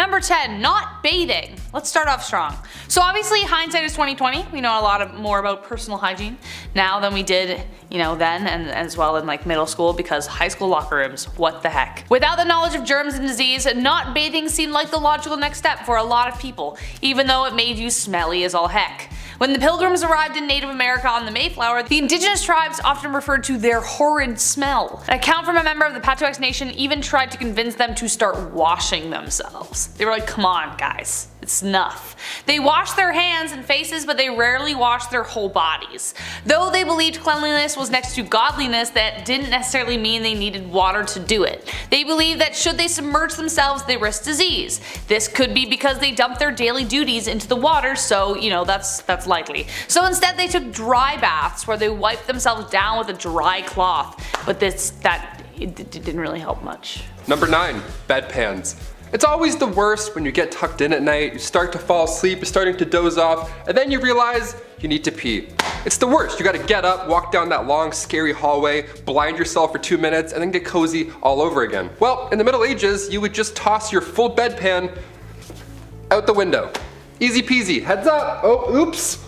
Number 10, not bathing. Let's start off strong. So obviously hindsight is 2020. We know a lot more about personal hygiene now than we did, then and as well in like middle school, because high school locker rooms, what the heck. Without the knowledge of germs and disease, not bathing seemed like the logical next step for a lot of people, even though it made you smelly as all heck. When the Pilgrims arrived in Native America on the Mayflower, the indigenous tribes often referred to their horrid smell. An account from a member of the Patuxet Nation even tried to convince them to start washing themselves. They were like, come on guys, it's enough. They washed their hands and faces, but they rarely washed their whole bodies. Though they believed cleanliness was next to godliness, that didn't necessarily mean they needed water to do it. They believed that should they submerge themselves, they risked disease. This could be because they dumped their daily duties into the water, so that's likely. So instead they took dry baths where they wiped themselves down with a dry cloth, but it didn't really help much. Number 9, bedpans. It's always the worst when you get tucked in at night, you start to fall asleep, you're starting to doze off, and then you realize you need to pee. It's the worst. You gotta get up, walk down that long scary hallway, blind yourself for 2 minutes, and then get cozy all over again. Well, in the Middle Ages, you would just toss your full bedpan out the window. Easy peasy. Heads up. Oh, oops.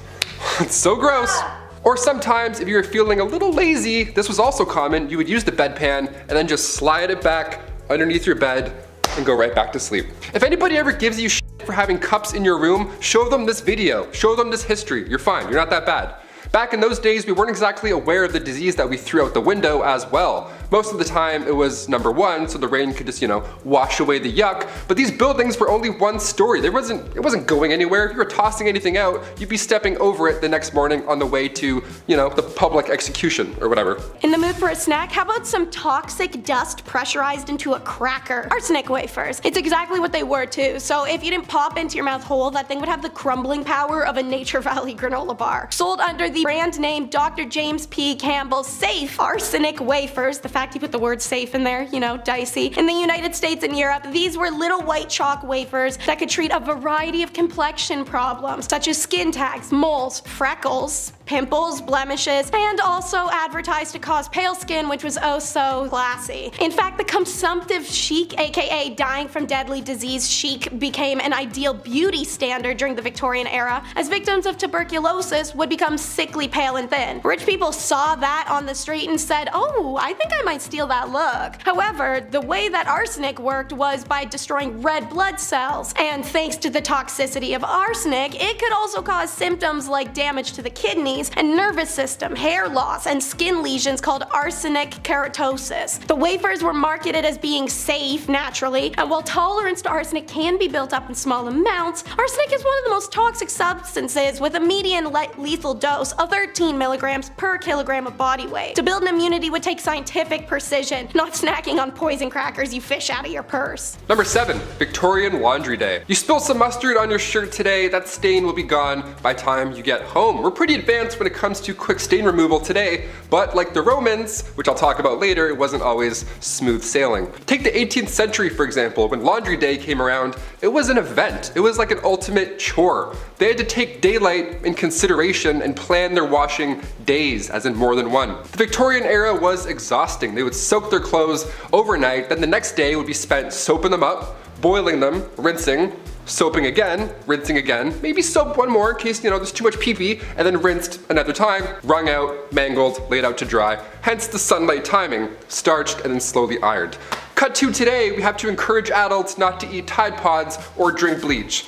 It's so gross. Or sometimes if you were feeling a little lazy, this was also common, you would use the bedpan and then just slide it back underneath your bed and go right back to sleep. If anybody ever gives you shit for having cups in your room, show them this video, show them this history. You're fine, you're not that bad. Back in those days, we weren't exactly aware of the disease that we threw out the window as well. Most of the time it was number 1, so the rain could just, wash away the yuck, but these buildings were only one story. It wasn't going anywhere. If you were tossing anything out, you'd be stepping over it the next morning on the way to, the public execution or whatever. In the mood for a snack? How about some toxic dust pressurized into a cracker? Arsenic wafers. It's exactly what they were too, so if you didn't pop into your mouth whole, that thing would have the crumbling power of a Nature Valley granola bar. Sold under the brand name Dr. James P. Campbell's Safe Arsenic Wafers. The fact he put the word safe in there, dicey. In the United States and Europe, these were little white chalk wafers that could treat a variety of complexion problems, such as skin tags, moles, freckles, pimples, blemishes, and also advertised to cause pale skin, which was oh so classy. In fact, the consumptive chic, aka dying from deadly disease chic, became an ideal beauty standard during the Victorian era, as victims of tuberculosis would become sickly pale and thin. Rich people saw that on the street and said, oh, I think I might steal that look. However, the way that arsenic worked was by destroying red blood cells, and thanks to the toxicity of arsenic, it could also cause symptoms like damage to the kidneys and nervous system, hair loss, and skin lesions called arsenic keratosis. The wafers were marketed as being safe naturally, and while tolerance to arsenic can be built up in small amounts, arsenic is one of the most toxic substances with a median lethal dose of 13 milligrams per kilogram of body weight. To build an immunity would take scientific precision, not snacking on poison crackers you fish out of your purse. Number 7, Victorian Laundry Day. You spill some mustard on your shirt today, that stain will be gone by the time you get home. We're pretty advanced when it comes to quick stain removal today, but like the Romans, which I'll talk about later, it wasn't always smooth sailing. Take the 18th century for example. When Laundry Day came around, it was an event. It was like an ultimate chore. They had to take daylight in consideration and plan their washing days, as in more than one. The Victorian era was exhausting. They would soak their clothes overnight, then the next day would be spent soaping them up, boiling them, rinsing, soaping again, rinsing again, maybe soap one more in case there's too much pee-pee, and then rinsed another time, wrung out, mangled, laid out to dry. Hence the sunlight timing, starched and then slowly ironed. Cut to today, we have to encourage adults not to eat Tide Pods or drink bleach.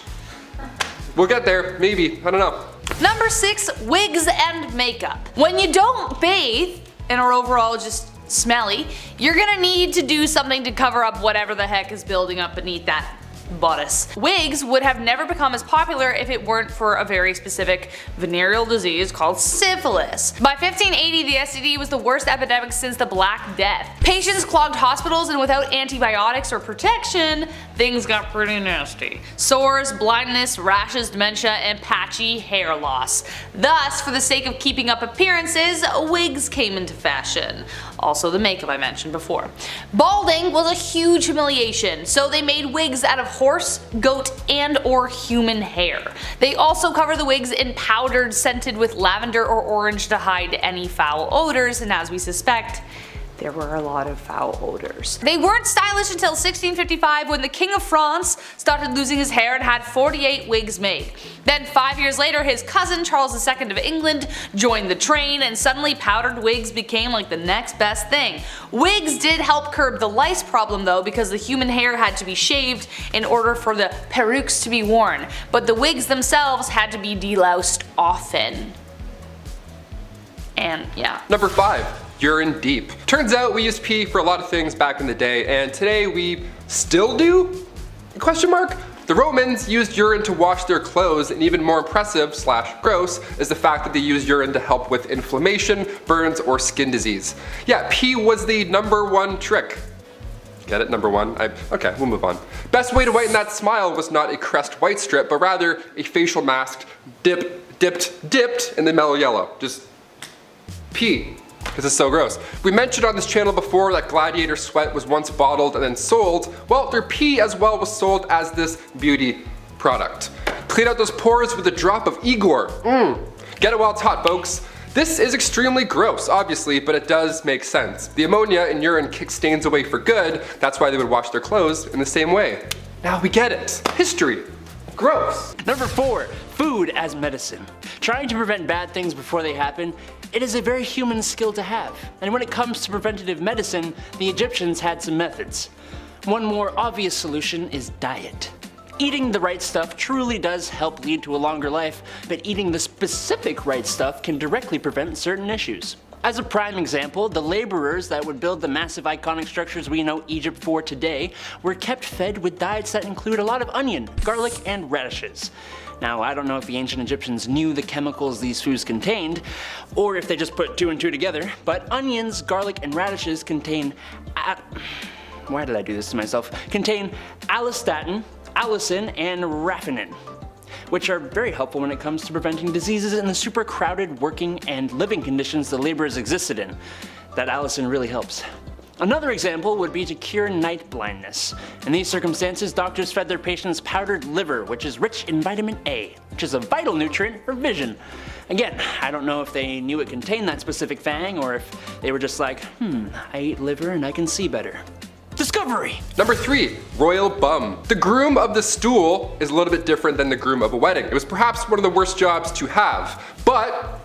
We'll get there, maybe, I don't know. Number 6, wigs and makeup. When you don't bathe and are overall just smelly, you're gonna need to do something to cover up whatever the heck is building up beneath that bodice. Wigs would have never become as popular if it weren't for a very specific venereal disease called syphilis. By 1580, the STD was the worst epidemic since the Black Death. Patients clogged hospitals, and without antibiotics or protection, things got pretty nasty. Sores, blindness, rashes, dementia, and patchy hair loss. Thus, for the sake of keeping up appearances, wigs came into fashion. Also the makeup I mentioned before. Balding was a huge humiliation, so they made wigs out of horse, goat, and or human hair. They also cover the wigs in powdered scented with lavender or orange to hide any foul odors, and as we suspect, there were a lot of foul odors. They weren't stylish until 1655 when the King of France started losing his hair and had 48 wigs made. Then 5 years later his cousin Charles II of England joined the train and suddenly powdered wigs became like the next best thing. Wigs did help curb the lice problem though, because the human hair had to be shaved in order for the perukes to be worn, but the wigs themselves had to be deloused often. And yeah. Number 5. Urine deep. Turns out we used pee for a lot of things back in the day, and today we still do? Question mark? The Romans used urine to wash their clothes, and even more impressive / gross is the fact that they used urine to help with inflammation, burns, or skin disease. Yeah, pee was the #1 trick. Get it? Number 1? Okay, we'll move on. Best way to whiten that smile was not a Crest white strip, but rather a facial mask dipped in the mellow yellow. Just pee. Because it's so gross. We mentioned on this channel before that Gladiator sweat was once bottled and then sold. Well, their pee as well was sold as this beauty product. Clean out those pores with a drop of Igor. Get it while it's hot, folks. This is extremely gross, obviously, but it does make sense. The ammonia in urine kicks stains away for good. That's why they would wash their clothes in the same way. Now we get it. History. Gross. Number 4. Food as medicine. Trying to prevent bad things before they happen, it is a very human skill to have. And when it comes to preventative medicine, the Egyptians had some methods. One more obvious solution is diet. Eating the right stuff truly does help lead to a longer life, but eating the specific right stuff can directly prevent certain issues. As a prime example, the laborers that would build the massive iconic structures we know Egypt for today were kept fed with diets that include a lot of onion, garlic, and radishes. Now, I don't know if the ancient Egyptians knew the chemicals these foods contained, or if they just put 2 and 2 together, but onions, garlic, and radishes contain why did I do this to myself? Contain allistatin, allicin, and raffinine, which are very helpful when it comes to preventing diseases in the super crowded working and living conditions the laborers existed in. That allicin really helps. Another example would be to cure night blindness. In these circumstances, doctors fed their patients powdered liver, which is rich in vitamin A, which is a vital nutrient for vision. Again, I don't know if they knew it contained that specific thing, or if they were just like, I eat liver and I can see better. Discovery! Number 3, royal bum. The groom of the stool is a little bit different than the groom of a wedding. It was perhaps one of the worst jobs to have, but,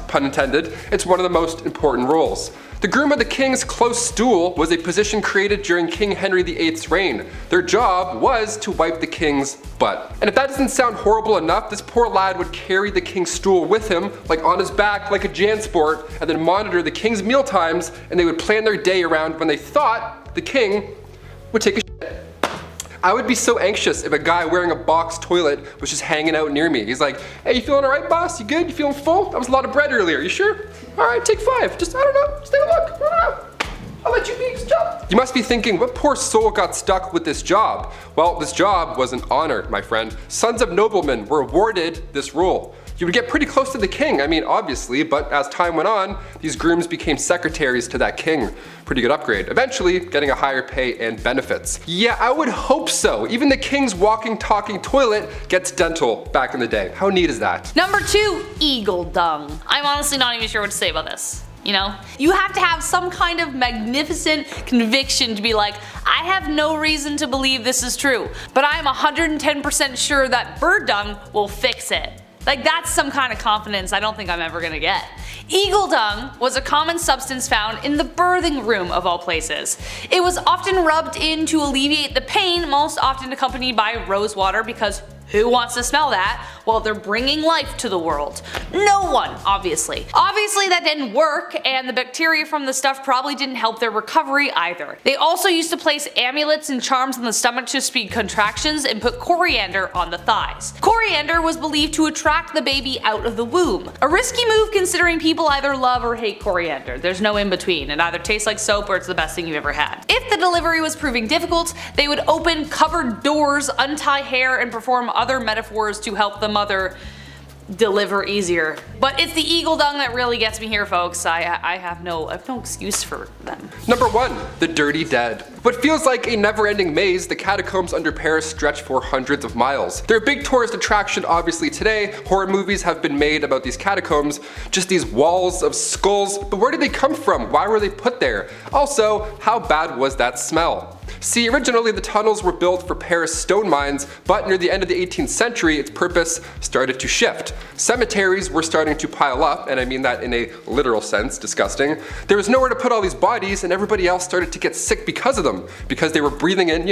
pun intended, it's one of the most important roles. The groom of the king's close stool was a position created during King Henry VIII's reign. Their job was to wipe the king's butt. And if that doesn't sound horrible enough, this poor lad would carry the king's stool with him, like on his back, like a JanSport, and then monitor the king's meal times, and they would plan their day around when they thought the king would take a shit. I would be so anxious if a guy wearing a box toilet was just hanging out near me. He's like, hey, you feeling alright, boss? You good? You feeling full? That was a lot of bread earlier. You sure? Alright, take 5. Just, I don't know. Just take a look. I don't know. I'll let you be. Good job. You must be thinking, what poor soul got stuck with this job? Well, this job was an honor, my friend. Sons of noblemen were awarded this role. You would get pretty close to the king, I mean, obviously, but as time went on, these grooms became secretaries to that king. Pretty good upgrade. Eventually, getting a higher pay and benefits. Yeah, I would hope so. Even the king's walking, talking toilet gets dental back in the day. How neat is that? Number 2, eagle dung. I'm honestly not even sure what to say about this. You know? You have to have some kind of magnificent conviction to be like, I have no reason to believe this is true, but I'm 110% sure that bird dung will fix it. Like, that's some kind of confidence I don't think I'm ever gonna get. Eagle dung was a common substance found in the birthing room of all places. It was often rubbed in to alleviate the pain, most often accompanied by rose water, because who wants to smell that while they're bringing life to the world? No one, obviously. Obviously that didn't work, and the bacteria from the stuff probably didn't help their recovery either. They also used to place amulets and charms on the stomach to speed contractions and put coriander on the thighs. Coriander was believed to attract the baby out of the womb. A risky move considering people either love or hate coriander. There's no in between. It either tastes like soap or it's the best thing you've ever had. If the delivery was proving difficult, they would open cupboard doors, untie hair, and perform other metaphors to help the mother deliver easier. But it's the eagle dung that really gets me here, folks. I have no excuse for them. Number 1. The Dirty Dead. What feels like a never-ending maze, the catacombs under Paris stretch for hundreds of miles. They're a big tourist attraction obviously today. Horror movies have been made about these catacombs, just these walls of skulls, but where did they come from? Why were they put there? Also, how bad was that smell? See, originally the tunnels were built for Paris stone mines, but near the end of the 18th century, its purpose started to shift. Cemeteries were starting to pile up, and I mean that in a literal sense, disgusting. There was nowhere to put all these bodies, and everybody else started to get sick because of them, because they were breathing in,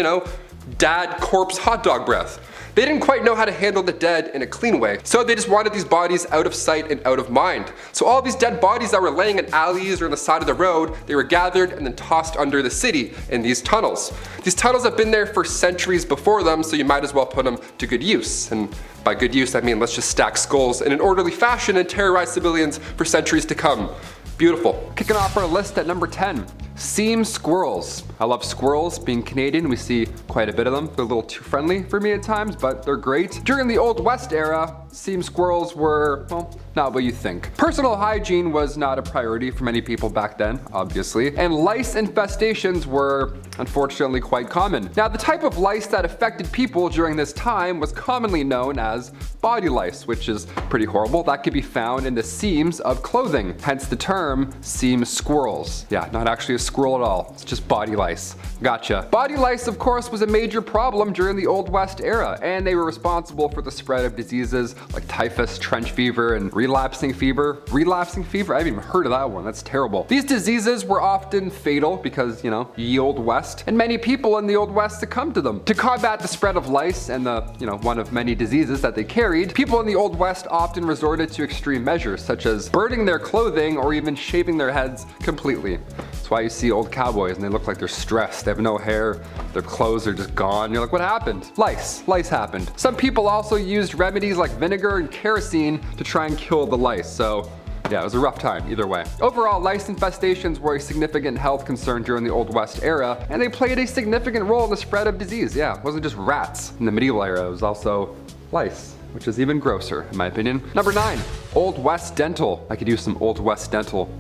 dad corpse hot dog breath. They didn't quite know how to handle the dead in a clean way, so they just wanted these bodies out of sight and out of mind. So all these dead bodies that were laying in alleys or on the side of the road, they were gathered and then tossed under the city in these tunnels. These tunnels have been there for centuries before them, so you might as well put them to good use. And by good use, I mean let's just stack skulls in an orderly fashion and terrorize civilians for centuries to come. Beautiful. Kicking off our list at number 10. Seam squirrels. I love squirrels. Being Canadian, we see quite a bit of them. They're a little too friendly for me at times, but they're great. During the Old West era, seam squirrels were, well, not what you think. Personal hygiene was not a priority for many people back then, obviously, and lice infestations were unfortunately quite common. Now, the type of lice that affected people during this time was commonly known as body lice, which is pretty horrible. That could be found in the seams of clothing, hence the term seam squirrels. Yeah, not actually a squirrel at all, it's just body lice. Gotcha. Body lice, of course, was a major problem during the Old West era, and they were responsible for the spread of diseases like typhus, trench fever, and relapsing fever. Relapsing fever? I haven't even heard of that one. That's terrible. These diseases were often fatal because, ye Old West, and many people in the Old West succumbed to them. To combat the spread of lice and the, one of many diseases that they carried, people in the Old West often resorted to extreme measures, such as burning their clothing or even shaving their heads completely. That's why you see old cowboys and they look like they're stressed. They have no hair, their clothes are just gone. You're like, what happened? Lice. Lice happened. Some people also used remedies like vinegar and kerosene to try and kill the lice. So yeah, it was a rough time either way. Overall, lice infestations were a significant health concern during the Old West era, and they played a significant role in the spread of disease. Yeah, it wasn't just rats in the medieval era, it was also lice, which is even grosser in my opinion. Number 9, Old West dental. I could use some Old West dental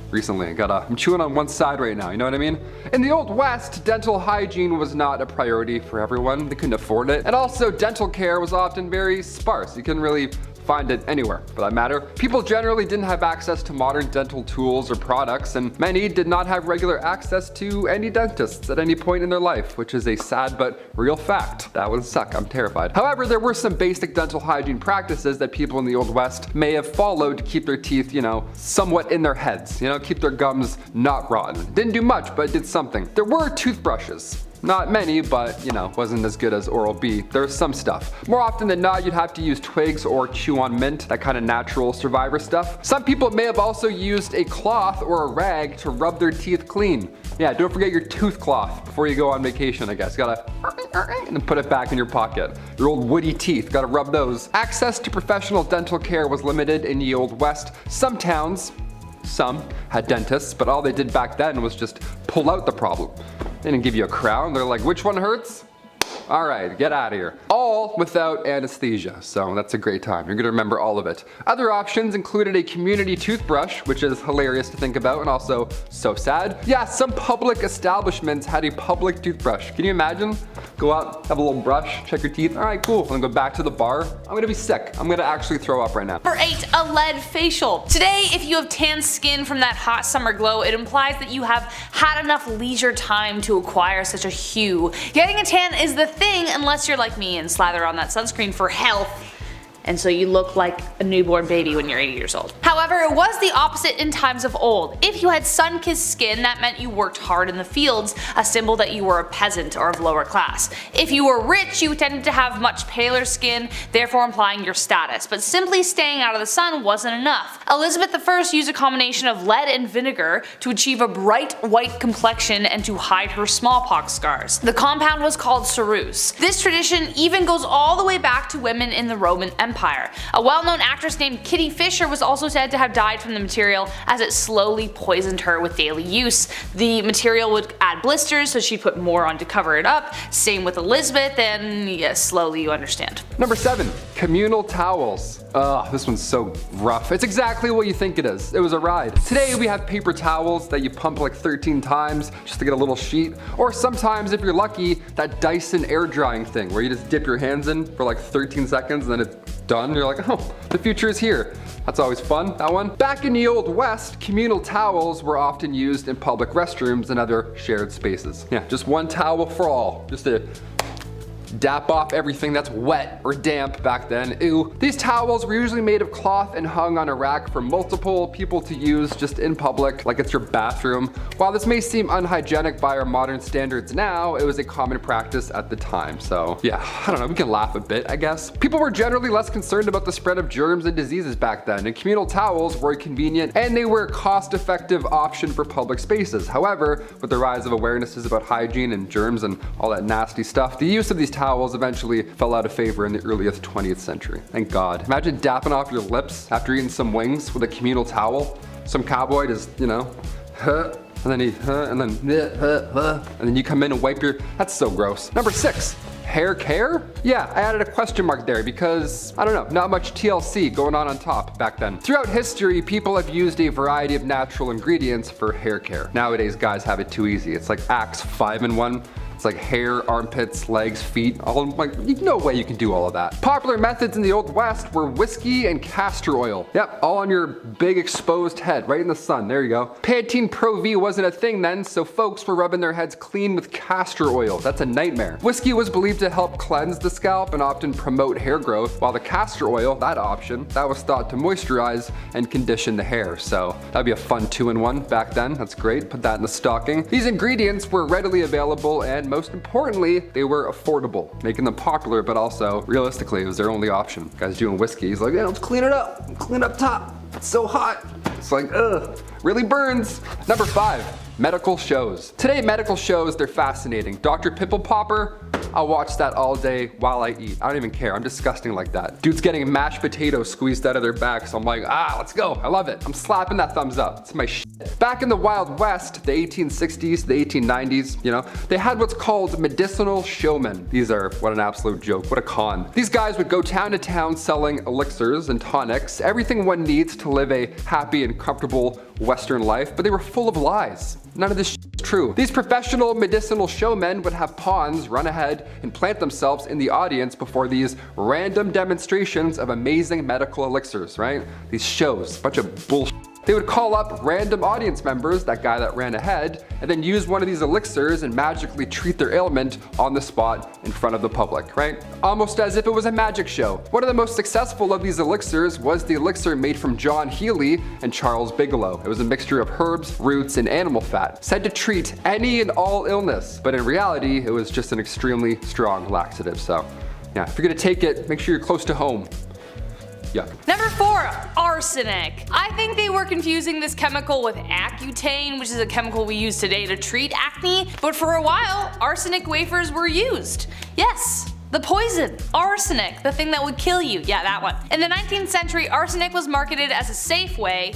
recently. I'm chewing on one side right now, you know what I mean? In the Old West, dental hygiene was not a priority for everyone. They couldn't afford it. And also, dental care was often very sparse. You couldn't really find it anywhere for that matter. People generally didn't have access to modern dental tools or products, and many did not have regular access to any dentists at any point in their life, which is a sad but real fact. That would suck, I'm terrified. However, there were some basic dental hygiene practices that people in the Old West may have followed to keep their teeth, somewhat in their heads, keep their gums not rotten. Didn't do much, but it did something. There were toothbrushes. Not many, but wasn't as good as Oral-B. There was some stuff. More often than not, you'd have to use twigs or chew on mint, that kind of natural survivor stuff. Some people may have also used a cloth or a rag to rub their teeth clean. Yeah, don't forget your tooth cloth before you go on vacation, I guess. Gotta and then put it back in your pocket. Your old woody teeth, gotta rub those. Access to professional dental care was limited in the Old West. Some towns, some had dentists, but all they did back then was just pull out the problem. They didn't give you a crown. They're like, which one hurts? All right, get out of here. All without anesthesia, so that's a great time. You're gonna remember all of it. Other options included a community toothbrush, which is hilarious to think about and also so sad. Yeah, some public establishments had a public toothbrush. Can you imagine? Go out, have a little brush, check your teeth. All right, cool. I'm gonna go back to the bar. I'm gonna be sick. I'm gonna actually throw up right now. Number 8, a lead facial. Today, if you have tan skin from that hot summer glow, it implies that you have had enough leisure time to acquire such a hue. Getting a tan is the thing unless you're like me and slather on that sunscreen for health. And so you look like a newborn baby when you're 80 years old. However, it was the opposite in times of old. If you had sun-kissed skin, that meant you worked hard in the fields, a symbol that you were a peasant or of lower class. If you were rich, you tended to have much paler skin, therefore implying your status, but simply staying out of the sun wasn't enough. Elizabeth I used a combination of lead and vinegar to achieve a bright white complexion and to hide her smallpox scars. The compound was called ceruse. This tradition even goes all the way back to women in the Roman Empire. A well-known actress named Kitty Fisher was also said to have died from the material as it slowly poisoned her with daily use. The material would add blisters, so she'd put more on to cover it up. Same with Elizabeth, and yes, slowly you understand. Number 7, Communal towels. Ugh, this one's so rough. It's exactly what you think it is. It was a ride. Today we have paper towels that you pump like 13 times just to get a little sheet. Or sometimes, if you're lucky, that Dyson air drying thing where you just dip your hands in for like 13 seconds and then it's done. You're like, oh, the future is here. That's always fun, that one. Back in the Old West, communal towels were often used in public restrooms and other shared spaces. Yeah, just one towel for all. Just to dap off everything that's wet or damp back then. Ew. These towels were usually made of cloth and hung on a rack for multiple people to use just in public, like it's your bathroom. While this may seem unhygienic by our modern standards now, it was a common practice at the time. So yeah, I don't know, we can laugh a bit, I guess. People were generally less concerned about the spread of germs and diseases back then, and communal towels were convenient and they were a cost-effective option for public spaces. However, with the rise of awarenesses about hygiene and germs and all that nasty stuff, the use of these towels eventually fell out of favor in the earliest 20th century. Thank God. Imagine dapping off your lips after eating some wings with a communal towel. Some cowboy just, you know, and then and then you come in and wipe your, that's so gross. Number 6. Hair care? Yeah, I added a question mark there because, I don't know, not much TLC going on top back then. Throughout history, people have used a variety of natural ingredients for hair care. Nowadays, guys have it too easy. It's like Axe 5-in-1. It's like hair, armpits, legs, feet, all like, no way you can do all of that. Popular methods in the Old West were whiskey and castor oil. Yep, all on your big exposed head, right in the sun, there you go. Pantene Pro V wasn't a thing then, so folks were rubbing their heads clean with castor oil. That's a nightmare. Whiskey was believed to help cleanse the scalp and often promote hair growth, while the castor oil, that option, that was thought to moisturize and condition the hair. So that'd be a fun 2-in-1 back then, that's great, put that in the stocking. These ingredients were readily available and most importantly, they were affordable, making them popular, but also, realistically, it was their only option. Guy's doing whiskey, he's like, yeah, let's clean it up top. It's so hot. It's like, ugh, really burns. Number 5, medical shows. Today, medical shows, they're fascinating. Dr. Pimple Popper, I'll watch that all day while I eat. I don't even care, I'm disgusting like that. Dude's getting mashed potatoes squeezed out of their back, so I'm like, let's go, I love it. I'm slapping that thumbs up, it's my shit. Back in the Wild West, the 1860s, the 1890s, you know, they had what's called medicinal showmen. These are, what an absolute joke, what a con. These guys would go town to town selling elixirs and tonics, everything one needs to live a happy and comfortable Western life, but they were full of lies. None of this shit is true. These professional medicinal showmen would have pawns run ahead and plant themselves in the audience before these random demonstrations of amazing medical elixirs, right? These shows, bunch of bullshit. They would call up random audience members, that guy that ran ahead, and then use one of these elixirs and magically treat their ailment on the spot in front of the public, right? Almost as if it was a magic show. One of the most successful of these elixirs was the elixir made from John Healy and Charles Bigelow. It was a mixture of herbs, roots, and animal fat, said to treat any and all illness, but in reality, it was just an extremely strong laxative. So yeah, if you're gonna take it, make sure you're close to home. Yuck. Number 4, arsenic. I think they were confusing this chemical with Accutane, which is a chemical we use today to treat acne, but for a while, arsenic wafers were used. Yes, the poison, arsenic, the thing that would kill you. Yeah, that one. In the 19th century, arsenic was marketed as a safe way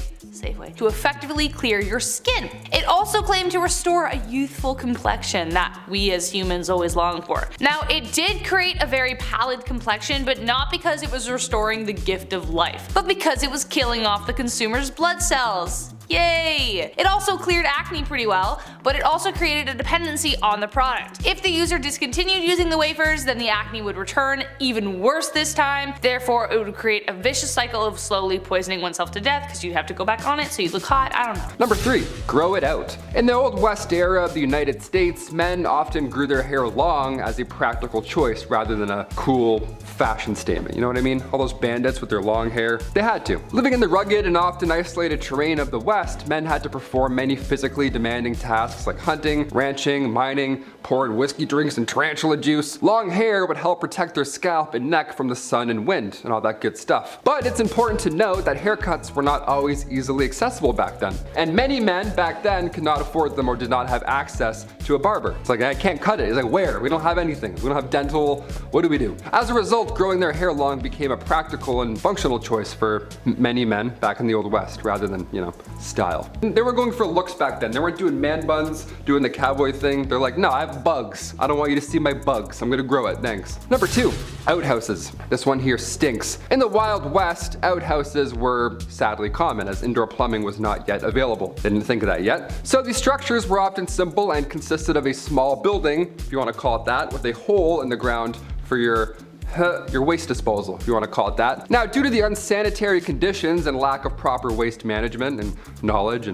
to effectively clear your skin. It also claimed to restore a youthful complexion that we as humans always long for. Now, it did create a very pallid complexion, but not because it was restoring the gift of life, but because it was killing off the consumer's blood cells. Yay! It also cleared acne pretty well, but it also created a dependency on the product. If the user discontinued using the wafers, then the acne would return, even worse this time. Therefore, it would create a vicious cycle of slowly poisoning oneself to death because you'd have to go back on it so you look hot. I don't know. Number 3, grow it out. In the Old West era of the United States, men often grew their hair long as a practical choice rather than a cool fashion statement. You know what I mean? All those bandits with their long hair, they had to. Living in the rugged and often isolated terrain of the West, men had to perform many physically demanding tasks like hunting, ranching, mining, pouring whiskey drinks and tarantula juice. Long hair would help protect their scalp and neck from the sun and wind and all that good stuff. But it's important to note that haircuts were not always easy easily accessible back then. And many men back then could not afford them or did not have access to a barber. It's like, I can't cut it. It's like, where? We don't have anything. We don't have dental. What do we do? As a result, growing their hair long became a practical and functional choice for many men back in the Old West rather than, style. They were going for looks back then. They weren't doing man buns, doing the cowboy thing. They're like, no, I have bugs. I don't want you to see my bugs. I'm gonna grow it, thanks. Number 2, outhouses. This one here stinks. In the Wild West, outhouses were sadly common as indoor plumbing was not yet available. Didn't think of that yet. So these structures were often simple and consisted of a small building, if you want to call it that, with a hole in the ground for your waste disposal, if you want to call it that. Now, due to the unsanitary conditions and lack of proper waste management and knowledge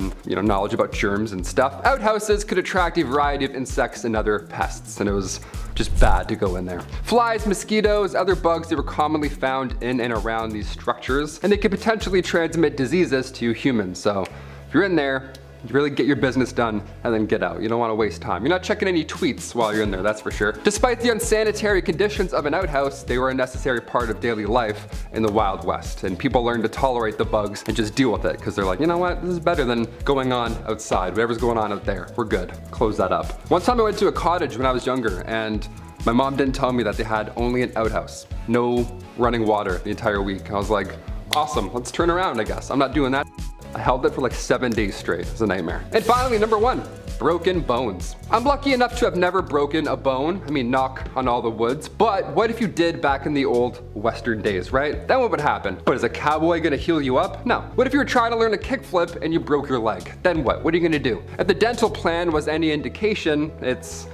about germs and stuff, outhouses could attract a variety of insects and other pests, and it was just bad to go in there. Flies, mosquitoes, other bugs that were commonly found in and around these structures, and they could potentially transmit diseases to humans. So if you're in there, you really get your business done and then get out. You don't want to waste time. You're not checking any tweets while you're in there, that's for sure. Despite the unsanitary conditions of an outhouse, they were a necessary part of daily life in the Wild West. And people learned to tolerate the bugs and just deal with it because they're like, you know what, this is better than going on outside. Whatever's going on out there, we're good. Close that up. One time I went to a cottage when I was younger and my mom didn't tell me that they had only an outhouse. No running water the entire week. I was like, awesome, let's turn around, I guess. I'm not doing that. I held it for like 7 days straight. It was a nightmare. And finally, number 1, broken bones. I'm lucky enough to have never broken a bone. I mean, knock on all the woods. But what if you did back in the old Western days, right? Then what would happen? What, is a cowboy gonna heal you up? No. What if you were trying to learn a kickflip and you broke your leg? Then what? What are you gonna do? If the dental plan was any indication, it's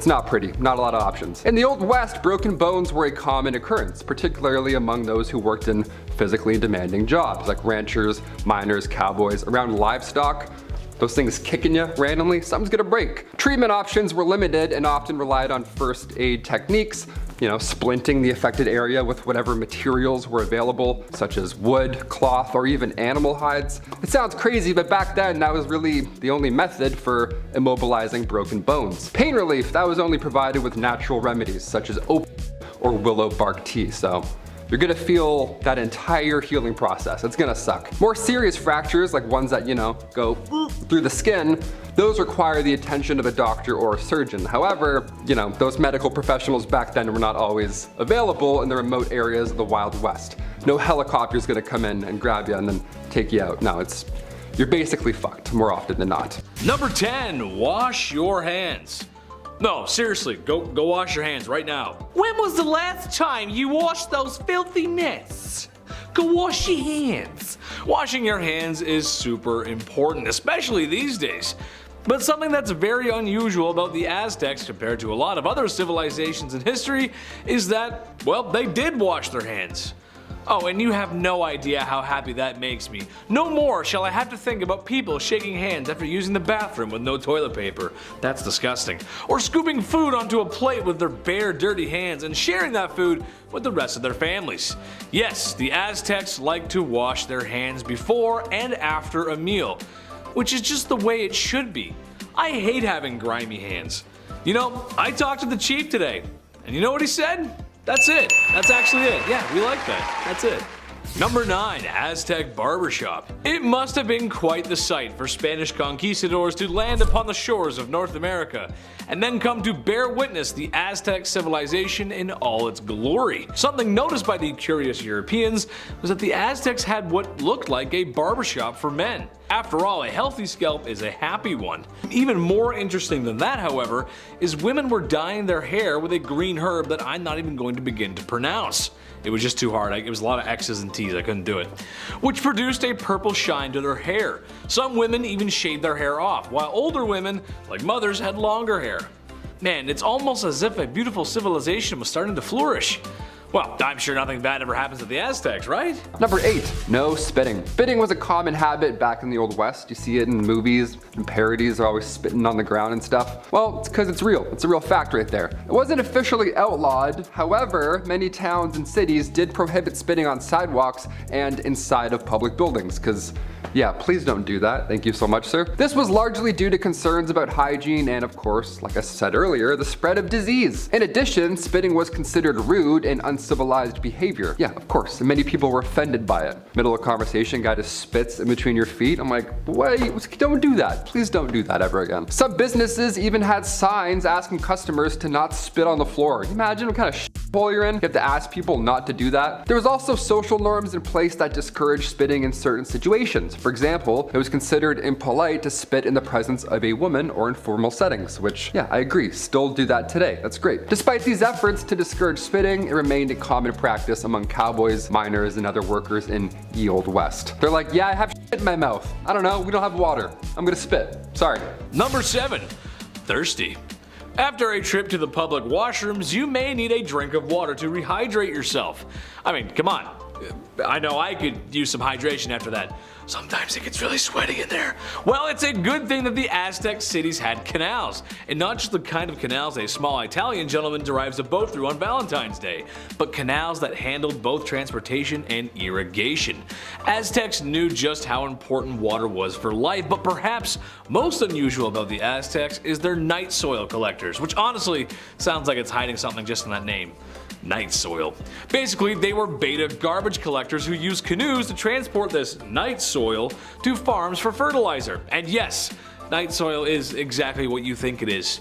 not pretty, not a lot of options. In the Old West, broken bones were a common occurrence, particularly among those who worked in physically demanding jobs, like ranchers, miners, cowboys, around livestock. Those things kicking you randomly, something's gonna break. Treatment options were limited and often relied on first aid techniques, splinting the affected area with whatever materials were available, such as wood, cloth, or even animal hides. It sounds crazy, but back then that was really the only method for immobilizing broken bones. Pain relief, that was only provided with natural remedies, such as opium or willow bark tea, so you're gonna feel that entire healing process. It's gonna suck. More serious fractures, like ones that, go through the skin, those require the attention of a doctor or a surgeon. However, those medical professionals back then were not always available in the remote areas of the Wild West. No helicopter's gonna come in and grab you and then take you out. No, you're basically fucked more often than not. Number 10, wash your hands. No, seriously, go wash your hands right now. When was the last time you washed those filthy mitts? Go wash your hands. Washing your hands is super important, especially these days. But something that's very unusual about the Aztecs compared to a lot of other civilizations in history is that, well, they did wash their hands. Oh, and you have no idea how happy that makes me. No more shall I have to think about people shaking hands after using the bathroom with no toilet paper. That's disgusting. Or scooping food onto a plate with their bare, dirty hands and sharing that food with the rest of their families. Yes, the Aztecs like to wash their hands before and after a meal, which is just the way it should be. I hate having grimy hands. I talked to the chief today, and you know what he said? That's it. That's actually it. Yeah, we like that. That's it. Number 9, Aztec barbershop. It must have been quite the sight for Spanish conquistadors to land upon the shores of North America and then come to bear witness the Aztec civilization in all its glory. Something noticed by the curious Europeans was that the Aztecs had what looked like a barbershop for men. After all, a healthy scalp is a happy one. Even more interesting than that, however, is women were dyeing their hair with a green herb that I'm not even going to begin to pronounce. It was just too hard. It was a lot of X's and T's. I couldn't do it. Which produced a purple shine to their hair. Some women even shaved their hair off, while older women, like mothers, had longer hair. Man, it's almost as if a beautiful civilization was starting to flourish. Well, I'm sure nothing bad ever happens to the Aztecs, right? Number 8, no spitting. Spitting was a common habit back in the Old West. You see it in movies and parodies, they're always spitting on the ground and stuff. Well, it's because it's real. It's a real fact right there. It wasn't officially outlawed. However, many towns and cities did prohibit spitting on sidewalks and inside of public buildings, because yeah, please don't do that. Thank you so much, sir. This was largely due to concerns about hygiene and, of course, like I said earlier, the spread of disease. In addition, spitting was considered rude and unsanitary uncivilized behavior. Yeah, of course, and many people were offended by it. Middle of conversation, guy just spits in between your feet. I'm like, wait, don't do that. Please don't do that ever again. Some businesses even had signs asking customers to not spit on the floor. Can you imagine what kind of shithole you're in? You have to ask people not to do that. There was also social norms in place that discouraged spitting in certain situations. For example, it was considered impolite to spit in the presence of a woman or in formal settings, which, yeah, I agree, still do that today. That's great. Despite these efforts to discourage spitting, it remained a common practice among cowboys, miners, and other workers in ye old west. They're like, yeah, I have shit in my mouth. I don't know, we don't have water. I'm gonna spit. Sorry. Number 7. Thirsty. After a trip to the public washrooms, you may need a drink of water to rehydrate yourself. I mean, come on. I know I could use some hydration after that. Sometimes it gets really sweaty in there. Well, it's a good thing that the Aztec cities had canals, and not just the kind of canals a small Italian gentleman drives a boat through on Valentine's Day, but canals that handled both transportation and irrigation. Aztecs knew just how important water was for life, but perhaps most unusual about the Aztecs is their night soil collectors, which honestly sounds like it's hiding something just in that name. Night soil. Basically, they were beta garbage collectors who used canoes to transport this night soil to farms for fertilizer. And yes, night soil is exactly what you think it is.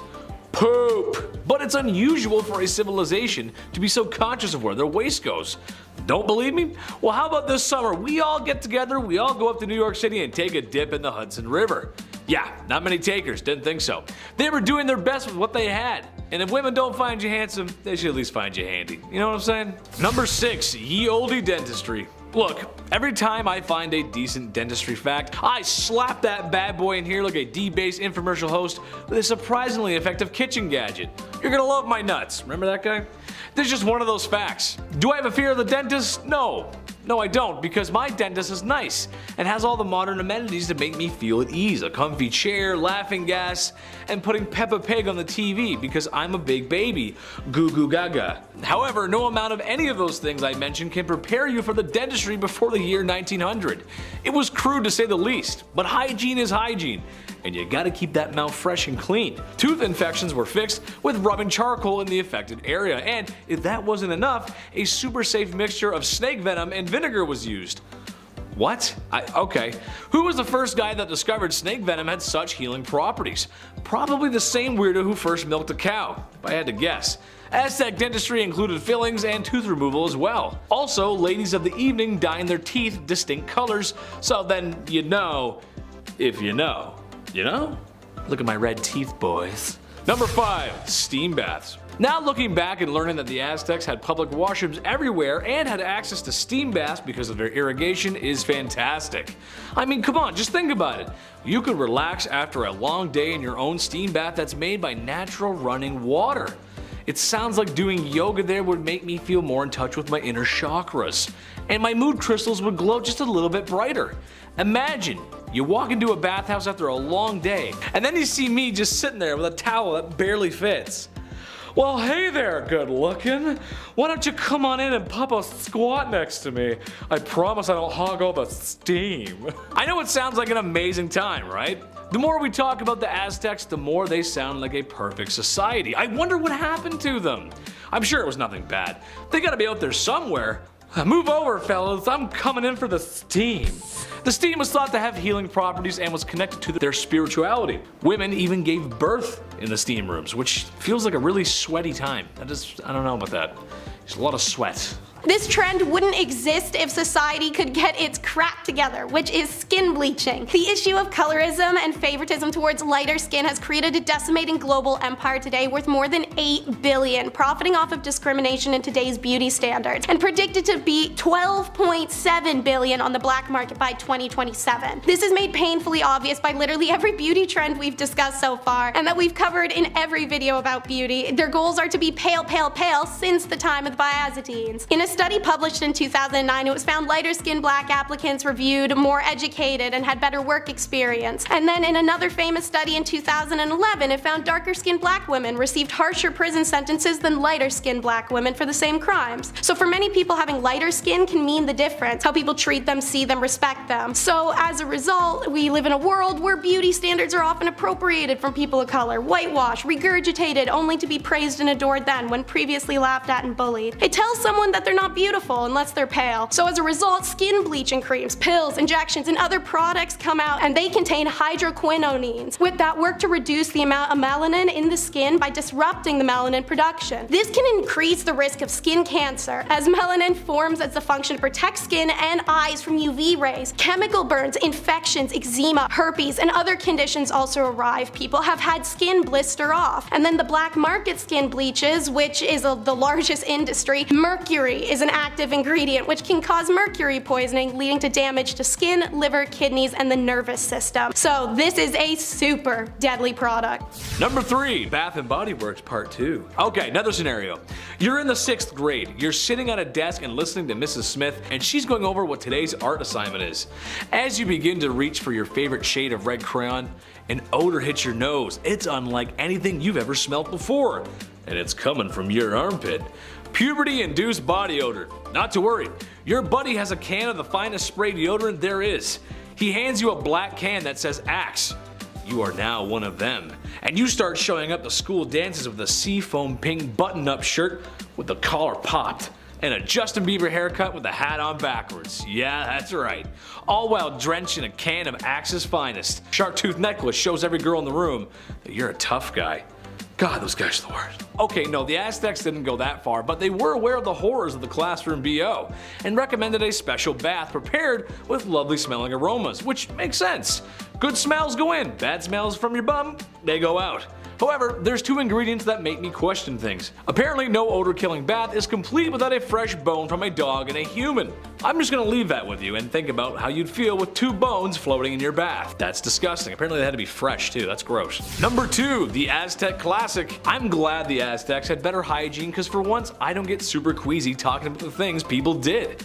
Poop! But it's unusual for a civilization to be so conscious of where their waste goes. Don't believe me? Well, how about this summer we all get together, we all go up to New York City and take a dip in the Hudson River. Yeah, not many takers, didn't think so. They were doing their best with what they had. And if women don't find you handsome, they should at least find you handy. You know what I'm saying? Number 6, ye olde dentistry. Look, every time I find a decent dentistry fact, I slap that bad boy in here like a D-based infomercial host with a surprisingly effective kitchen gadget. You're gonna love my nuts. Remember that guy? This is just one of those facts. Do I have a fear of the dentist? No. No, I don't, because my dentist is nice and has all the modern amenities to make me feel at ease. A comfy chair, laughing gas, and putting Peppa Pig on the TV because I'm a big baby. Goo goo gaga. However, no amount of any of those things I mentioned can prepare you for the dentistry before the year 1900. It was crude to say the least, but hygiene is hygiene. And you gotta keep that mouth fresh and clean. Tooth infections were fixed with rubbing charcoal in the affected area, and if that wasn't enough, a super safe mixture of snake venom and vinegar was used. What? Okay. Who was the first guy that discovered snake venom had such healing properties? Probably the same weirdo who first milked a cow, if I had to guess. Aztec dentistry included fillings and tooth removal as well. Also, ladies of the evening dyeing their teeth distinct colors, so then you know, if you know. You know? Look at my red teeth, boys. Number 5, steam baths. Now looking back and learning that the Aztecs had public washrooms everywhere and had access to steam baths because of their irrigation is fantastic. I mean, come on, just think about it. You could relax after a long day in your own steam bath that's made by natural running water. It sounds like doing yoga there would make me feel more in touch with my inner chakras, and my mood crystals would glow just a little bit brighter. Imagine, you walk into a bathhouse after a long day, and then you see me just sitting there with a towel that barely fits. Well, hey there, good looking. Why don't you come on in and pop a squat next to me? I promise I don't hog all the steam. I know it sounds like an amazing time, right? The more we talk about the Aztecs, the more they sound like a perfect society. I wonder what happened to them. I'm sure it was nothing bad. They gotta be out there somewhere. Move over, fellas, I'm coming in for the steam. The steam was thought to have healing properties and was connected to their spirituality. Women even gave birth in the steam rooms, which feels like a really sweaty time. I don't know about that. There's a lot of sweat. This trend wouldn't exist if society could get its crap together, which is skin bleaching. The issue of colorism and favoritism towards lighter skin has created a decimating global empire today worth more than $8 billion, profiting off of discrimination in today's beauty standards, and predicted to be $12.7 billion on the black market by 2027. This is made painfully obvious by literally every beauty trend we've discussed so far, and that we've covered in every video about beauty. Their goals are to be pale, pale, pale since the time of the Byzantines. In a study published in 2009, it was found lighter-skinned black applicants reviewed more educated and had better work experience. And then in another famous study in 2011, it found darker-skinned black women received harsher prison sentences than lighter-skinned black women for the same crimes. So for many people, having lighter skin can mean the difference, how people treat them, see them, respect them. So as a result, we live in a world where beauty standards are often appropriated from people of color, whitewashed, regurgitated, only to be praised and adored then when previously laughed at and bullied. It tells someone that they're not beautiful unless they're pale. So as a result, skin bleaching creams, pills, injections, and other products come out, and they contain hydroquinones, that work to reduce the amount of melanin in the skin by disrupting the melanin production. This can increase the risk of skin cancer, as melanin forms as a function to protect skin and eyes from UV rays. Chemical burns, infections, eczema, herpes, and other conditions also arrive. People have had skin blister off. And then the black market skin bleaches, which is the largest industry. Mercury is an active ingredient which can cause mercury poisoning, leading to damage to skin, liver, kidneys, and the nervous system. So this is a super deadly product. Number 3, Bath and Body Works Part 2. Okay, another scenario. You're in the 6th grade. You're sitting at a desk and listening to Mrs. Smith, and she's going over what today's art assignment is. As you begin to reach for your favorite shade of red crayon, an odor hits your nose. It's unlike anything you've ever smelled before, and it's coming from your armpit. Puberty-induced body odor. Not to worry, your buddy has a can of the finest spray deodorant there is. He hands you a black can that says Axe. You are now one of them, and you start showing up to school dances with a seafoam pink button-up shirt with the collar popped, and a Justin Bieber haircut with the hat on backwards. Yeah, that's right. All while drenched in a can of Axe's finest. Shark tooth necklace shows every girl in the room that you're a tough guy. God, those guys are the worst. Okay, no, the Aztecs didn't go that far, but they were aware of the horrors of the classroom BO and recommended a special bath prepared with lovely smelling aromas, which makes sense. Good smells go in, bad smells from your bum, they go out. However, there's 2 ingredients that make me question things. Apparently, no odor-killing bath is complete without a fresh bone from a dog and a human. I'm just gonna leave that with you and think about how you'd feel with 2 bones floating in your bath. That's disgusting. Apparently they had to be fresh too, that's gross. Number 2, the Aztec Classic. I'm glad the Aztecs had better hygiene, because for once I don't get super queasy talking about the things people did.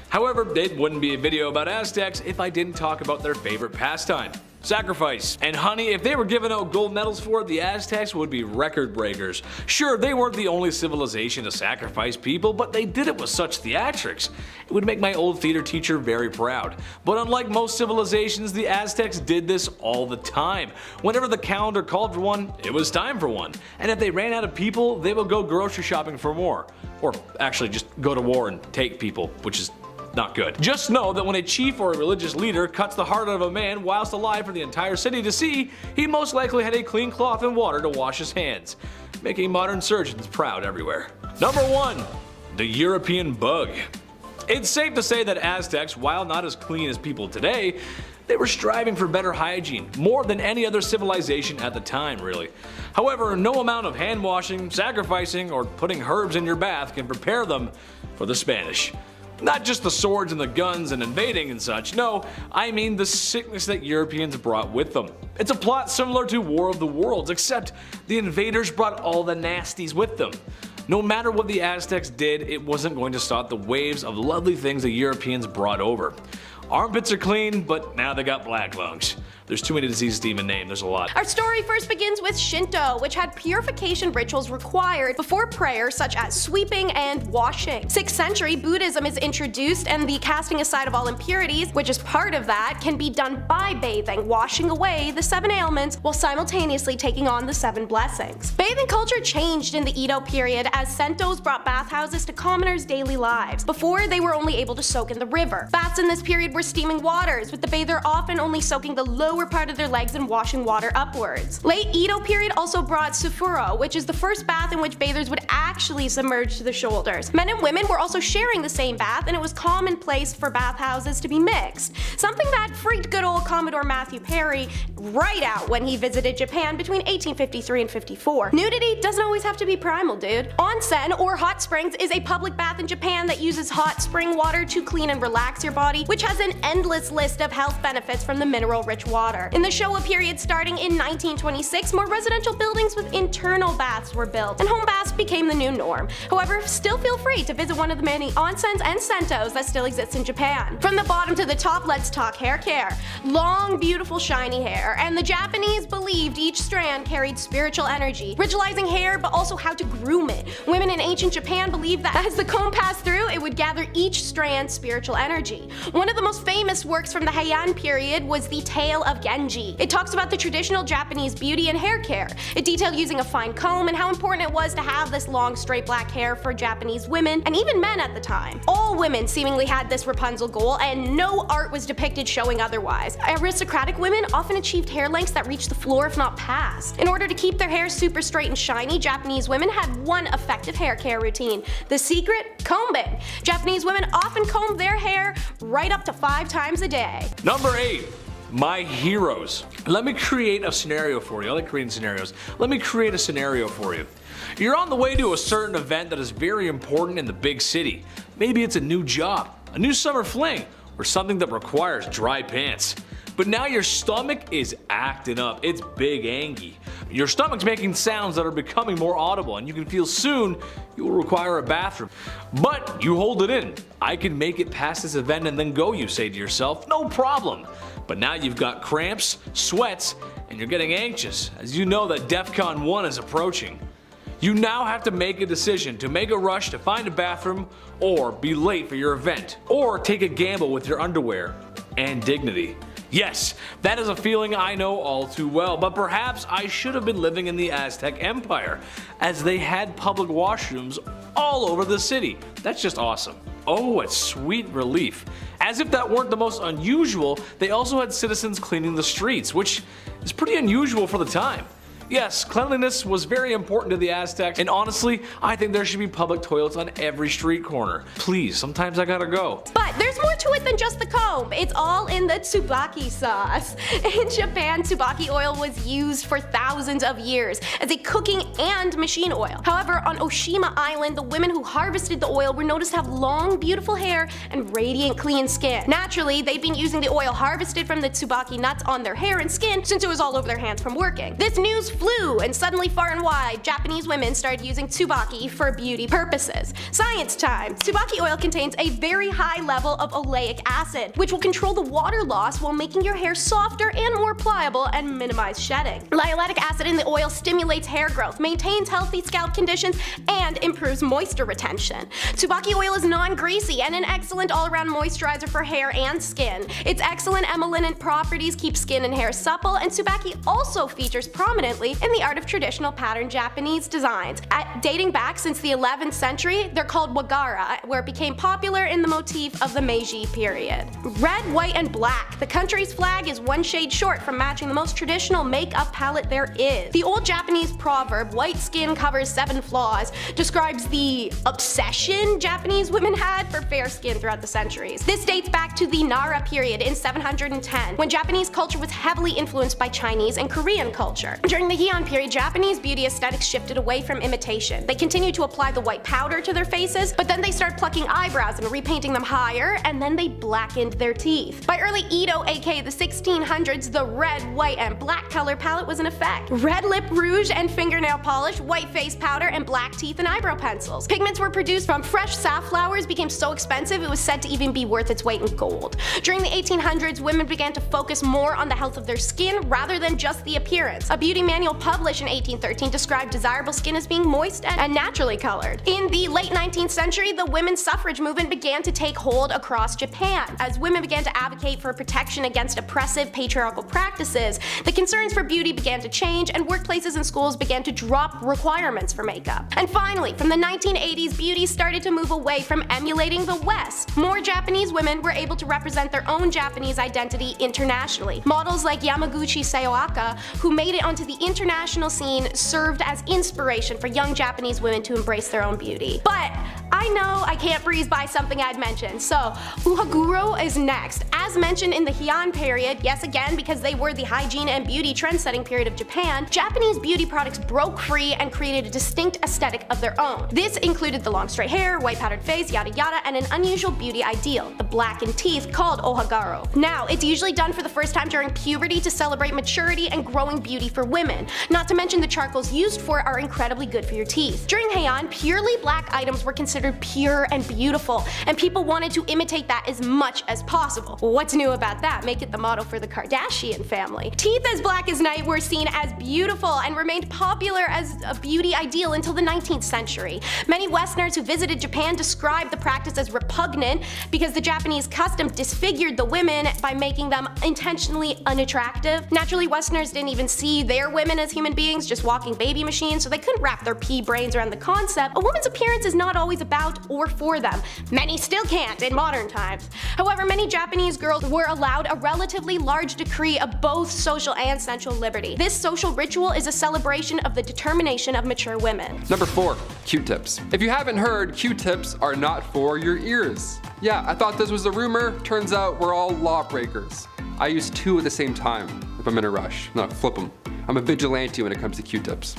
However, it wouldn't be a video about Aztecs if I didn't talk about their favorite pastime. Sacrifice. And honey, if they were giving out gold medals for it, the Aztecs would be record breakers. Sure, they weren't the only civilization to sacrifice people, but they did it with such theatrics. It would make my old theater teacher very proud. But unlike most civilizations, the Aztecs did this all the time. Whenever the calendar called for one, it was time for one. And if they ran out of people, they would go grocery shopping for more. Or actually just go to war and take people, which is not good. Just know that when a chief or a religious leader cuts the heart out of a man whilst alive for the entire city to see, he most likely had a clean cloth and water to wash his hands, making modern surgeons proud everywhere. Number 1, the European bug. It's safe to say that Aztecs, while not as clean as people today, they were striving for better hygiene, more than any other civilization at the time, really. However, no amount of hand washing, sacrificing, or putting herbs in your bath can prepare them for the Spanish. Not just the swords and the guns and invading and such, no, I mean the sickness that Europeans brought with them. It's a plot similar to War of the Worlds, except the invaders brought all the nasties with them. No matter what the Aztecs did, it wasn't going to stop the waves of lovely things the Europeans brought over. Armpits are clean, but now they got black lungs. There's too many diseases to even name, there's a lot. Our story first begins with Shinto, which had purification rituals required before prayer, such as sweeping and washing. 6th century, Buddhism is introduced, and the casting aside of all impurities, which is part of that, can be done by bathing, washing away the 7 ailments while simultaneously taking on the 7 blessings. Bathing culture changed in the Edo period as Sentos brought bathhouses to commoners' daily lives. Before, they were only able to soak in the river. Baths in this period were steaming waters, with the bather often only soaking the lower part of their legs and washing water upwards. Late Edo period also brought Sufuro, which is the first bath in which bathers would actually submerge to the shoulders. Men and women were also sharing the same bath, and it was commonplace for bathhouses to be mixed. Something that freaked good old Commodore Matthew Perry right out when he visited Japan between 1853 and 54. Nudity doesn't always have to be primal, dude. Onsen, or hot springs, is a public bath in Japan that uses hot spring water to clean and relax your body, which has an an endless list of health benefits from the mineral-rich water. In the Showa period starting in 1926, more residential buildings with internal baths were built, and home baths became the new norm. However, still feel free to visit one of the many onsens and sentos that still exist in Japan. From the bottom to the top, let's talk hair care. Long, beautiful, shiny hair, and the Japanese believed each strand carried spiritual energy, ritualizing hair but also how to groom it. Women in ancient Japan believed that as the comb passed through, it would gather each strand's spiritual energy. One of the most famous works from the Heian period was the Tale of Genji. It talks about the traditional Japanese beauty and hair care. It detailed using a fine comb and how important it was to have this long, straight black hair for Japanese women, and even men at the time. All women seemingly had this Rapunzel goal, and no art was depicted showing otherwise. Aristocratic women often achieved hair lengths that reached the floor if not past. In order to keep their hair super straight and shiny, Japanese women had one effective hair care routine: the secret combing. Japanese women often combed their hair right up to 5 times a day. Number 8. My heroes. Let me create a scenario for you. I like creating scenarios. Let me create a scenario for you. You're on the way to a certain event that is very important in the big city. Maybe it's a new job, a new summer fling, or something that requires dry pants. But now your stomach is acting up. It's big angy. Your stomach's making sounds that are becoming more audible, and you can feel soon you will require a bathroom. But you hold it in. I can make it past this event and then go, you say to yourself. No problem. But now you've got cramps, sweats, and you're getting anxious as you know that DEFCON 1 is approaching. You now have to make a decision to make a rush to find a bathroom, or be late for your event, or take a gamble with your underwear and dignity. Yes, that is a feeling I know all too well, but perhaps I should have been living in the Aztec Empire, as they had public washrooms all over the city. That's just awesome. Oh, what sweet relief. As if that weren't the most unusual, they also had citizens cleaning the streets, which is pretty unusual for the time. Yes, cleanliness was very important to the Aztecs, and honestly, I think there should be public toilets on every street corner. Please, sometimes I gotta go. But there's more to it than just the comb. It's all in the tsubaki sauce. In Japan, tsubaki oil was used for thousands of years as a cooking and machine oil. However, on Oshima Island, the women who harvested the oil were noticed to have long, beautiful hair and radiant, clean skin. Naturally, they'd been using the oil harvested from the tsubaki nuts on their hair and skin since it was all over their hands from working. This news flew, and suddenly far and wide, Japanese women started using tsubaki for beauty purposes. Science time! Tsubaki oil contains a very high level of oleic acid, which will control the water loss while making your hair softer and more pliable and minimize shedding. Linoleic acid in the oil stimulates hair growth, maintains healthy scalp conditions, and improves moisture retention. Tsubaki oil is non-greasy and an excellent all-around moisturizer for hair and skin. Its excellent emollient properties keep skin and hair supple, and tsubaki also features prominently in the art of traditional pattern Japanese designs. Dating back since the 11th century, they're called wagara, where it became popular in the motif of the Meiji period. Red, white, and black. The country's flag is one shade short from matching the most traditional makeup palette there is. The old Japanese proverb, "white skin covers 7 flaws," describes the obsession Japanese women had for fair skin throughout the centuries. This dates back to the Nara period in 710, when Japanese culture was heavily influenced by Chinese and Korean culture. During the Heian period, Japanese beauty aesthetics shifted away from imitation. They continued to apply the white powder to their faces, but then they started plucking eyebrows and repainting them higher, and then they blackened their teeth. By early Edo, aka the 1600s, the red, white, and black color palette was in effect. Red lip rouge and fingernail polish, white face powder, and black teeth and eyebrow pencils. Pigments were produced from fresh safflowers, became so expensive it was said to even be worth its weight in gold. During the 1800s, women began to focus more on the health of their skin rather than just the appearance. A beauty manual published in 1813 described desirable skin as being moist and naturally colored. In the late 19th century, the women's suffrage movement began to take hold across Japan. As women began to advocate for protection against oppressive patriarchal practices, the concerns for beauty began to change, and workplaces and schools began to drop requirements for makeup. And finally, from the 1980s, beauty started to move away from emulating the West. More Japanese women were able to represent their own Japanese identity internationally. Models like Yamaguchi Sayoaka, who made it onto the international scene, served as inspiration for young Japanese women to embrace their own beauty. But I know I can't breeze by something I'd mentioned, so Uhaguro is next. As mentioned in the Heian period, yes again because they were the hygiene and beauty trend-setting period of Japan, Japanese beauty products broke free and created a distinct aesthetic of their own. This included the long straight hair, white powdered face, yada yada, and an unusual beauty ideal, the blackened teeth called ohagaro. Now, it's usually done for the first time during puberty to celebrate maturity and growing beauty for women. Not to mention the charcoals used for it are incredibly good for your teeth. During Heian, purely black items were considered pure and beautiful, and people wanted to imitate that as much as possible. What's new about that? Make it the motto for the Kardashian family. Teeth as black as night were seen as beautiful and remained popular as a beauty ideal until the 19th century. Many Westerners who visited Japan described the practice as repugnant because the Japanese custom disfigured the women by making them intentionally unattractive. Naturally, Westerners didn't even see their women as human beings, just walking baby machines, so they couldn't wrap their pea brains around the concept. A woman's appearance is not always about or for them. Many still can't in modern times. However, many Japanese girls were allowed a relatively large degree of both social and sensual liberty. This social ritual is a celebration of the determination of mature women. Number 4, Q-tips. If you haven't heard, Q-tips are not for your ears. Yeah, I thought this was a rumor. Turns out we're all lawbreakers. I use 2 at the same time if I'm in a rush. No, flip them. I'm a vigilante when it comes to Q-tips.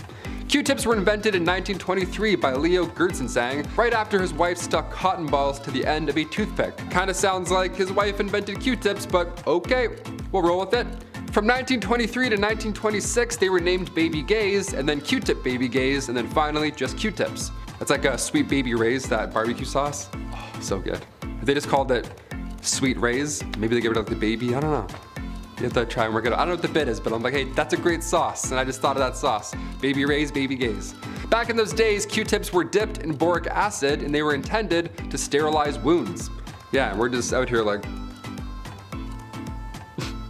Q-tips were invented in 1923 by Leo Gertzensang right after his wife stuck cotton balls to the end of a toothpick. Kinda sounds like his wife invented Q-tips, but okay, we'll roll with it. From 1923 to 1926, they were named Baby Gays, and then Q-tip Baby Gays, and then finally just Q-tips. That's like a Sweet Baby Ray's, that barbecue sauce. Oh, so good. If they just called it Sweet Ray's, maybe they get rid of the baby, I don't know. You have to try and work it out. I don't know what the bit is, but I'm like, hey, that's a great sauce, and I just thought of that sauce. Baby Ray's, Baby Gays. Back in those days, Q-tips were dipped in boric acid, and they were intended to sterilize wounds. Yeah, we're just out here like,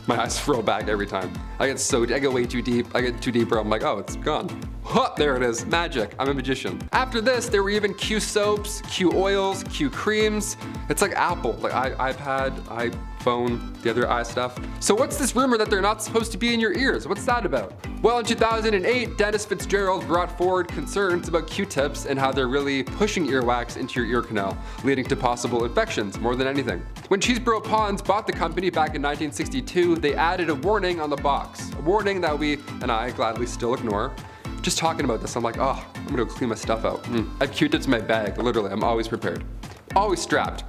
my eyes roll back every time. I get way too deep. I get too deep where I'm like, oh, it's gone. Huh, there it is, magic, I'm a magician. After this, there were even Q soaps, Q oils, Q creams. It's like Apple, like iPad, iPhone, the other stuff. So what's this rumor that they're not supposed to be in your ears? What's that about? Well, in 2008, Dennis Fitzgerald brought forward concerns about Q-tips and how they're really pushing earwax into your ear canal, leading to possible infections more than anything. When Cheeseboro Ponds bought the company back in 1962, they added a warning on the box, a warning that we and I gladly still ignore. Just talking about this, I'm like, oh, I'm gonna go clean my stuff out. I have Q-tips in my bag, literally, I'm always prepared. Always strapped.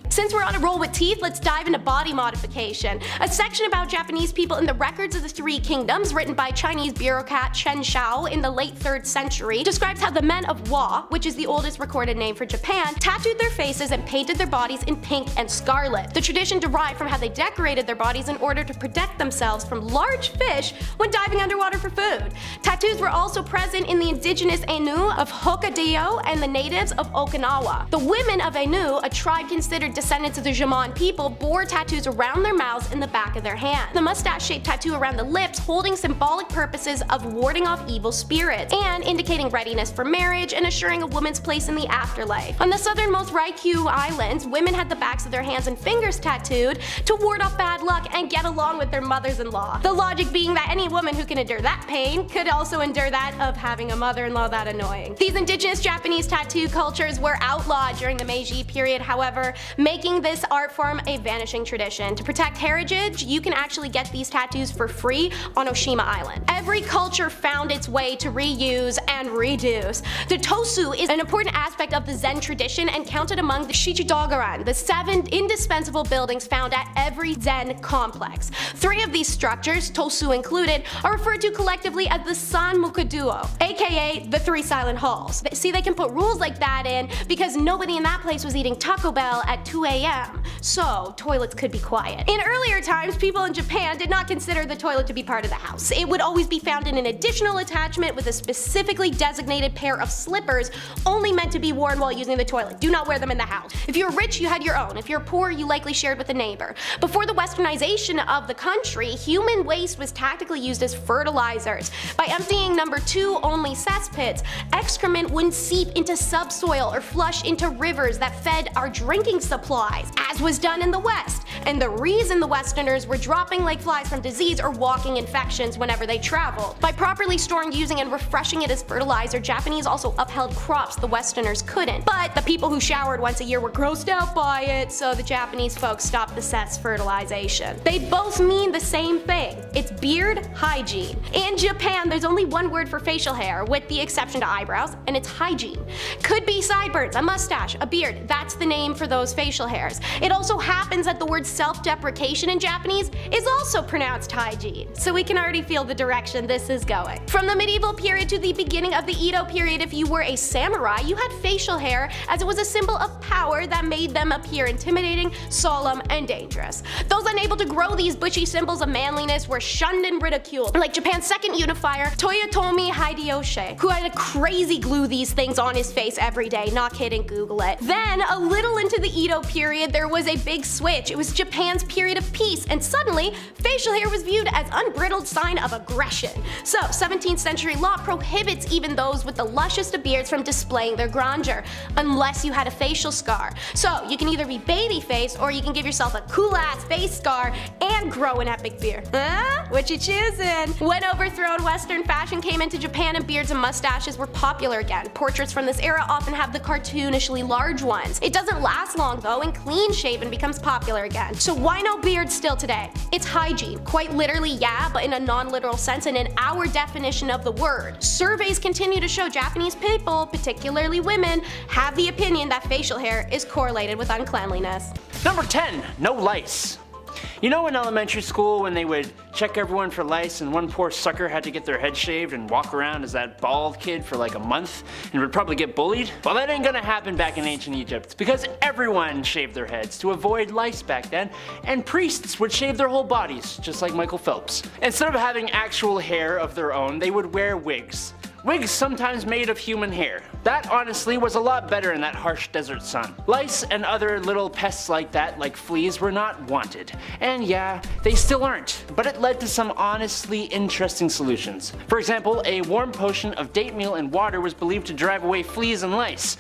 Since we're on a roll with teeth, let's dive into body modification. A section about Japanese people in the Records of the Three Kingdoms, written by Chinese bureaucrat Chen Shao in the late 3rd century, describes how the men of Wa, which is the oldest recorded name for Japan, tattooed their faces and painted their bodies in pink and scarlet. The tradition derived from how they decorated their bodies in order to protect themselves from large fish when diving underwater for food. Tattoos were also present in the indigenous Ainu of Hokkaido and the natives of Okinawa. The women of Ainu, a tribe considered descendants of the Jomon people, bore tattoos around their mouths and the back of their hands. The mustache-shaped tattoo around the lips holding symbolic purposes of warding off evil spirits and indicating readiness for marriage and assuring a woman's place in the afterlife. On the southernmost Ryukyu Islands, women had the backs of their hands and fingers tattooed to ward off bad luck and get along with their mothers-in-law. The logic being that any woman who can endure that pain could also endure that of having a mother-in-law that annoying. These indigenous Japanese tattoo cultures were outlawed during the Meiji period, however, making this art form a vanishing tradition. To protect heritage, you can actually get these tattoos for free on Oshima Island. Every culture found its way to reuse and reduce. The tosu is an important aspect of the Zen tradition and counted among the Shichidogaran, the 7 indispensable buildings found at every Zen complex. 3 of these structures, tosu included, are referred to collectively as the Sanmuku-duo, aka the 3 silent halls. See, they can put rules like that in because nobody in that place was eating Taco Bell at 2 a.m., so toilets could be quiet. In earlier times, people in Japan did not consider the toilet to be part of the house. It would always be found in an additional attachment with a specifically designated pair of slippers only meant to be worn while using the toilet. Do not wear them in the house. If you were rich, you had your own. If you're poor, you likely shared with a neighbor. Before the westernization of the country, human waste was tactically used as fertilizers. By emptying number 2 only cesspits, excrement wouldn't seep into subsoil or flush into rivers that fed our drinking supply. flies, as was done in the West. And the reason the Westerners were dropping like flies from disease or walking infections whenever they traveled. By properly storing, using, and refreshing it as fertilizer, Japanese also upheld crops the Westerners couldn't. But the people who showered once a year were grossed out by it, so the Japanese folks stopped the cess fertilization. They both mean the same thing. It's beard hygiene. In Japan, there's only one word for facial hair, with the exception to eyebrows, and it's hygiene. Could be sideburns, a mustache, a beard. That's the name for those facial hairs. It also happens that the word self-deprecation in Japanese is also pronounced hygiene, so we can already feel the direction this is going. From the medieval period to the beginning of the Edo period, if you were a samurai, you had facial hair as it was a symbol of power that made them appear intimidating, solemn, and dangerous. Those unable to grow these bushy symbols of manliness were shunned and ridiculed, like Japan's second unifier, Toyotomi Hideyoshi, who had to crazy glue these things on his face every day. Not kidding, Google it. Then, a little into the Edo period, there was a big switch. It was Japan's period of peace, and suddenly, facial hair was viewed as unbridled sign of aggression. So, 17th century law prohibits even those with the lushest of beards from displaying their grandeur, unless you had a facial scar. So, you can either be babyface, or you can give yourself a cool-ass face scar and grow an epic beard. Huh? What you choosing? When overthrown Western fashion came into Japan and beards and mustaches were popular again. Portraits from this era often have the cartoonishly large ones. It doesn't last long though, and clean shaven becomes popular again. So why no beards still today? It's hygiene. Quite literally, yeah, but in a non-literal sense and in our definition of the word. Surveys continue to show Japanese people, particularly women, have the opinion that facial hair is correlated with uncleanliness. Number 10, no lice. You know in elementary school when they would check everyone for lice and one poor sucker had to get their head shaved and walk around as that bald kid for like a month and would probably get bullied? Well, that ain't gonna happen back in ancient Egypt because everyone shaved their heads to avoid lice back then, and priests would shave their whole bodies just like Michael Phelps. Instead of having actual hair of their own, they would wear wigs. Wigs sometimes made of human hair. That honestly was a lot better in that harsh desert sun. Lice and other little pests like that, like fleas, were not wanted. And yeah, they still aren't, but it led to some honestly interesting solutions. For example, a warm potion of date meal and water was believed to drive away fleas and lice.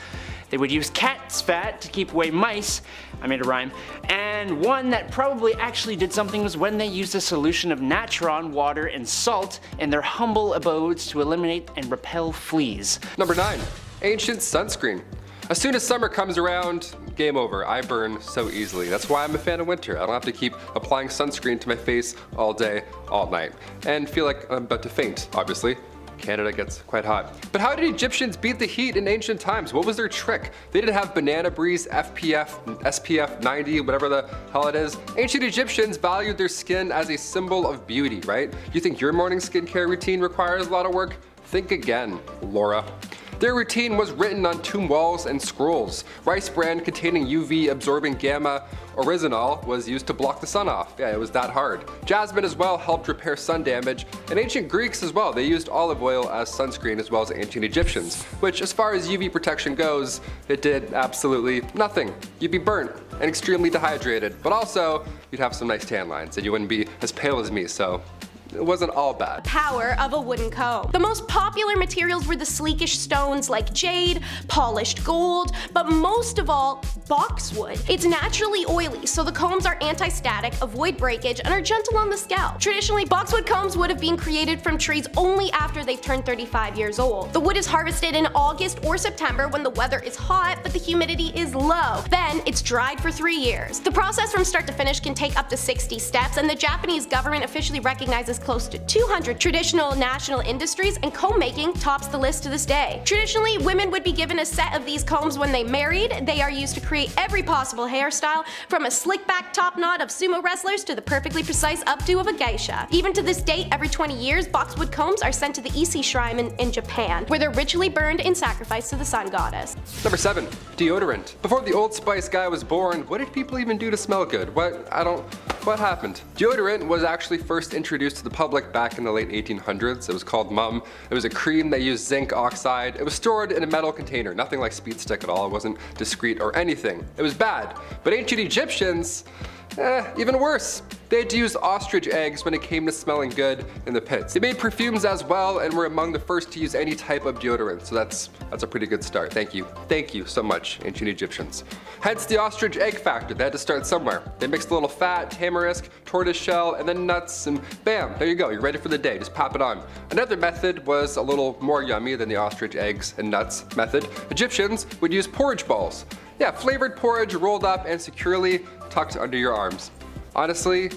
They would use cat's fat to keep away mice, I made a rhyme, and one that probably actually did something was when they used a solution of natron, water, and salt in their humble abodes to eliminate and repel fleas. Number 9, ancient sunscreen. As soon as summer comes around, game over. I burn so easily. That's why I'm a fan of winter. I don't have to keep applying sunscreen to my face all day, all night, and feel like I'm about to faint, obviously. Canada gets quite hot. But how did Egyptians beat the heat in ancient times? What was their trick? They didn't have banana breeze, SPF 90, whatever the hell it is. Ancient Egyptians valued their skin as a symbol of beauty, right? You think your morning skincare routine requires a lot of work? Think again, Laura. Their routine was written on tomb walls and scrolls. Rice bran containing UV absorbing gamma oryzanol was used to block the sun off. Yeah, it was that hard. Jasmine as well helped repair sun damage, and ancient Greeks as well. They used olive oil as sunscreen as well as ancient Egyptians, which as far as UV protection goes, it did absolutely nothing. You'd be burnt and extremely dehydrated, but also you'd have some nice tan lines and you wouldn't be as pale as me, so it wasn't all bad. Power of a wooden comb. The most popular materials were the sleekish stones like jade, polished gold, but most of all, boxwood. It's naturally oily, so the combs are anti-static, avoid breakage, and are gentle on the scalp. Traditionally, boxwood combs would have been created from trees only after they've turned 35 years old. The wood is harvested in August or September when the weather is hot, but the humidity is low. Then, it's dried for 3 years. The process from start to finish can take up to 60 steps, and the Japanese government officially recognizes close to 200 traditional national industries, and comb making tops the list to this day. Traditionally, women would be given a set of these combs when they married. They are used to create every possible hairstyle, from a slick back top knot of sumo wrestlers to the perfectly precise updo of a geisha. Even to this date, every 20 years, boxwood combs are sent to the Ise Shrine in Japan, where they're ritually burned in sacrifice to the sun goddess. Number 7, deodorant. Before the Old Spice guy was born, what did people even do to smell good? What happened? Deodorant was actually first introduced to the public back in the late 1800s. It was called Mum. It was a cream that used zinc oxide. It was stored in a metal container, nothing like Speed Stick at all. It wasn't discreet or anything. It was bad. But ancient Egyptians, Even worse. They had to use ostrich eggs when it came to smelling good in the pits. They made perfumes as well and were among the first to use any type of deodorant, so that's a pretty good start. Thank you. Thank you so much, ancient Egyptians. Hence the ostrich egg factor. They had to start somewhere. They mixed a little fat, tamarisk, tortoise shell, and then nuts, and bam, there you go. You're ready for the day. Just pop it on. Another method was a little more yummy than the ostrich eggs and nuts method. Egyptians would use porridge balls. Yeah, flavored porridge rolled up and securely tucked under your arms. Honestly,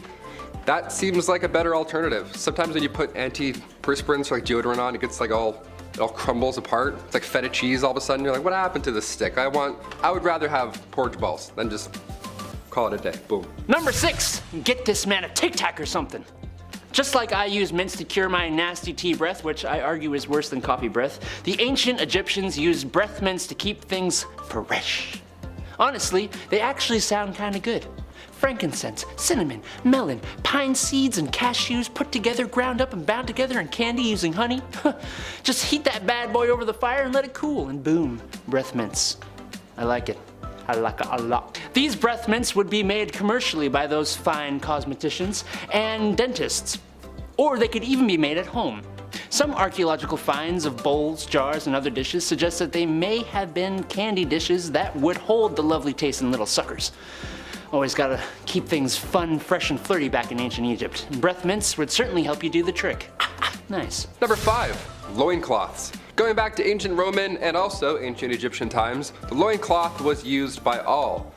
that seems like a better alternative. Sometimes when you put antiperspirants or like deodorant on, it gets like it all crumbles apart. It's like feta cheese all of a sudden. You're like, what happened to this stick? I would rather have porridge balls than just call it a day. Boom. Number 6, get this man a Tic Tac or something. Just like I use mints to cure my nasty tea breath, which I argue is worse than coffee breath, the ancient Egyptians used breath mints to keep things fresh. Honestly, they actually sound kinda good. Frankincense, cinnamon, melon, pine seeds, and cashews put together, ground up, and bound together in candy using honey. Just heat that bad boy over the fire and let it cool, and boom, breath mints. I like it. I like it a lot. These breath mints would be made commercially by those fine cosmeticians and dentists. Or they could even be made at home. Some archaeological finds of bowls, jars, and other dishes suggest that they may have been candy dishes that would hold the lovely tasting little suckers. Always gotta keep things fun, fresh, and flirty back in ancient Egypt. Breath mints would certainly help you do the trick. Nice. Number 5, loincloths. Going back to ancient Roman and also ancient Egyptian times, the loincloth was used by all.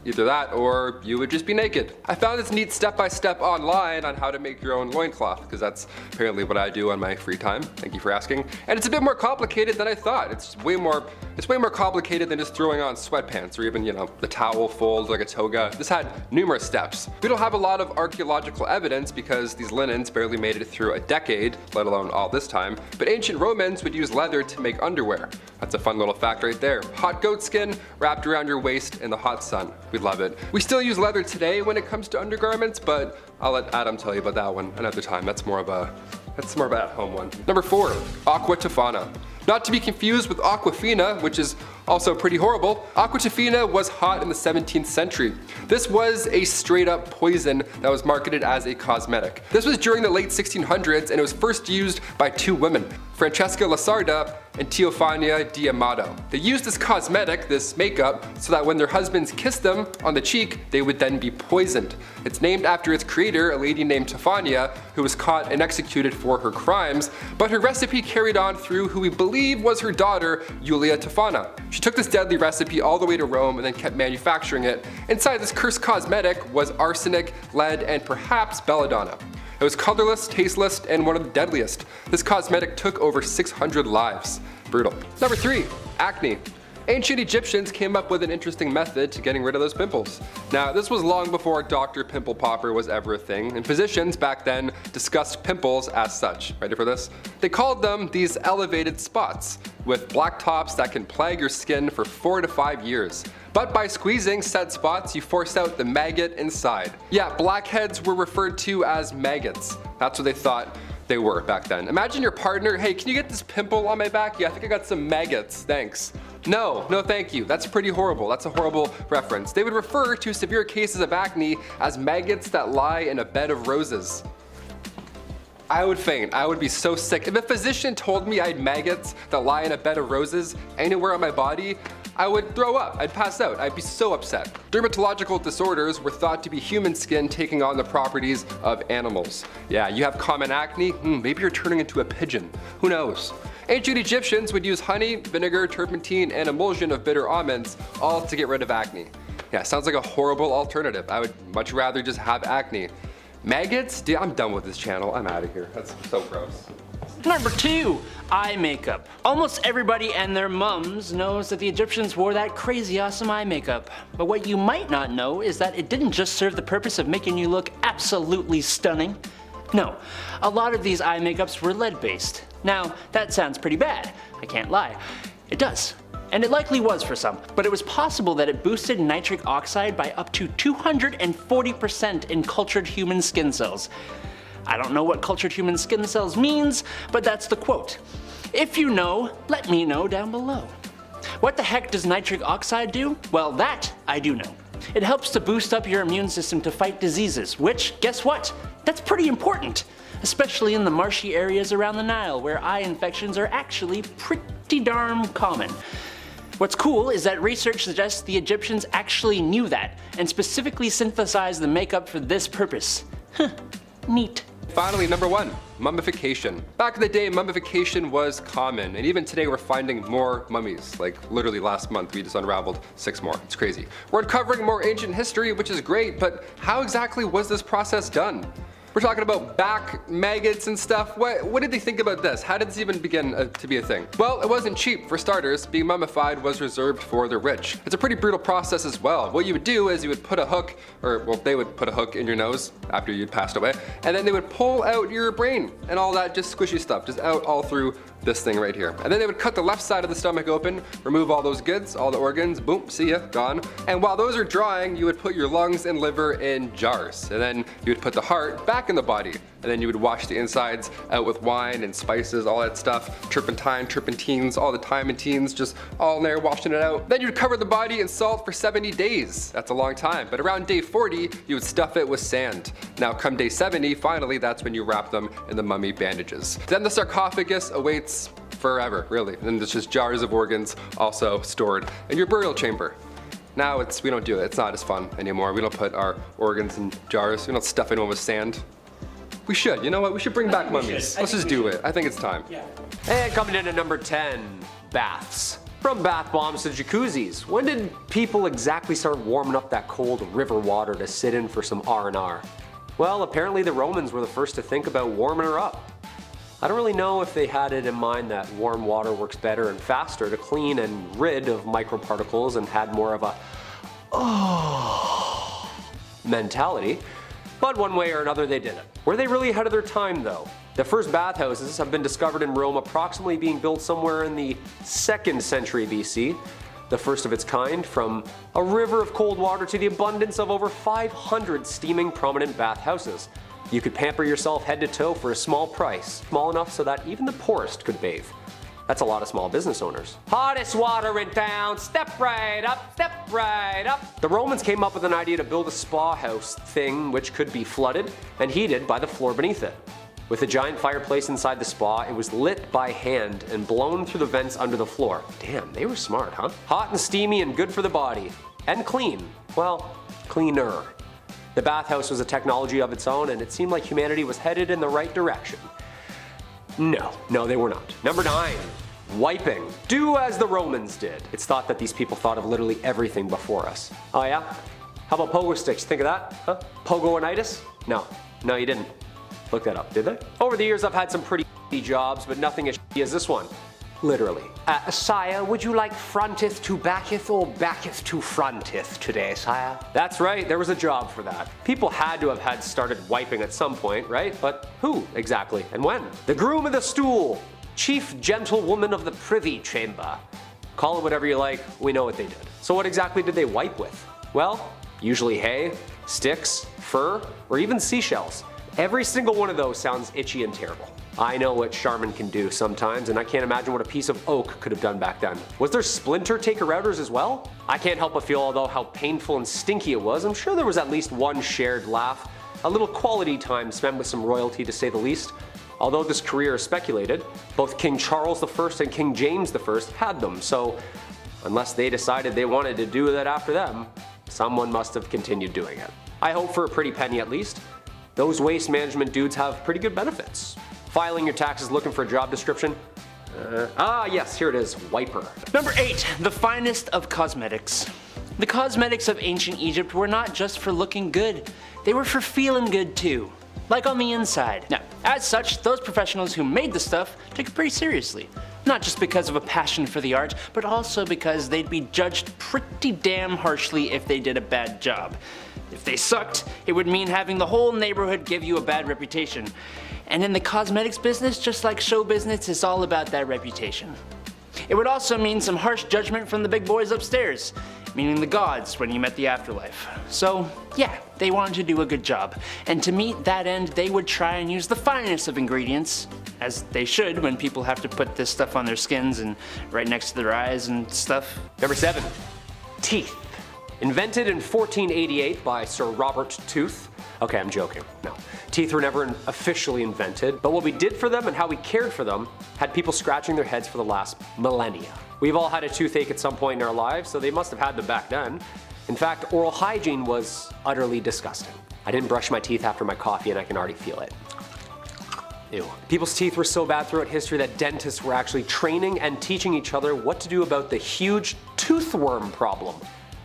Either that or you would just be naked. I found this neat step-by-step online on how to make your own loincloth, because that's apparently what I do on my free time. Thank you for asking. And it's a bit more complicated than I thought. It's way more complicated than just throwing on sweatpants or even, the towel folds like a toga. This had numerous steps. We don't have a lot of archaeological evidence because these linens barely made it through a decade, let alone all this time. But ancient Romans would use leather to make underwear. That's a fun little fact right there. Hot goat skin wrapped around your waist in the hot sun. We love it. We still use leather today when it comes to undergarments, but I'll let Adam tell you about that one another time. That's more of a at-home one. Number 4, aqua tofana. Not to be confused with aquafina, which is also pretty horrible. Aqua tofana was hot in the 17th century. This was a straight up poison that was marketed as a cosmetic. This was during the late 1600s and it was first used by 2 women, Francesca Lasarda and Teofania di Amato. They used this cosmetic, this makeup, so that when their husbands kissed them on the cheek, they would then be poisoned. It's named after its creator, a lady named Teofania, who was caught and executed for her crimes, but her recipe carried on through who we believe was her daughter, Julia Tofana. She took this deadly recipe all the way to Rome and then kept manufacturing it. Inside this cursed cosmetic was arsenic, lead, and perhaps belladonna. It was colorless, tasteless, and one of the deadliest. This cosmetic took over 600 lives. Brutal. Number 3, acne. Ancient Egyptians came up with an interesting method to getting rid of those pimples. Now, this was long before Dr. Pimple Popper was ever a thing, and physicians back then discussed pimples as such. Ready for this? They called them these elevated spots, with black tops that can plague your skin for 4 to 5 years. But by squeezing said spots, you force out the maggot inside. Yeah, blackheads were referred to as maggots. That's what they thought they were back then. Imagine your partner, hey, can you get this pimple on my back? Yeah, I think I got some maggots, thanks. No thank you. That's pretty horrible. That's a horrible reference. They would refer to severe cases of acne as maggots that lie in a bed of roses. I would faint. I would be so sick. If a physician told me I had maggots that lie in a bed of roses anywhere on my body, I would throw up. I'd pass out. I'd be so upset. Dermatological disorders were thought to be human skin taking on the properties of animals. Yeah, you have common acne, maybe you're turning into a pigeon. Who knows? Ancient Egyptians would use honey, vinegar, turpentine, and emulsion of bitter almonds, all to get rid of acne. Yeah, sounds like a horrible alternative. I would much rather just have acne. Maggots? Dude, I'm done with this channel. I'm out of here. That's so gross. Number 2, eye makeup. Almost everybody and their mums knows that the Egyptians wore that crazy awesome eye makeup. But what you might not know is that it didn't just serve the purpose of making you look absolutely stunning. No, a lot of these eye makeups were lead-based. Now, that sounds pretty bad, I can't lie. It does. And it likely was for some, but it was possible that it boosted nitric oxide by up to 240% in cultured human skin cells. I don't know what cultured human skin cells means, but that's the quote. If you know, let me know down below. What the heck does nitric oxide do? Well, that I do know. It helps to boost up your immune system to fight diseases, which, guess what? That's pretty important, especially in the marshy areas around the Nile where eye infections are actually pretty darn common. What's cool is that research suggests the Egyptians actually knew that and specifically synthesized the makeup for this purpose. Neat. Finally, number 1, mummification. Back in the day, mummification was common, and even today we're finding more mummies. Like literally last month we just unraveled 6 more. It's crazy. We're uncovering more ancient history, which is great, but how exactly was this process done? We're talking about back maggots and stuff. What did they think about this? How did this even begin to be a thing? Well, it wasn't cheap. For starters, being mummified was reserved for the rich. It's a pretty brutal process as well. What you would do is you would put a hook, or well, they would put a hook in your nose after you'd passed away, and then they would pull out your brain and all that just squishy stuff, just out all through this thing right here. And then they would cut the left side of the stomach open, remove all those goods, all the organs, boom, see ya, gone. And while those are drying, you would put your lungs and liver in jars. And then you would put the heart back in the body. And then you would wash the insides out with wine and spices, all that stuff, turpentine, turpentines, all the timantines, just all in there, washing it out. Then you'd cover the body in salt for 70 days. That's a long time. But around day 40, you would stuff it with sand. Now come day 70, finally, that's when you wrap them in the mummy bandages. Then the sarcophagus awaits forever, really. And there's just jars of organs also stored in your burial chamber. Now we don't do it. It's not as fun anymore. We don't put our organs in jars. We don't stuff anyone with sand. We should. You know what? We should bring back mummies. Let's just do it. I think it's time. Yeah. And coming in at number 10, baths. From bath bombs to jacuzzis. When did people exactly start warming up that cold river water to sit in for some R&R? Well, apparently the Romans were the first to think about warming her up. I don't really know if they had it in mind that warm water works better and faster to clean and rid of microparticles and had more of a mentality. But one way or another they did it. Were they really ahead of their time though? The first bathhouses have been discovered in Rome approximately being built somewhere in the 2nd century BC. The first of its kind, from a river of cold water to the abundance of over 500 steaming prominent bathhouses. You could pamper yourself head to toe for a small price, small enough so that even the poorest could bathe. That's a lot of small business owners. Hottest water in town, step right up, step right up. The Romans came up with an idea to build a spa house thing which could be flooded and heated by the floor beneath it. With a giant fireplace inside the spa, it was lit by hand and blown through the vents under the floor. Damn, they were smart, huh? Hot and steamy and good for the body. And clean. Well, cleaner. The bathhouse was a technology of its own, and it seemed like humanity was headed in the right direction. No, they were not. Number 9, wiping. Do as the Romans did. It's thought that these people thought of literally everything before us. Oh yeah? How about pogo sticks? Think of that? Huh? Pogo-initis? No, you didn't. Look that up, did they? Over the years I've had some pretty jobs, but nothing as as this one. Literally. Sire, would you like fronteth to backeth or backeth to fronteth today, sire? That's right, there was a job for that. People had to have had started wiping at some point, right? But who exactly and when? The groom of the stool, chief gentlewoman of the privy chamber. Call it whatever you like, we know what they did. So what exactly did they wipe with? Well, usually hay, sticks, fur, or even seashells. Every single one of those sounds itchy and terrible. I know what Charmin can do sometimes, and I can't imagine what a piece of oak could have done back then. Was there splinter taker-outers as well? I can't help but feel, although, how painful and stinky it was. I'm sure there was at least one shared laugh, a little quality time spent with some royalty to say the least. Although this career is speculated, both King Charles I and King James I had them, so unless they decided they wanted to do that after them, someone must have continued doing it. I hope for a pretty penny at least. Those waste management dudes have pretty good benefits. Filing your taxes looking for a job description? Yes, here it is, wiper. Number 8, the finest of cosmetics. The cosmetics of ancient Egypt were not just for looking good, they were for feeling good too. Like on the inside. Now, as such, those professionals who made the stuff took it pretty seriously. Not just because of a passion for the art, but also because they'd be judged pretty damn harshly if they did a bad job. If they sucked, it would mean having the whole neighborhood give you a bad reputation. And in the cosmetics business, just like show business, it's all about that reputation. It would also mean some harsh judgment from the big boys upstairs, meaning the gods when you met the afterlife. So yeah, they wanted to do a good job. And to meet that end, they would try and use the finest of ingredients, as they should when people have to put this stuff on their skins and right next to their eyes and stuff. Number 7, teeth. Invented in 1488 by Sir Robert Tooth. Okay, I'm joking. No. Teeth were never officially invented, but what we did for them and how we cared for them had people scratching their heads for the last millennia. We've all had a toothache at some point in our lives, so they must have had them back then. In fact, oral hygiene was utterly disgusting. I didn't brush my teeth after my coffee and I can already feel it. Ew. People's teeth were so bad throughout history that dentists were actually training and teaching each other what to do about the huge toothworm problem.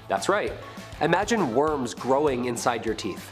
That's right. Imagine worms growing inside your teeth.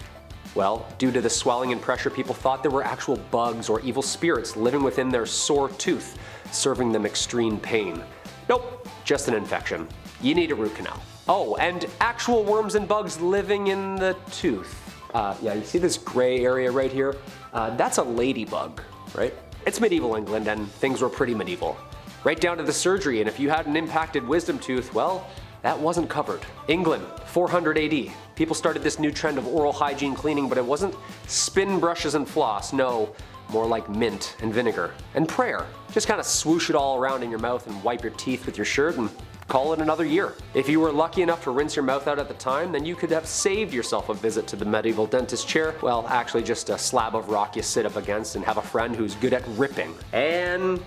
Well, due to the swelling and pressure, people thought there were actual bugs or evil spirits living within their sore tooth, serving them extreme pain. Nope, just an infection. You need a root canal. Oh, and actual worms and bugs living in the tooth. Yeah, you see this gray area right here? That's a ladybug, right? It's medieval England and things were pretty medieval. Right down to the surgery, and if you had an impacted wisdom tooth, well, that wasn't covered. England, 400 AD. People started this new trend of oral hygiene cleaning, but it wasn't spin brushes and floss, no, more like mint and vinegar. And prayer. Just kind of swoosh it all around in your mouth and wipe your teeth with your shirt and call it another year. If you were lucky enough to rinse your mouth out at the time, then you could have saved yourself a visit to the medieval dentist chair. Well, actually just a slab of rock you sit up against and have a friend who's good at ripping. And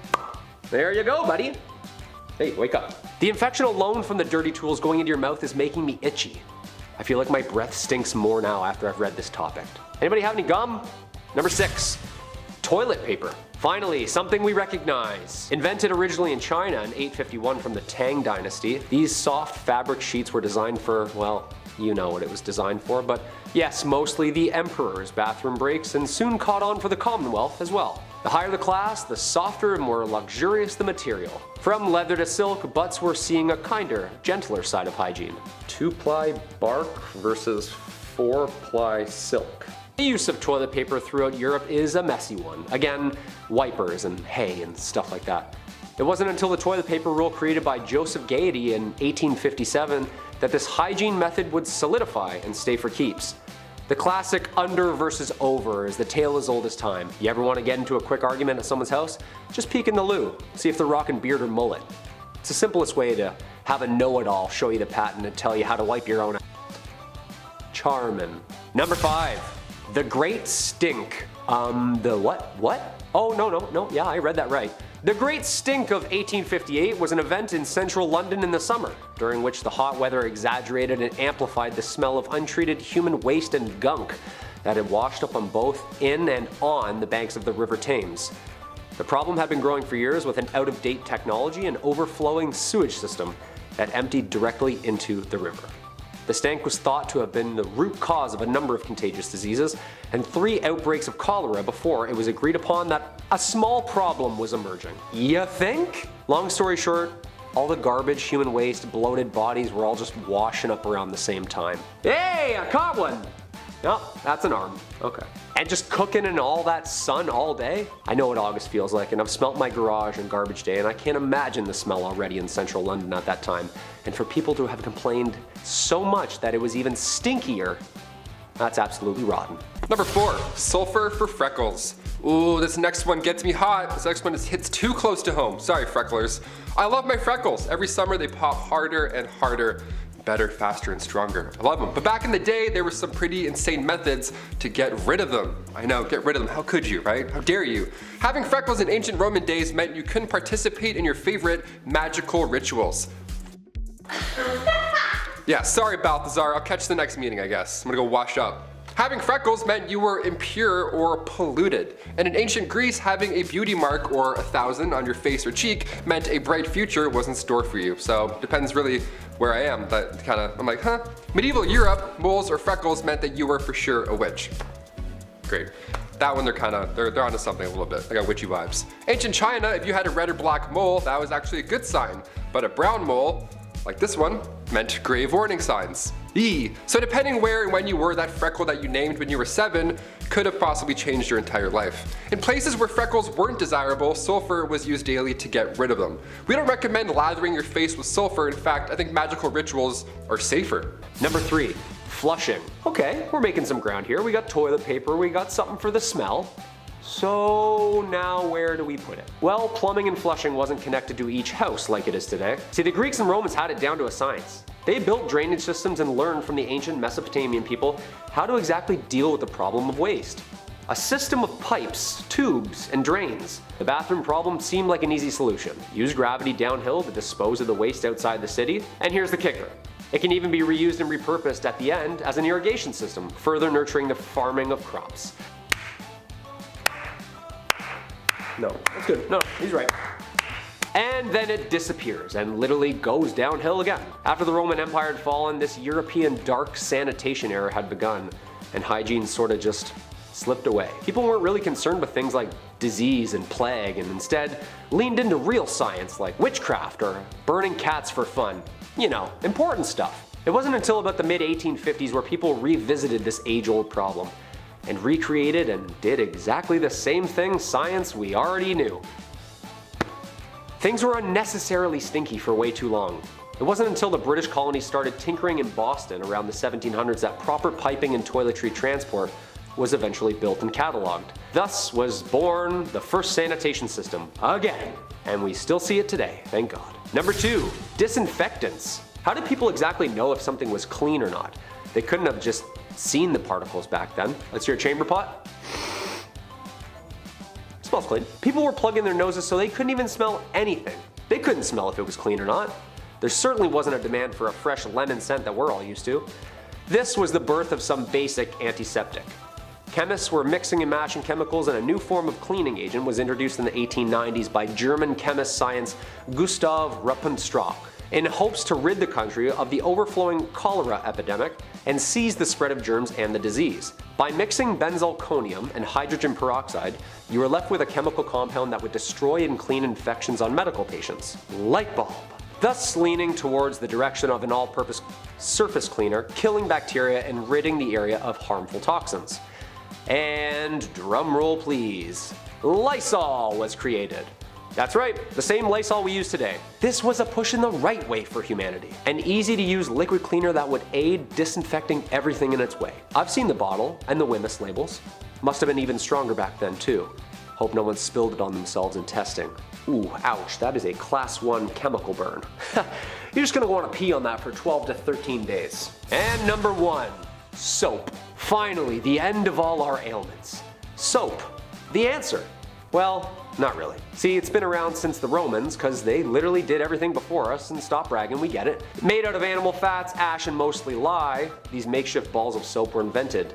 there you go, buddy. Hey, wake up. The infection alone from the dirty tools going into your mouth is making me itchy. I feel like my breath stinks more now after I've read this topic. Anybody have any gum? Number 6, toilet paper. Finally, something we recognize. Invented originally in China in 851 from the Tang Dynasty, these soft fabric sheets were designed for, well, you know what it was designed for, but yes, mostly the emperor's bathroom breaks and soon caught on for the Commonwealth as well. The higher the class, the softer and more luxurious the material. From leather to silk, butts were seeing a kinder, gentler side of hygiene. 2-ply bark versus 4-ply silk. The use of toilet paper throughout Europe is a messy one. Again, wipers and hay and stuff like that. It wasn't until the toilet paper rule created by Joseph Gaiety in 1857 that this hygiene method would solidify and stay for keeps. The classic under versus over is the tale as old as time. You ever want to get into a quick argument at someone's house? Just peek in the loo, see if they're rocking beard or mullet. It's the simplest way to have a know-it-all show you the patent and tell you how to wipe your own ass. Charmin. Number 5. The Great Stink. The what? Oh, no, yeah, I read that right. The Great Stink of 1858 was an event in central London in the summer, during which the hot weather exaggerated and amplified the smell of untreated human waste and gunk that had washed up on both in and on the banks of the River Thames. The problem had been growing for years with an out-of-date technology and overflowing sewage system that emptied directly into the river. The stank was thought to have been the root cause of a number of contagious diseases and 3 outbreaks of cholera before it was agreed upon that a small problem was emerging. You think? Long story short, all the garbage, human waste, bloated bodies were all just washing up around the same time. Hey, I caught one! No, that's an arm. Okay. And just cooking in all that sun all day? I know what August feels like, and I've smelt my garage on garbage day, and I can't imagine the smell already in central London at that time. And for people to have complained so much that it was even stinkier, that's absolutely rotten. Number 4, sulfur for freckles. Ooh, this next one gets me hot. This next one hits too close to home. Sorry, frecklers. I love my freckles. Every summer they pop harder and harder. Better, faster, and stronger. I love them. But back in the day, there were some pretty insane methods to get rid of them. I know, get rid of them. How could you, right? How dare you? Having freckles in ancient Roman days meant you couldn't participate in your favorite magical rituals. Yeah, sorry, Balthazar. I'll catch you the next meeting, I guess. I'm gonna go wash up. Having freckles meant you were impure or polluted. And in ancient Greece, having a beauty mark or 1,000 on your face or cheek meant a bright future was in store for you. So depends really where I am. But I'm like, huh? Medieval Europe, moles or freckles meant that you were for sure a witch. Great. That one they're onto something a little bit. I got witchy vibes. Ancient China, if you had a red or black mole, that was actually a good sign. But a brown mole, like this one, meant grave warning signs. So depending where and when you were, that freckle that you named when you were 7 could have possibly changed your entire life. In places where freckles weren't desirable, sulfur was used daily to get rid of them. We don't recommend lathering your face with sulfur. In fact, I think magical rituals are safer. Number 3, flushing. Okay, we're making some ground here. We got toilet paper, we got something for the smell. So now where do we put it? Well, plumbing and flushing wasn't connected to each house like it is today. See, the Greeks and Romans had it down to a science. They built drainage systems and learned from the ancient Mesopotamian people how to exactly deal with the problem of waste. A system of pipes, tubes, and drains. The bathroom problem seemed like an easy solution. Use gravity downhill to dispose of the waste outside the city. And here's the kicker. It can even be reused and repurposed at the end as an irrigation system, further nurturing the farming of crops. No, that's good. No, he's right. And then it disappears and literally goes downhill again. After the Roman Empire had fallen, this European dark sanitation era had begun, and hygiene sort of just slipped away. People weren't really concerned with things like disease and plague, and instead leaned into real science like witchcraft or burning cats for fun. You know, important stuff. It wasn't until about the mid-1850s where people revisited this age-old problem and recreated and did exactly the same thing science we already knew. Things were unnecessarily stinky for way too long. It wasn't until the British colonies started tinkering in Boston around the 1700s that proper piping and toiletry transport was eventually built and catalogued. Thus was born the first sanitation system, again. And we still see it today, thank God. Number 2, disinfectants. How did people exactly know if something was clean or not? They couldn't have just seen the particles back then. Let's hear a chamber pot. Smells clean. People were plugging their noses so they couldn't even smell anything. They couldn't smell if it was clean or not. There certainly wasn't a demand for a fresh lemon scent that we're all used to. This was the birth of some basic antiseptic. Chemists were mixing and matching chemicals, and a new form of cleaning agent was introduced in the 1890s by German chemist science Gustav Ruppenstrock in hopes to rid the country of the overflowing cholera epidemic and seize the spread of germs and the disease. By mixing benzalkonium and hydrogen peroxide, you were left with a chemical compound that would destroy and clean infections on medical patients. Light bulb. Thus leaning towards the direction of an all-purpose surface cleaner, killing bacteria and ridding the area of harmful toxins. And drumroll please, Lysol was created. That's right, the same Lysol we use today. This was a push in the right way for humanity. An easy to use liquid cleaner that would aid disinfecting everything in its way. I've seen the bottle and the Wemyss labels. Must have been even stronger back then too. Hope no one spilled it on themselves in testing. Ooh, ouch, that is a class 1 chemical burn. You're just gonna wanna pee on that for 12 to 13 days. And number 1, soap. Finally, the end of all our ailments. Soap, the answer. Well, not really. See, it's been around since the Romans, because they literally did everything before us, and stop bragging, we get it. Made out of animal fats, ash, and mostly lye, these makeshift balls of soap were invented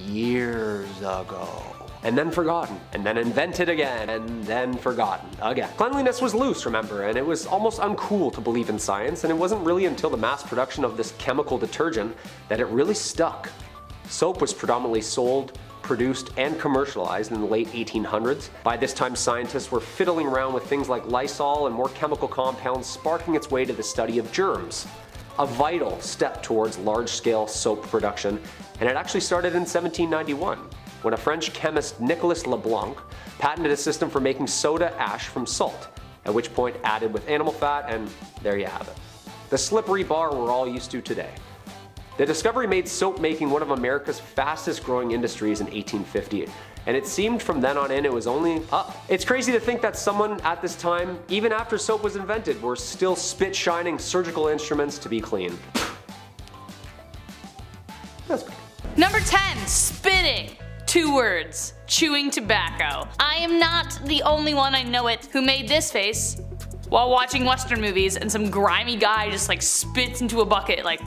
years ago. And then forgotten, and then invented again, and then forgotten again. Cleanliness was loose, remember, and it was almost uncool to believe in science, and it wasn't really until the mass production of this chemical detergent that it really stuck. Soap was predominantly sold, produced, and commercialized in the late 1800s. By this time, scientists were fiddling around with things like Lysol and more chemical compounds, sparking its way to the study of germs. A vital step towards large-scale soap production, and it actually started in 1791, when a French chemist Nicolas Leblanc patented a system for making soda ash from salt, at which point added with animal fat, and there you have it. The slippery bar we're all used to today. The discovery made soap making one of America's fastest growing industries in 1850, and it seemed from then on in it was only up. It's crazy to think that someone at this time, even after soap was invented, were still spit-shining surgical instruments to be clean. That's good. Number 10, spitting. 2 words, chewing tobacco. I am not the only one, I know it, who made this face while watching Western movies and some grimy guy just like spits into a bucket like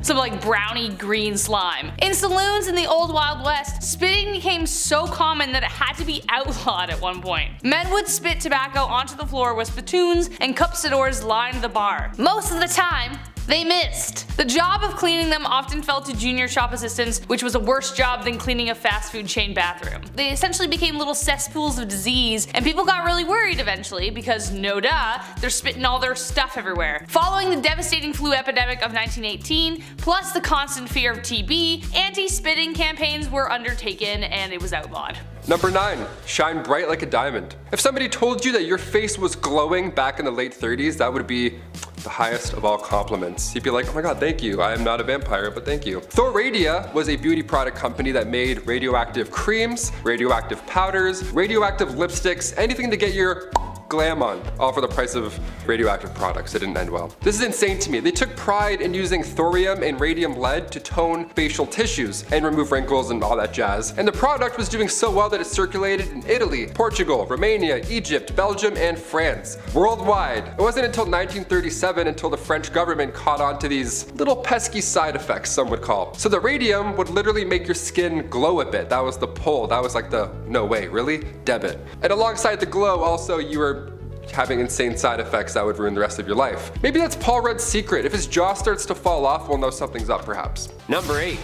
some like brownie green slime. In saloons in the old Wild West, spitting became so common that it had to be outlawed at one point. Men would spit tobacco onto the floor with spittoons and cuspidors lined the bar. Most of the time, they missed. The job of cleaning them often fell to junior shop assistants, which was a worse job than cleaning a fast food chain bathroom. They essentially became little cesspools of disease, and people got really worried eventually because, no duh, they're spitting all their stuff everywhere. Following the devastating flu epidemic of 1918, plus the constant fear of TB, anti-spitting campaigns were undertaken and it was outlawed. Number 9, shine bright like a diamond. If somebody told you that your face was glowing back in the late 30s, that would be the highest of all compliments. You'd be like, oh my god, thank you. I am not a vampire, but thank you. Thoradia was a beauty product company that made radioactive creams, radioactive powders, radioactive lipsticks, anything to get your glam on, all for the price of radioactive products. It didn't end well. This is insane to me. They took pride in using thorium and radium lead to tone facial tissues and remove wrinkles and all that jazz. And the product was doing so well that it circulated in Italy, Portugal, Romania, Egypt, Belgium, and France. Worldwide. It wasn't until 1937 until the French government caught on to these little pesky side effects, some would call. So the radium would literally make your skin glow a bit. That was the pull. That was like the, no way, really? Debit. And alongside the glow, also you were having insane side effects that would ruin the rest of your life. Maybe that's Paul Rudd's secret. If his jaw starts to fall off, we'll know something's up perhaps. Number 8.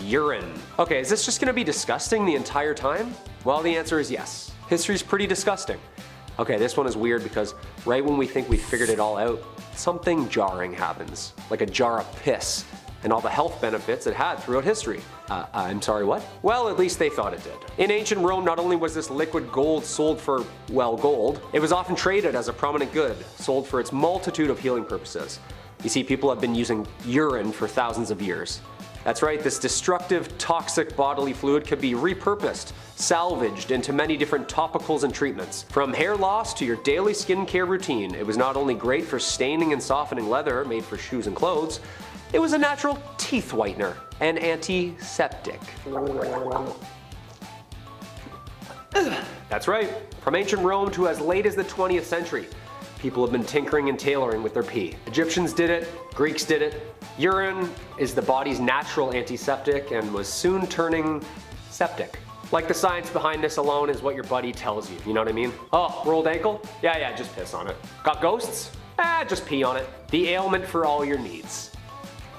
Urine. Okay, is this just gonna be disgusting the entire time? Well, the answer is yes. History's pretty disgusting. Okay, this one is weird because right when we think we figured it all out, something jarring happens. Like a jar of piss and all the health benefits it had throughout history. I'm sorry, what? Well, at least they thought it did. In ancient Rome, not only was this liquid gold sold for, well, gold, it was often traded as a prominent good, sold for its multitude of healing purposes. You see, people have been using urine for thousands of years. That's right, this destructive, toxic bodily fluid could be repurposed, salvaged into many different topicals and treatments. From hair loss to your daily skincare routine, it was not only great for staining and softening leather made for shoes and clothes, it was a natural teeth whitener and antiseptic. That's right, from ancient Rome to as late as the 20th century, people have been tinkering and tailoring with their pee. Egyptians did it, Greeks did it. Urine is the body's natural antiseptic and was soon turning septic. Like the science behind this alone is what your buddy tells you, you know what I mean? Oh, rolled ankle? Yeah, just piss on it. Got ghosts? Just pee on it. The ailment for all your needs.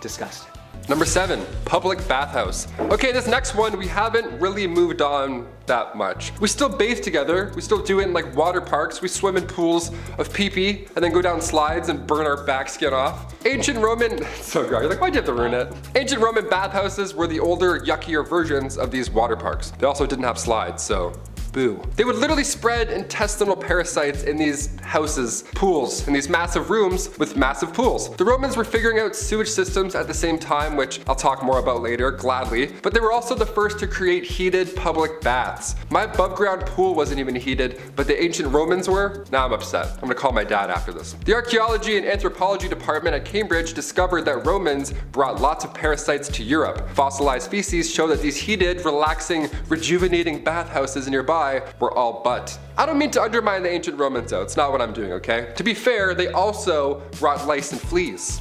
Disgusting. Number 7, public bathhouse. Okay, this next one, we haven't really moved on that much. We still bathe together, we still do it in like water parks, we swim in pools of pee-pee, and then go down slides and burn our back skin off. Ancient Roman, so gross, you're like, why'd you have to ruin it? Ancient Roman bathhouses were the older, yuckier versions of these water parks. They also didn't have slides, so boo. They would literally spread intestinal parasites in these houses, pools, in these massive rooms with massive pools. The Romans were figuring out sewage systems at the same time, which I'll talk more about later, gladly, but they were also the first to create heated public baths. My above ground pool wasn't even heated, but the ancient Romans were. Now I'm upset. I'm gonna call my dad after this. The archaeology and anthropology department at Cambridge discovered that Romans brought lots of parasites to Europe. Fossilized feces show that these heated, relaxing, rejuvenating bathhouses nearby were all but. I don't mean to undermine the ancient Romans though, it's not what I'm doing, okay? To be fair, they also brought lice and fleas.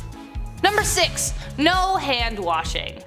Number 6, no hand washing.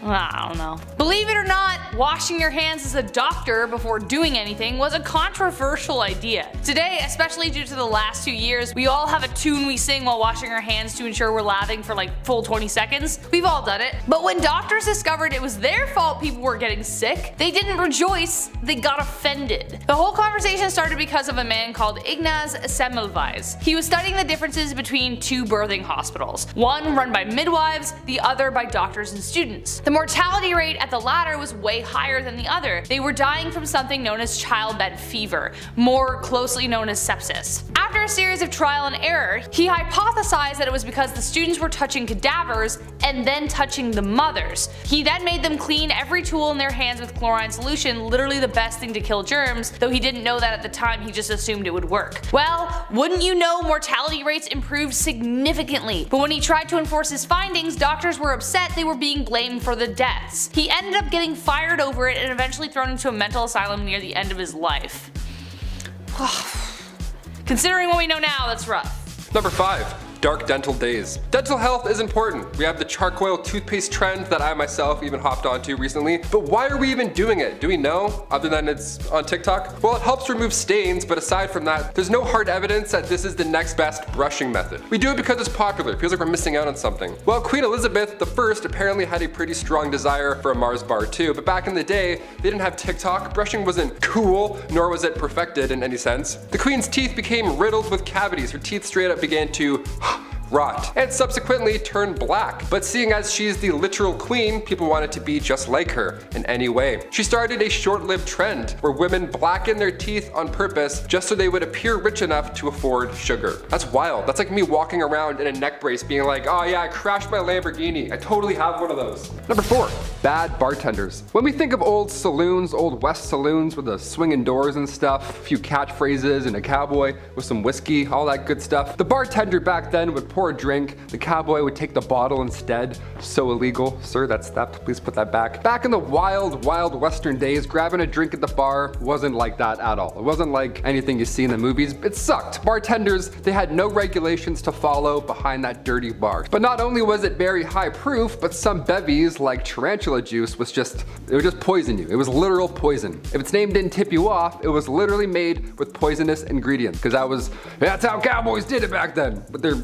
I don't know. Believe it or not, washing your hands as a doctor before doing anything was a controversial idea. Today, especially due to the last 2 years, we all have a tune we sing while washing our hands to ensure we're lathering for like full 20 seconds. We've all done it. But when doctors discovered it was their fault people were getting sick, they didn't rejoice, they got offended. The whole conversation started because of a man called Ignaz Semmelweis. He was studying the differences between 2 birthing hospitals, one run by midwives, the other by doctors and students. The mortality rate at the latter was way higher than the other. They were dying from something known as childbed fever, more closely known as sepsis. After a series of trial and error, he hypothesized that it was because the students were touching cadavers and then touching the mothers. He then made them clean every tool in their hands with chlorine solution, literally the best thing to kill germs, though he didn't know that at the time, he just assumed it would work. Well, wouldn't you know, mortality rates improved significantly, but when he tried to enforce his findings, doctors were upset they were being blamed for the deaths. He ended up getting fired over it and eventually thrown into a mental asylum near the end of his life. Considering what we know now, that's rough. Number 5. Dark dental days. Dental health is important. We have the charcoal toothpaste trend that I myself even hopped onto recently. But why are we even doing it? Do we know? Other than it's on TikTok? Well, it helps remove stains, but aside from that, there's no hard evidence that this is the next best brushing method. We do it because it's popular. It feels like we're missing out on something. Well, Queen Elizabeth I apparently had a pretty strong desire for a Mars bar too, but back in the day, they didn't have TikTok. Brushing wasn't cool, nor was it perfected in any sense. The Queen's teeth became riddled with cavities. Her teeth straight up began to rot, and subsequently turn black. But seeing as she's the literal queen, people wanted to be just like her in any way. She started a short-lived trend where women blacken their teeth on purpose just so they would appear rich enough to afford sugar. That's wild. That's like me walking around in a neck brace being like, oh yeah, I crashed my Lamborghini. I totally have one of those. Number 4, bad bartenders. When we think of old saloons, old West saloons with the swinging doors and stuff, a few catchphrases and a cowboy with some whiskey, all that good stuff, the bartender back then would pour a drink, the cowboy would take the bottle instead. So illegal. Sir, that's theft. Please put that back. Back in the wild, wild Western days, grabbing a drink at the bar wasn't like that at all. It wasn't like anything you see in the movies. It sucked. Bartenders, they had no regulations to follow behind that dirty bar. But not only was it very high proof, but some bevies like tarantula juice would just poison you. It was literal poison. If its name didn't tip you off, it was literally made with poisonous ingredients, because that's how cowboys did it back then with their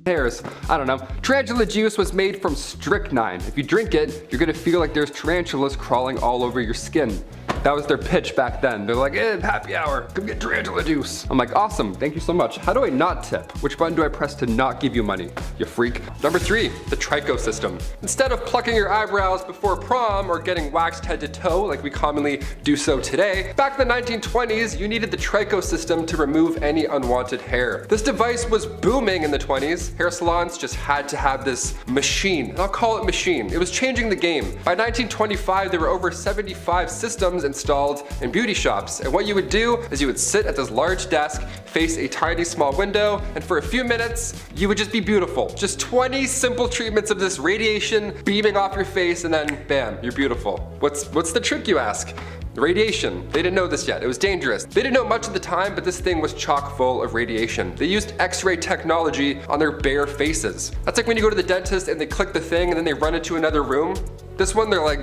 hairs. I don't know. Tarantula juice was made from strychnine. If you drink it, you're gonna feel like there's tarantulas crawling all over your skin. That was their pitch back then. They're like, happy hour, come get tarantula juice. I'm like, awesome, thank you so much. How do I not tip? Which button do I press to not give you money, you freak? Number 3, the tricho system. Instead of plucking your eyebrows before prom or getting waxed head to toe like we commonly do so today, back in the 1920s, you needed the tricho system to remove any unwanted hair. This device was booming in the 20s. Hair salons just had to have this machine. And I'll call it machine. It was changing the game. By 1925, there were over 75 systems installed in beauty shops, and what you would do is you would sit at this large desk, face a tiny small window, and for a few minutes you would just be beautiful. Just 20 simple treatments of this radiation beaming off your face, and then bam, you're beautiful. What's the trick, you ask? Radiation. They didn't know this yet. It was dangerous. They didn't know much at the time, but this thing was chock full of radiation. They used X-ray technology on their bare faces. That's like when you go to the dentist and they click the thing and then they run into another room. This one, they're like,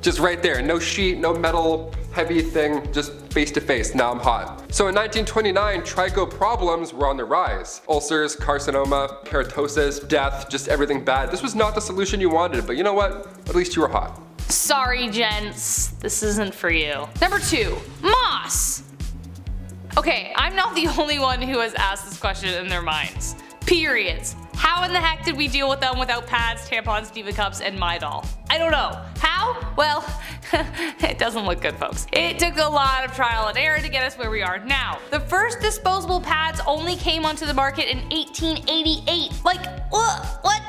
just right there, no sheet, no metal, heavy thing, just face to face, now I'm hot. So in 1929, tricho problems were on the rise. Ulcers, carcinoma, keratosis, death, just everything bad. This was not the solution you wanted, but you know what? At least you were hot. Sorry, gents, this isn't for you. Number 2, moss. Okay, I'm not the only one who has asked this question in their minds. Periods. How in the heck did we deal with them without pads, tampons, Diva cups, and Midol? I don't know. How? Well, it doesn't look good, folks. It took a lot of trial and error to get us where we are now. The first disposable pads only came onto the market in 1888. Like, what?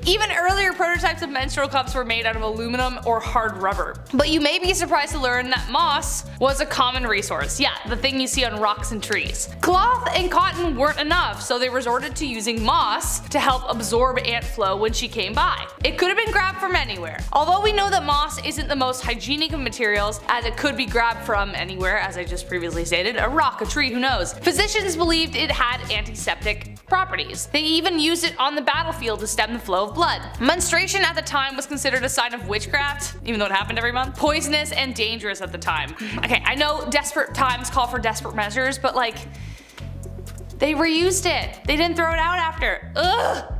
Even earlier prototypes of menstrual cups were made out of aluminum or hard rubber. But you may be surprised to learn that moss was a common resource. Yeah, the thing you see on rocks and trees. Cloth and cotton weren't enough, so they resorted to using moss to help absorb ant flow when she came by. It could have been grabbed from anywhere. Although we know that moss isn't the most hygienic of materials, as it could be grabbed from anywhere, as I just previously stated, a rock, a tree, who knows. Physicians believed it had antiseptic properties. They even used it on the battlefield to stem the flow of blood. Menstruation at the time was considered a sign of witchcraft, even though it happened every month. Poisonous and dangerous at the time. Okay, I know desperate times call for desperate measures, but like, they reused it. They didn't throw it out after. Ugh.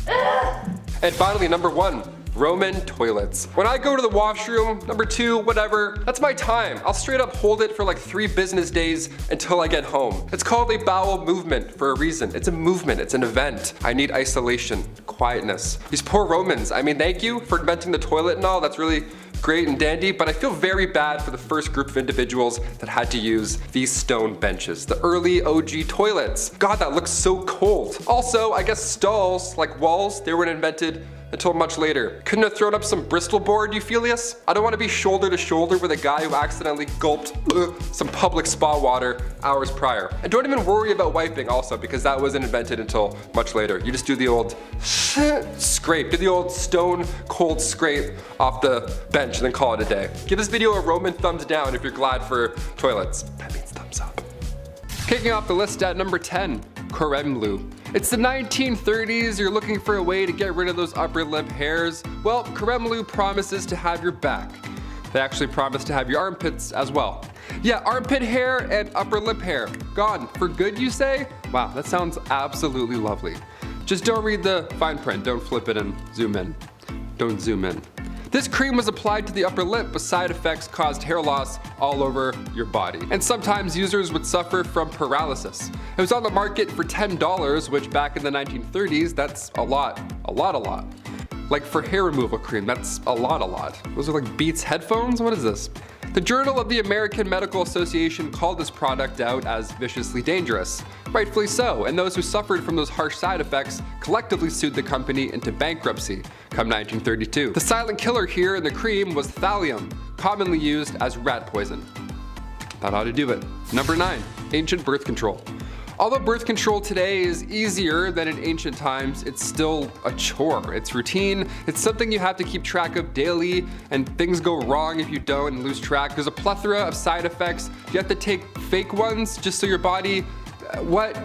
Ugh. And finally, number 1. Roman toilets. When I go to the washroom, number 2, whatever, that's my time. I'll straight up hold it for like 3 business days until I get home. It's called a bowel movement for a reason. It's a movement, it's an event. I need isolation, quietness. These poor Romans, I mean, thank you for inventing the toilet and all, that's really great and dandy, but I feel very bad for the first group of individuals that had to use these stone benches. The early OG toilets. God, that looks so cold. Also, I guess stalls, like walls, they weren't invented until much later. Couldn't have thrown up some Bristol board, Euphelius? I don't want to be shoulder to shoulder with a guy who accidentally gulped some public spa water hours prior. And don't even worry about wiping also, because that wasn't invented until much later. You just do the old scrape, do the old stone cold scrape off the bench and then call it a day. Give this video a Roman thumbs down if you're glad for toilets. That means thumbs up. Kicking off the list at number 10, creme lube. It's the 1930s, you're looking for a way to get rid of those upper lip hairs. Well, creme lube promises to have your back. They actually promise to have your armpits as well. Yeah, armpit hair and upper lip hair. Gone. For good, you say? Wow, that sounds absolutely lovely. Just don't read the fine print, don't flip it and zoom in. Don't zoom in. This cream was applied to the upper lip, but side effects caused hair loss all over your body. And sometimes users would suffer from paralysis. It was on the market for $10, which back in the 1930s, that's a lot. Like for hair removal cream, that's a lot. Those are like Beats headphones? What is this? The Journal of the American Medical Association called this product out as viciously dangerous. Rightfully so, and those who suffered from those harsh side effects collectively sued the company into bankruptcy come 1932. The silent killer here in the cream was thallium, commonly used as rat poison. That ought to do it. Number 9, ancient birth control. Although birth control today is easier than in ancient times, it's still a chore. It's routine, it's something you have to keep track of daily, and things go wrong if you don't and lose track. There's a plethora of side effects. You have to take fake ones just so your body,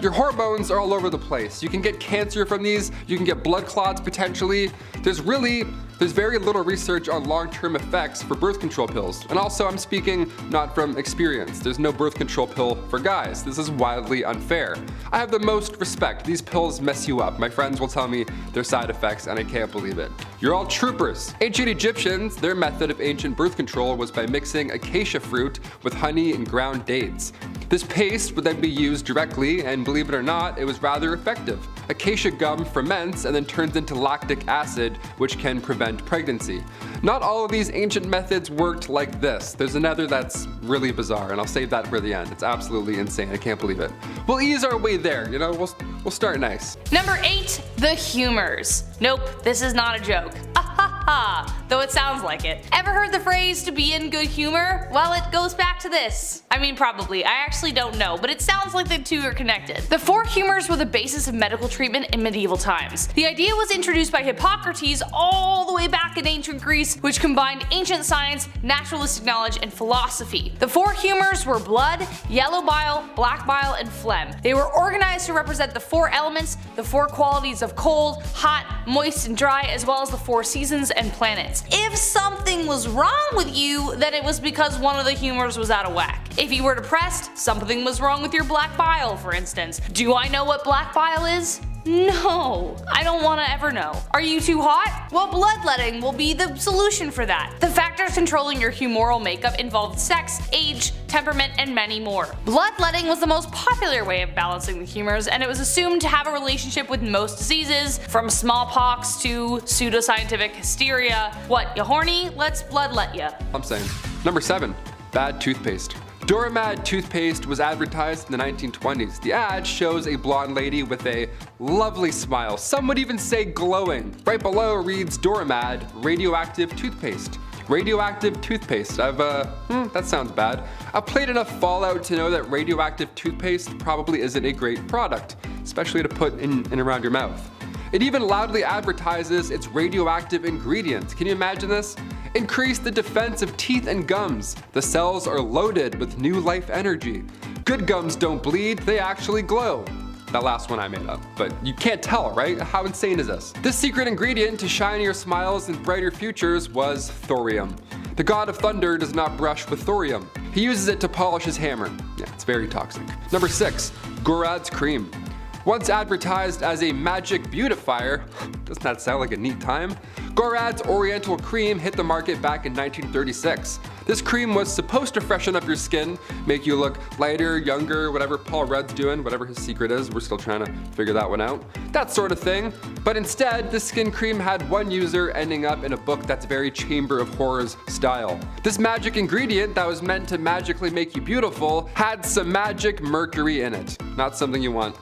your hormones are all over the place. You can get cancer from these, you can get blood clots potentially. There's very little research on long-term effects for birth control pills. And also, I'm speaking not from experience. There's no birth control pill for guys. This is wildly unfair. I have the most respect. These pills mess you up. My friends will tell me their side effects and I can't believe it. You're all troopers. Ancient Egyptians, their method of ancient birth control was by mixing acacia fruit with honey and ground dates. This paste would then be used directly, and believe it or not, it was rather effective. Acacia gum ferments and then turns into lactic acid, which can prevent pregnancy. Not all of these ancient methods worked like this. There's another that's really bizarre, and I'll save that for the end. It's absolutely insane. I can't believe it. We'll ease our way there, you know, we'll start nice. Number 8, the humors. Nope, this is not a joke. Though it sounds like it. Ever heard the phrase to be in good humor? Well, it goes back to this. I mean, probably. I actually don't know, but it sounds like the two are connected. The 4 humors were the basis of medical treatment in medieval times. The idea was introduced by Hippocrates all the way back in ancient Greece, which combined ancient science, naturalistic knowledge, and philosophy. The 4 humors were blood, yellow bile, black bile, and phlegm. They were organized to represent the 4 elements, the 4 qualities of cold, hot, moist, and dry, as well as the 4 seasons and planets. If something was wrong with you, then it was because one of the humors was out of whack. If you were depressed, something was wrong with your black bile, for instance. Do I know what black bile is? No, I don't want to ever know. Are you too hot? Well, bloodletting will be the solution for that. The factors controlling your humoral makeup involved sex, age, temperament, and many more. Bloodletting was the most popular way of balancing the humors, and it was assumed to have a relationship with most diseases, from smallpox to pseudoscientific hysteria. What, you horny? Let's bloodlet ya. I'm saying. Number 7, bad toothpaste. Doramad toothpaste was advertised in the 1920s. The ad shows a blonde lady with a lovely smile, some would even say glowing. Right below reads Doramad radioactive toothpaste. Radioactive toothpaste. That sounds bad. I've played enough Fallout to know that radioactive toothpaste probably isn't a great product, especially to put in and around your mouth. It even loudly advertises its radioactive ingredients. Can you imagine this? Increase the defense of teeth and gums. The cells are loaded with new life energy. Good gums don't bleed, they actually glow. That last one I made up, but you can't tell, right? How insane is this? This secret ingredient to shinier smiles and brighter futures was thorium. The god of thunder does not brush with thorium. He uses it to polish his hammer. Yeah, it's very toxic. Number 6, Gorad's cream. Once advertised as a magic beautifier, doesn't that sound like a neat time? Gorad's Oriental Cream hit the market back in 1936. This cream was supposed to freshen up your skin, make you look lighter, younger, whatever Paul Rudd's doing, whatever his secret is, we're still trying to figure that one out. That sort of thing. But instead, this skin cream had one user ending up in a book that's very Chamber of Horrors style. This magic ingredient that was meant to magically make you beautiful had some magic mercury in it. Not something you want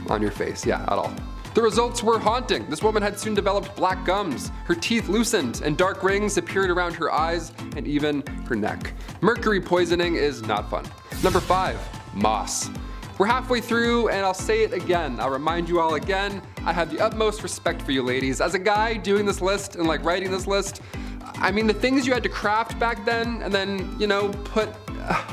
on your face, yeah, at all. The results were haunting. This woman had soon developed black gums, her teeth loosened, and dark rings appeared around her eyes and even her neck. Mercury poisoning is not fun. Number 5, moss. We're halfway through, and I'll say it again. I'll remind you all again, I have the utmost respect for you ladies. As a guy doing this list and like writing this list, I mean the things you had to craft back then and then, you know, put,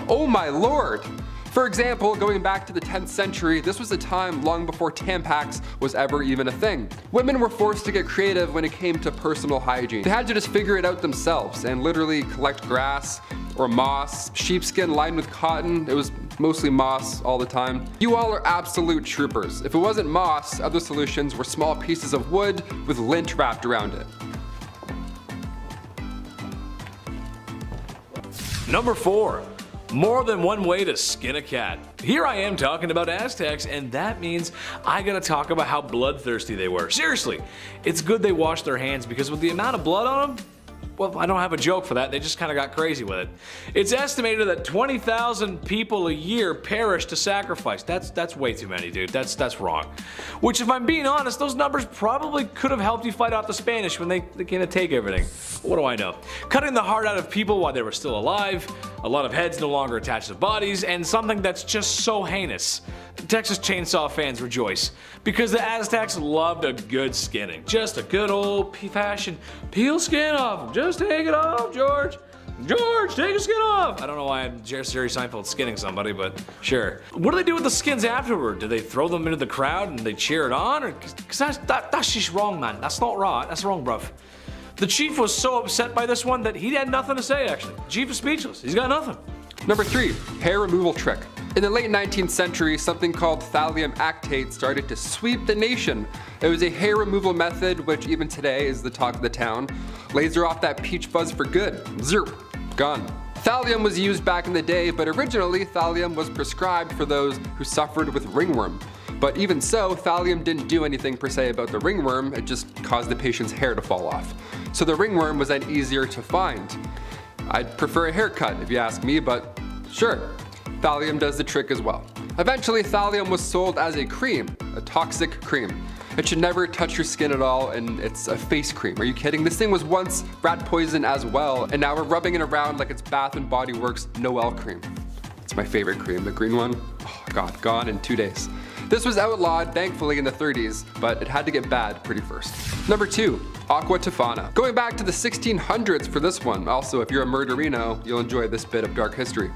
oh my lord. For example, going back to the 10th century, this was a time long before Tampax was ever even a thing. Women were forced to get creative when it came to personal hygiene. They had to just figure it out themselves and literally collect grass or moss, sheepskin lined with cotton. It was mostly moss all the time. You all are absolute troopers. If it wasn't moss, other solutions were small pieces of wood with lint wrapped around it. Number 4. More than one way to skin a cat. Here I am talking about Aztecs, and that means I gotta talk about how bloodthirsty they were. Seriously, it's good they washed their hands because with the amount of blood on them, well, I don't have a joke for that, they just kinda got crazy with it. It's estimated that 20,000 people a year perish to sacrifice. That's way too many, dude. That's wrong. Which, if I'm being honest, those numbers probably could have helped you fight off the Spanish when they came to take everything. What do I know? Cutting the heart out of people while they were still alive, a lot of heads no longer attached to bodies, and something that's just so heinous. Texas Chainsaw fans rejoice, because the Aztecs loved a good skinning. Just a good old fashioned peel skin off. Just take it off, George. George, take your skin off! I don't know why I'm Jerry Seinfeld skinning somebody, but sure. What do they do with the skins afterward? Do they throw them into the crowd and they cheer it on? Or, cause that's just wrong, man. That's not right. That's wrong, bruv. The chief was so upset by this one that he had nothing to say, actually. The chief is speechless. He's got nothing. Number 3, hair removal trick. In the late 19th century, something called thallium actate started to sweep the nation. It was a hair removal method which even today is the talk of the town. Laser off that peach fuzz for good. Zerp. Gone. Thallium was used back in the day, but originally thallium was prescribed for those who suffered with ringworm. But even so, thallium didn't do anything per se about the ringworm, it just caused the patient's hair to fall off. So the ringworm was then easier to find. I'd prefer a haircut if you ask me, but sure, thallium does the trick as well. Eventually, thallium was sold as a cream, a toxic cream. It should never touch your skin at all, and it's a face cream. Are you kidding? This thing was once rat poison as well, and now we're rubbing it around like it's Bath & Body Works Noel cream. It's my favorite cream, the green one. Oh God, gone in 2 days. This was outlawed, thankfully, in the 30s, but it had to get bad pretty first. Number 2, aqua tofana. Going back to the 1600s for this one. Also, if you're a murderino, you'll enjoy this bit of dark history.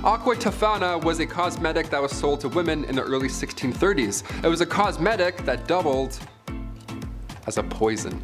Aqua tofana was a cosmetic that was sold to women in the early 1630s. It was a cosmetic that doubled as a poison.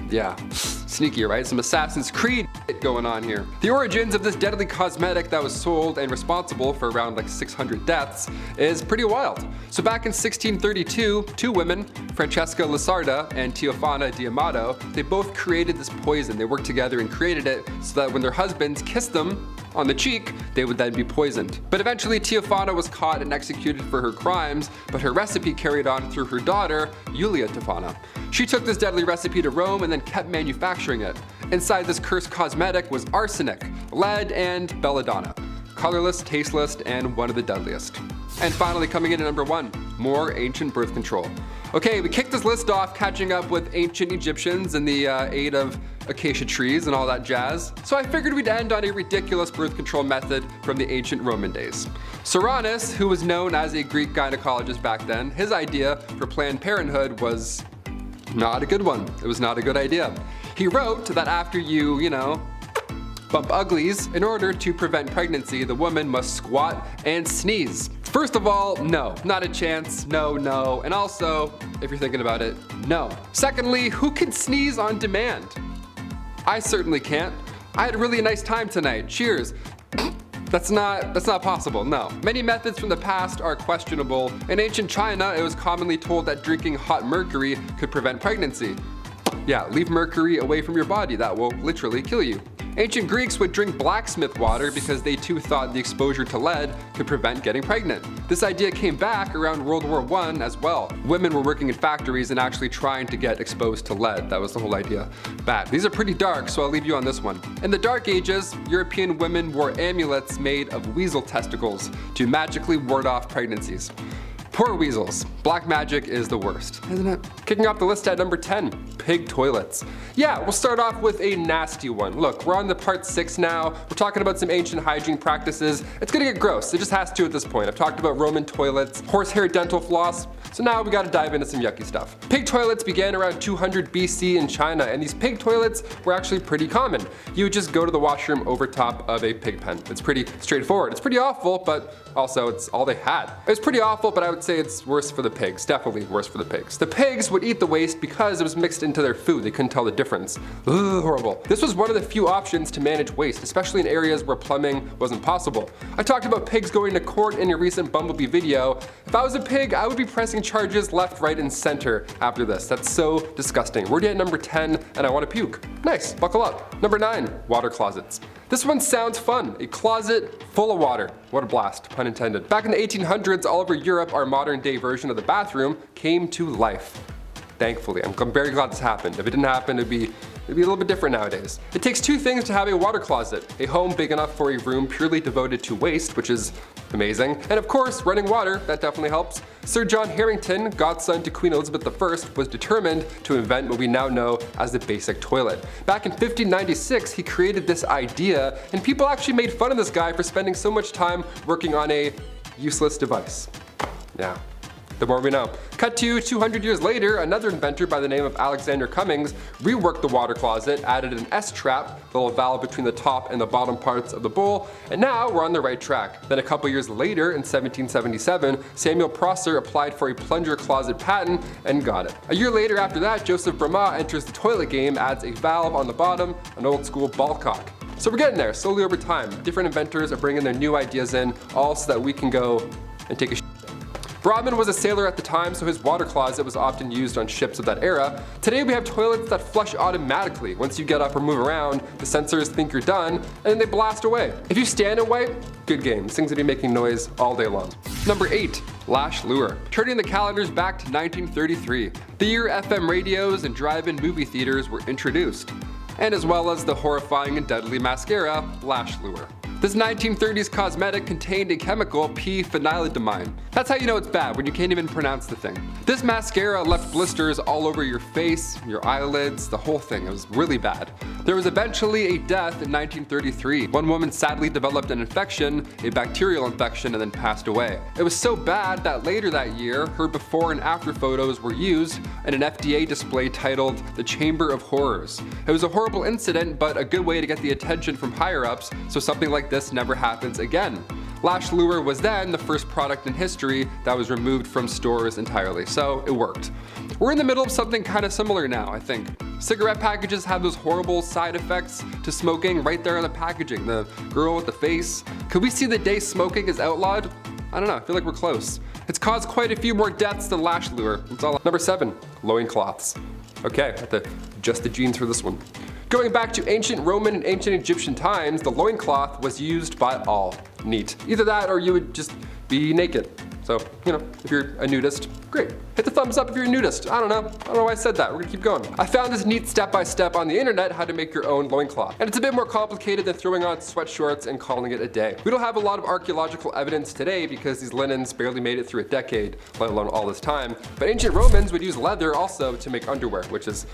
Yeah, sneaky, right? Some Assassin's Creed going on here. The origins of this deadly cosmetic that was sold and responsible for around like 600 deaths is pretty wild. So back in 1632, two women, Francesca Lasarda and Teofana D'Amato, they both created this poison. They worked together and created it so that when their husbands kissed them on the cheek, they would then be poisoned. But eventually Teofana was caught and executed for her crimes, but her recipe carried on through her daughter, Julia Tofana. She took this deadly recipe to Rome and then kept manufacturing it. Inside this cursed cosmetic was arsenic, lead, and belladonna. Colorless, tasteless, and one of the deadliest. And finally, coming in at number 1, more ancient birth control. Okay, we kicked this list off catching up with ancient Egyptians and the aid of acacia trees and all that jazz. So I figured we'd end on a ridiculous birth control method from the ancient Roman days. Cyrannus, who was known as a Greek gynecologist back then, his idea for Planned Parenthood was not a good one. It was not a good idea. He wrote that after you bump uglies, in order to prevent pregnancy, the woman must squat and sneeze. First of all, no, not a chance, no, and also, if you're thinking about it, no. Secondly, who can sneeze on demand? I certainly can't. I had a really nice time tonight, cheers. That's not possible, no. Many methods from the past are questionable. In ancient China, it was commonly told that drinking hot mercury could prevent pregnancy. Yeah, leave mercury away from your body, that will literally kill you. Ancient Greeks would drink blacksmith water because they too thought the exposure to lead could prevent getting pregnant. This idea came back around World War I as well. Women were working in factories and actually trying to get exposed to lead. That was the whole idea. Bad. These are pretty dark, so I'll leave you on this one. In the Dark Ages, European women wore amulets made of weasel testicles to magically ward off pregnancies. Poor weasels. Black magic is the worst, isn't it? Kicking off the list at number 10, pig toilets. Yeah, we'll start off with a nasty one. Look, we're on the part 6 now. We're talking about some ancient hygiene practices. It's gonna get gross. It just has to at this point. I've talked about Roman toilets, horsehair dental floss, so now we gotta dive into some yucky stuff. Pig toilets began around 200 BC in China, and these pig toilets were actually pretty common. You would just go to the washroom over top of a pig pen. It's pretty straightforward. It's pretty awful, but also it's all they had. It was pretty awful, but I would say it's worse for the pigs. Definitely worse for the pigs. The pigs would eat the waste because it was mixed into their food. They couldn't tell the difference. Ugh, horrible. This was one of the few options to manage waste, especially in areas where plumbing wasn't possible. I talked about pigs going to court in a recent Bumblebee video. If I was a pig, I would be pressing charges left, right, and center after this. That's so disgusting. We're already at number 10, and I want to puke. Nice, buckle up. Number 9, water closets. This one sounds fun. A closet full of water. What a blast, pun intended. Back in the 1800s, all over Europe, our modern day version of the bathroom came to life. Thankfully, I'm very glad this happened. If it didn't happen, it'd be a little bit different nowadays. It takes two things to have a water closet. A home big enough for a room purely devoted to waste, which is amazing. And of course, running water, that definitely helps. Sir John Harington, godson to Queen Elizabeth I, was determined to invent what we now know as the basic toilet. Back in 1596, he created this idea, and people actually made fun of this guy for spending so much time working on a useless device. Yeah. The more we know. Cut to 200 years later, another inventor by the name of Alexander Cummings reworked the water closet, added an S-trap, the little valve between the top and the bottom parts of the bowl, and now we're on the right track. Then a couple years later, in 1777, Samuel Prosser applied for a plunger closet patent and got it. A year later after that, Joseph Brahma enters the toilet game, adds a valve on the bottom, an old school ball cock. So we're getting there, slowly over time. Different inventors are bringing their new ideas in, all so that we can go and take a shit. Brodmann was a sailor at the time, so his water closet was often used on ships of that era. Today we have toilets that flush automatically. Once you get up or move around, the sensors think you're done, and then they blast away. If you stand and wipe, good game. This thing's gonna be making noise all day long. Number 8. Lash Lure. Turning the calendars back to 1933, the year FM radios and drive-in movie theaters were introduced, and as well as the horrifying and deadly mascara, Lash Lure. This 1930s cosmetic contained a chemical, p-phenylenediamine. That's how you know it's bad, when you can't even pronounce the thing. This mascara left blisters all over your face, your eyelids, the whole thing. It was really bad. There was eventually a death in 1933. One woman sadly developed an infection, a bacterial infection, and then passed away. It was so bad that later that year, her before and after photos were used in an FDA display titled The Chamber of Horrors. It was a horrible incident, but a good way to get the attention from higher-ups, so something like this never happens again. Lash Lure was then the first product in history that was removed from stores entirely, so it worked. We're in the middle of something kind of similar now, I think. Cigarette packages have those horrible side effects to smoking right there on the packaging. The girl with the face. Could we see the day smoking is outlawed? I don't know, I feel like we're close. It's caused quite a few more deaths than Lash Lure. It's all. Number 7, loincloths. Okay, I have to adjust the jeans for this one. Going back to ancient Roman and ancient Egyptian times, the loincloth was used by all. Neat. Either that or you would just be naked. So, you know, if you're a nudist, great. Hit the thumbs up if you're a nudist. I don't know why I said that. We're gonna keep going. I found this neat step-by-step on the internet how to make your own loincloth. And it's a bit more complicated than throwing on sweat shorts and calling it a day. We don't have a lot of archaeological evidence today because these linens barely made it through a decade, let alone all this time. But ancient Romans would use leather also to make underwear, which is,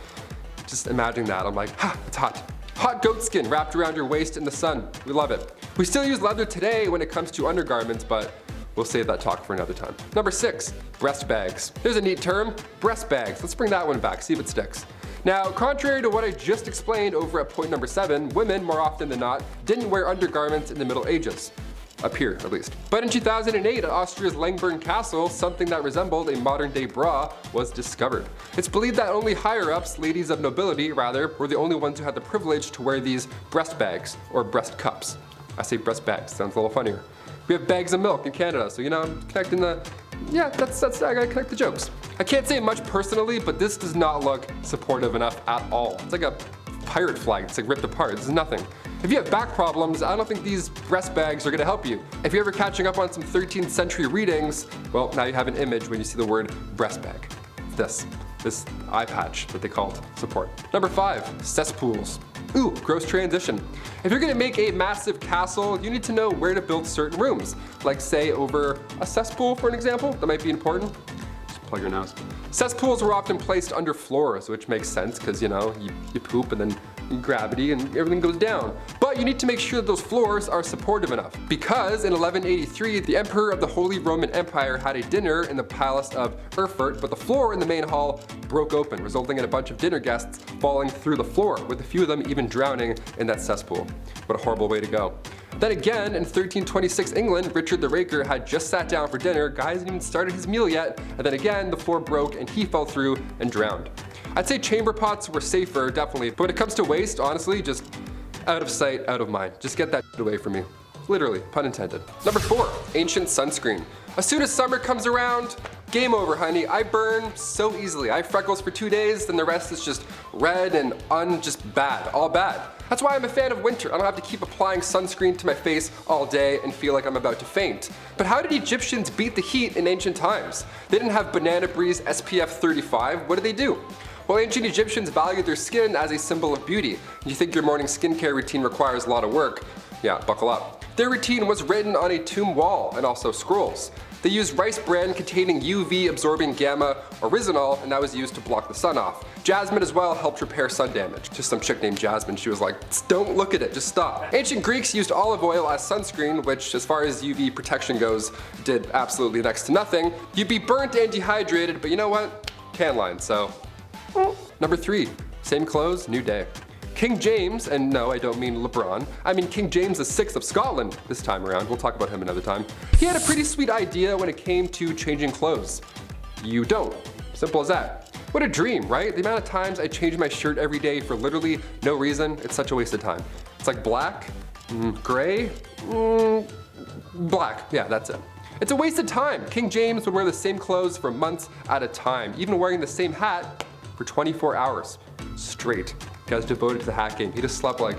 just imagining that, I'm like, ha, it's hot. Hot goat skin wrapped around your waist in the sun. We love it. We still use leather today when it comes to undergarments, but we'll save that talk for another time. Number 6, breast bags. There's a neat term, breast bags. Let's bring that one back, see if it sticks. Now, contrary to what I just explained over at point number 7, women, more often than not, didn't wear undergarments in the Middle Ages. Up here, at least. But in 2008, at Austria's Langborn Castle, something that resembled a modern-day bra was discovered. It's believed that only higher-ups, ladies of nobility rather, were the only ones who had the privilege to wear these breast bags, or breast cups. I say breast bags, sounds a little funnier. We have bags of milk in Canada, so you know, I'm connecting the, yeah, that's I gotta connect the jokes. I can't say much personally, but this does not look supportive enough at all. It's like a pirate flag, it's like ripped apart, this is nothing. If you have back problems, I don't think these breast bags are gonna help you. If you're ever catching up on some 13th century readings, well, now you have an image when you see the word breast bag. It's this eye patch that they called support. Number 5, cesspools. Ooh, gross transition. If you're gonna make a massive castle, you need to know where to build certain rooms. Like say over a cesspool, for an example, that might be important. Just plug your nose. Cesspools were often placed under floors, which makes sense because, you know, you poop and then gravity and everything goes down. But you need to make sure that those floors are supportive enough. Because in 1183, the Emperor of the Holy Roman Empire had a dinner in the palace of Erfurt, but the floor in the main hall broke open, resulting in a bunch of dinner guests falling through the floor, with a few of them even drowning in that cesspool. What a horrible way to go. Then again, in 1326 England, Richard the Raker had just sat down for dinner, guy hasn't even started his meal yet, and then again, the floor broke and he fell through and drowned. I'd say chamber pots were safer, definitely, but when it comes to waste, honestly, just out of sight, out of mind. Just get that away from me. Literally, pun intended. Number 4, ancient sunscreen. As soon as summer comes around, game over, honey. I burn so easily. I have freckles for 2 days, then the rest is just red and just bad, all bad. That's why I'm a fan of winter. I don't have to keep applying sunscreen to my face all day and feel like I'm about to faint. But how did Egyptians beat the heat in ancient times? They didn't have Banana Breeze SPF 35. What did they do? Well, ancient Egyptians valued their skin as a symbol of beauty. You think your morning skincare routine requires a lot of work? Yeah, buckle up. Their routine was written on a tomb wall and also scrolls. They used rice bran containing UV absorbing gamma oryzanol, and that was used to block the sun off. Jasmine as well helped repair sun damage. Just some chick named Jasmine, she was like, don't look at it, just stop. Ancient Greeks used olive oil as sunscreen, which as far as UV protection goes, did absolutely next to nothing. You'd be burnt and dehydrated, but you know what? Tan line, so. Number 3, same clothes, new day. King James, and no, I don't mean LeBron, I mean King James VI of Scotland this time around. We'll talk about him another time. He had a pretty sweet idea when it came to changing clothes. You don't. Simple as that. What a dream, right? The amount of times I change my shirt every day for literally no reason, it's such a waste of time. It's like black, gray, black. Yeah, that's it. It's a waste of time. King James would wear the same clothes for months at a time, even wearing the same hat for 24 hours straight. He was devoted to the hat game. He just slept like,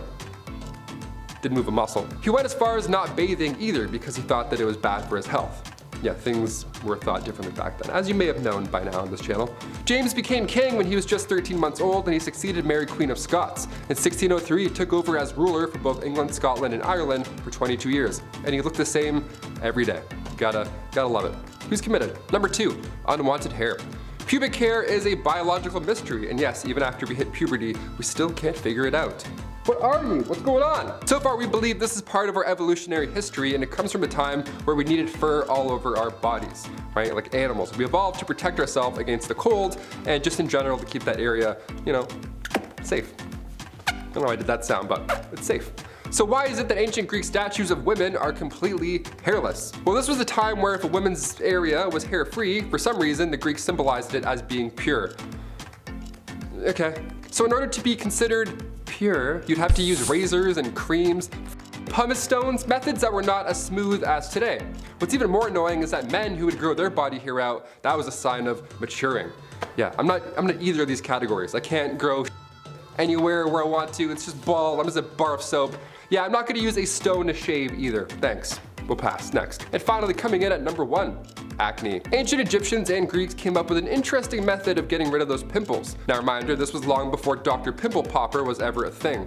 didn't move a muscle. He went as far as not bathing either because he thought that it was bad for his health. Yeah, things were thought differently back then, as you may have known by now on this channel. James became king when he was just 13 months old, and he succeeded Mary Queen of Scots. In 1603, he took over as ruler for both England, Scotland, and Ireland for 22 years. And he looked the same every day. Gotta love it. Who's committed? Number 2, unwanted hair. Pubic hair is a biological mystery, and yes, even after we hit puberty, we still can't figure it out. What are you? What's going on? So far we believe this is part of our evolutionary history, and it comes from a time where we needed fur all over our bodies, right? Like animals. We evolved to protect ourselves against the cold, and just in general to keep that area, you know, safe. I don't know why I did that sound, but it's safe. So why is it that ancient Greek statues of women are completely hairless? Well, this was a time where if a woman's area was hair-free, for some reason the Greeks symbolized it as being pure. Okay. So in order to be considered pure, you'd have to use razors and creams, pumice stones, methods that were not as smooth as today. What's even more annoying is that men who would grow their body hair out, that was a sign of maturing. Yeah, I'm not either of these categories. I can't grow anywhere where I want to. It's just bald. I'm just a bar of soap. Yeah, I'm not gonna use a stone to shave either. Thanks. We'll pass. Next. And finally, coming in at number 1, acne. Ancient Egyptians and Greeks came up with an interesting method of getting rid of those pimples. Now, reminder, this was long before Dr. Pimple Popper was ever a thing.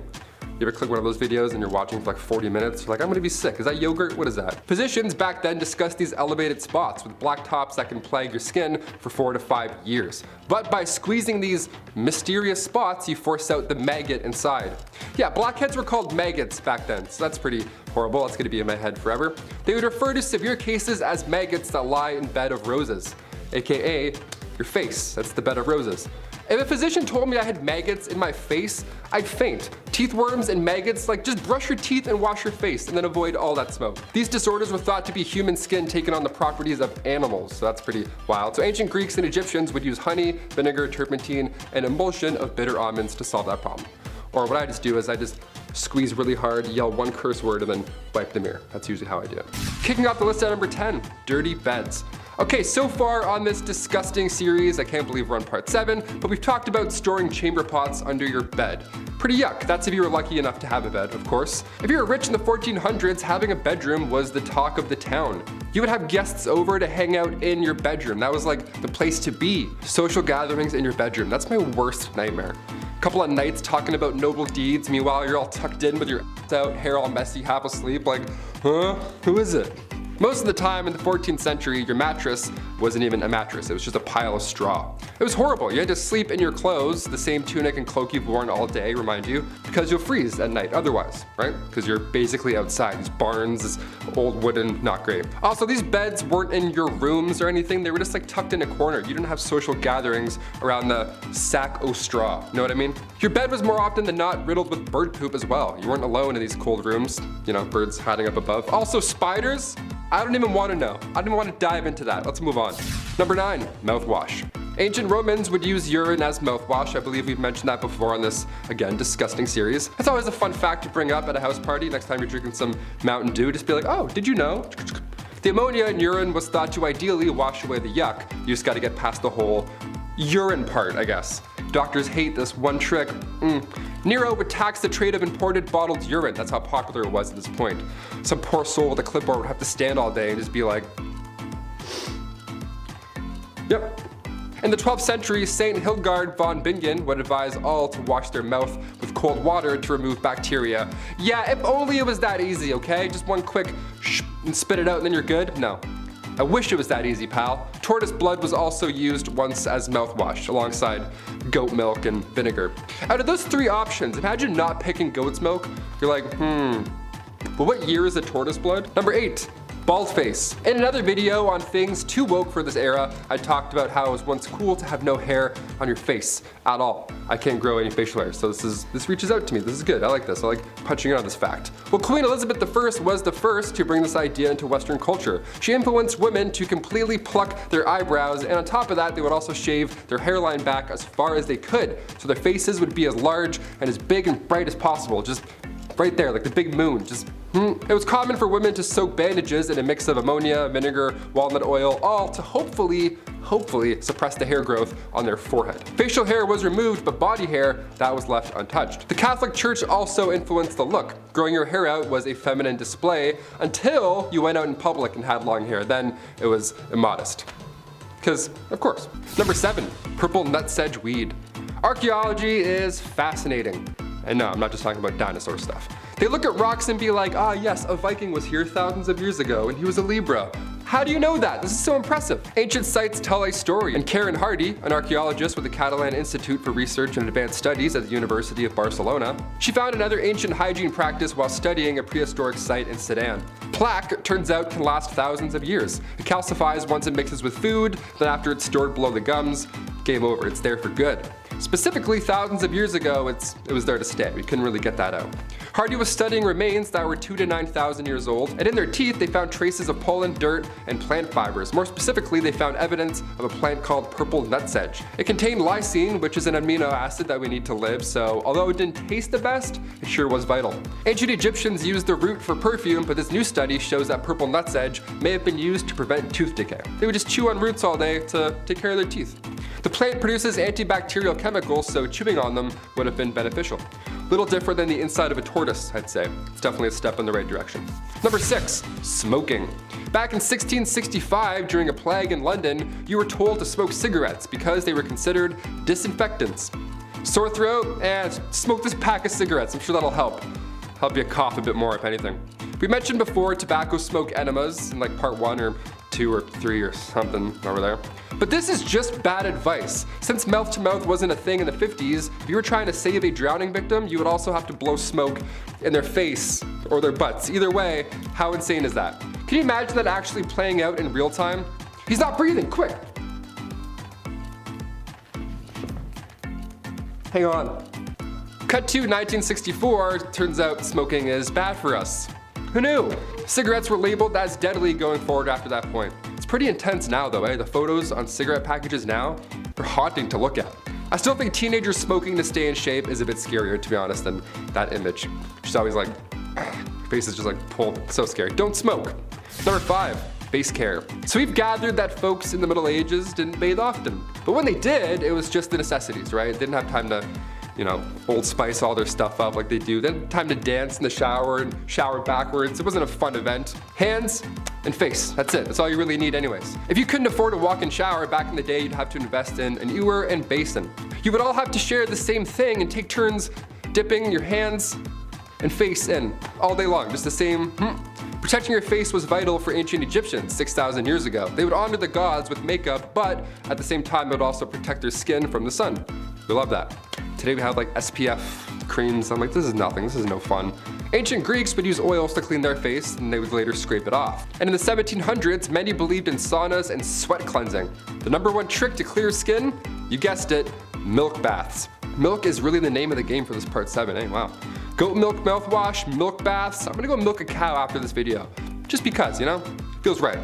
You ever click one of those videos and you're watching for like 40 minutes? You're like, I'm gonna be sick. Is that yogurt? What is that? Physicians back then discussed these elevated spots with black tops that can plague your skin for 4 to 5 years. But by squeezing these mysterious spots, you force out the maggot inside. Yeah, blackheads were called maggots back then, so that's pretty horrible. That's gonna be in my head forever. They would refer to severe cases as maggots that lie in bed of roses, AKA your face. That's the bed of roses. If a physician told me I had maggots in my face, I'd faint. Teeth worms and maggots, like just brush your teeth and wash your face and then avoid all that smoke. These disorders were thought to be human skin taking on the properties of animals, so that's pretty wild. So ancient Greeks and Egyptians would use honey, vinegar, turpentine, and emulsion of bitter almonds to solve that problem. Or what I just do is I just squeeze really hard, yell one curse word, and then wipe the mirror. That's usually how I do it. Kicking off the list at number 10, dirty beds. Okay, so far on this disgusting series, I can't believe we're on part 7, but we've talked about storing chamber pots under your bed. Pretty yuck. That's if you were lucky enough to have a bed, of course. If you were rich in the 1400s, having a bedroom was the talk of the town. You would have guests over to hang out in your bedroom. That was like the place to be. Social gatherings in your bedroom. That's my worst nightmare. Couple of nights talking about noble deeds, meanwhile you're all tucked in with your ass out, hair all messy, half asleep, like, huh? Who is it? Most of the time in the 14th century, your mattress wasn't even a mattress, it was just a pile of straw. It was horrible. You had to sleep in your clothes, the same tunic and cloak you've worn all day, remind you, because you'll freeze at night otherwise, right? Because you're basically outside. These barns, this old wooden, not great. Also, these beds weren't in your rooms or anything, they were just like tucked in a corner. You didn't have social gatherings around the sack o' straw, you know what I mean? Your bed was more often than not riddled with bird poop as well. You weren't alone in these cold rooms, you know, birds hiding up above. Also, spiders? I don't even want to know. I don't even want to dive into that. Let's move on. Number 9, mouthwash. Ancient Romans would use urine as mouthwash. I believe we've mentioned that before on this, again, disgusting series. That's always a fun fact to bring up at a house party. Next time you're drinking some Mountain Dew, just be like, oh, did you know? The ammonia in urine was thought to ideally wash away the yuck. You just got to get past the whole urine part, I guess. Doctors hate this one trick. Nero would tax the trade of imported bottled urine. That's how popular it was at this point. Some poor soul with a clipboard would have to stand all day and just be like, yep. In the 12th century, Saint Hildegard von Bingen would advise all to wash their mouth with cold water to remove bacteria. Yeah, if only it was that easy, okay? Just one quick shh and spit it out and then you're good? No. I wish it was that easy, pal. Tortoise blood was also used once as mouthwash, alongside goat milk and vinegar. Out of those three options, imagine not picking goat's milk. You're like, but what year is the tortoise blood? Number 8. Bald face. In another video on things too woke for this era, I talked about how it was once cool to have no hair on your face at all. I can't grow any facial hair, so this reaches out to me. This is good. I like this. I like punching in on this fact. Well, Queen Elizabeth I was the first to bring this idea into Western culture. She influenced women to completely pluck their eyebrows, and on top of that, they would also shave their hairline back as far as they could, so their faces would be as large and as big and bright as possible. Just right there, like the big moon. It was common for women to soak bandages in a mix of ammonia, vinegar, walnut oil, all to hopefully suppress the hair growth on their forehead. Facial hair was removed, but body hair, that was left untouched. The Catholic Church also influenced the look. Growing your hair out was a feminine display until you went out in public and had long hair. Then it was immodest. Because, of course. Number 7, purple nutsedge weed. Archaeology is fascinating. And no, I'm not just talking about dinosaur stuff. They look at rocks and be like, ah yes, a Viking was here thousands of years ago and he was a Libra. How do you know that? This is so impressive. Ancient sites tell a story, and Karen Hardy, an archaeologist with the Catalan Institute for Research and Advanced Studies at the University of Barcelona, she found another ancient hygiene practice while studying a prehistoric site in Sudan. Plaque, turns out, can last thousands of years. It calcifies once it mixes with food, then after it's stored below the gums, game over, it's there for good. Specifically, thousands of years ago, it was there to stay. We couldn't really get that out. Hardy was studying remains that were 2,000 to 9,000 years old, and in their teeth they found traces of pollen, dirt, and plant fibers. More specifically, they found evidence of a plant called purple nutsedge. It contained lysine, which is an amino acid that we need to live, so although it didn't taste the best, it sure was vital. Ancient Egyptians used the root for perfume, but this new study shows that purple nutsedge may have been used to prevent tooth decay. They would just chew on roots all day to take care of their teeth. The plant produces antibacterial chemicals, so chewing on them would have been beneficial. Little different than the inside of a tortoise, I'd say. It's definitely a step in the right direction. Number 6, smoking. Back in 1665, during a plague in London, you were told to smoke cigarettes because they were considered disinfectants. Sore throat? Smoke this pack of cigarettes. I'm sure that'll help you cough a bit more, if anything. We mentioned before tobacco smoke enemas in like part 1 or 2 or 3 or something over there. But this is just bad advice. Since mouth-to-mouth wasn't a thing in the 50s, if you were trying to save a drowning victim, you would also have to blow smoke in their face or their butts. Either way, how insane is that? Can you imagine that actually playing out in real time? He's not breathing, quick! Hang on. Cut to 1964, turns out smoking is bad for us. Who knew? Cigarettes were labeled as deadly going forward after that point. It's pretty intense now though, eh? The photos on cigarette packages now are haunting to look at. I still think teenagers smoking to stay in shape is a bit scarier, to be honest, than that image. She's always like, her face is just like pulled, so scary. Don't smoke. Number 5, face care. So we've gathered that folks in the Middle Ages didn't bathe often. But when they did, it was just the necessities, right? They didn't have time to, Old Spice all their stuff up like they do. They had time to dance in the shower and shower backwards. It wasn't a fun event. Hands and face, that's it. That's all you really need anyways. If you couldn't afford a walk-in shower back in the day, you'd have to invest in an ewer and basin. You would all have to share the same thing and take turns dipping your hands and face in all day long, just the same. Protecting your face was vital for ancient Egyptians 6,000 years ago. They would honor the gods with makeup, but at the same time, it would also protect their skin from the sun. We love that. Today we have like SPF creams. I'm like, this is nothing, this is no fun. Ancient Greeks would use oils to clean their face, and they would later scrape it off. And in the 1700s, many believed in saunas and sweat cleansing. The number one trick to clear skin? You guessed it, milk baths. Milk is really the name of the game for this part 7, eh? Wow. Goat milk mouthwash, milk baths. I'm gonna go milk a cow after this video. Just because, feels right.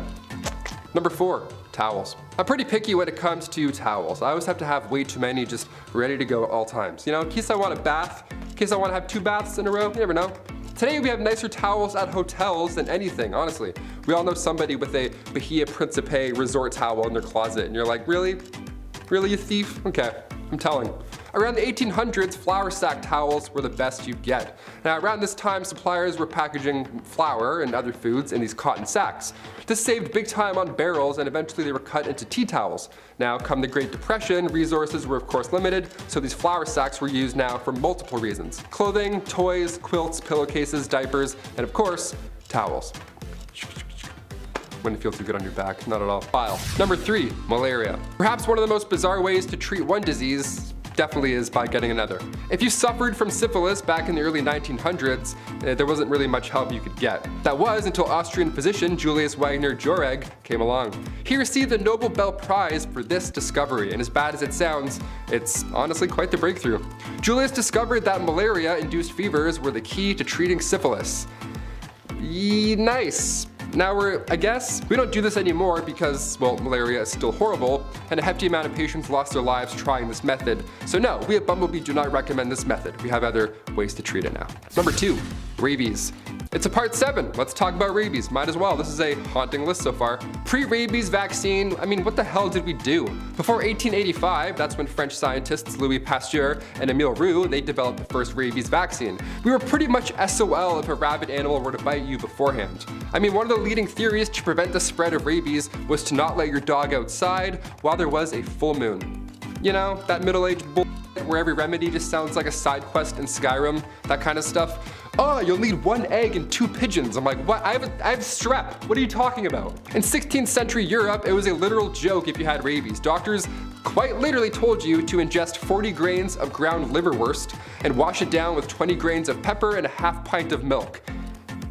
Number 4, towels. I'm pretty picky when it comes to towels. I always have to have way too many just ready to go at all times. In case I want a bath, in case I want to have 2 baths in a row, you never know. Today we have nicer towels at hotels than anything, honestly. We all know somebody with a Bahia Principe resort towel in their closet, and you're like, really? Really, you thief? Okay, I'm telling. around the 1800s, flour sack towels were the best you'd get. Now around this time, suppliers were packaging flour and other foods in these cotton sacks. This saved big time on barrels, and eventually they were cut into tea towels. Now come the Great Depression, resources were of course limited, so these flour sacks were used now for multiple reasons. Clothing, toys, quilts, pillowcases, diapers, and of course, towels. Wouldn't feel too good on your back, not at all. File. Number 3, malaria. Perhaps one of the most bizarre ways to treat one disease definitely is by getting another. If you suffered from syphilis back in the early 1900s, there wasn't really much help you could get. That was until Austrian physician Julius Wagner Jauregg came along. He received the Nobel Prize for this discovery, and as bad as it sounds, it's honestly quite the breakthrough. Julius discovered that malaria-induced fevers were the key to treating syphilis. Nice. Now I guess, we don't do this anymore because, well, malaria is still horrible, and a hefty amount of patients lost their lives trying this method. So no, we at Bumblebee do not recommend this method. We have other ways to treat it now. Number 2, rabies. It's a part 7. Let's talk about rabies. Might as well. This is a haunting list so far. Pre-rabies vaccine, I mean, what the hell did we do? Before 1885, that's when French scientists Louis Pasteur and Emile Roux, they developed the first rabies vaccine. We were pretty much SOL if a rabid animal were to bite you beforehand. I mean, one of the leading theories to prevent the spread of rabies was to not let your dog outside while there was a full moon. You know, that middle-aged bull where every remedy just sounds like a side quest in Skyrim, that kind of stuff. Oh, you'll need 1 egg and 2 pigeons. I'm like, what? I have strep. What are you talking about? In 16th century Europe, it was a literal joke if you had rabies. Doctors quite literally told you to ingest 40 grains of ground liverwurst and wash it down with 20 grains of pepper and a half pint of milk.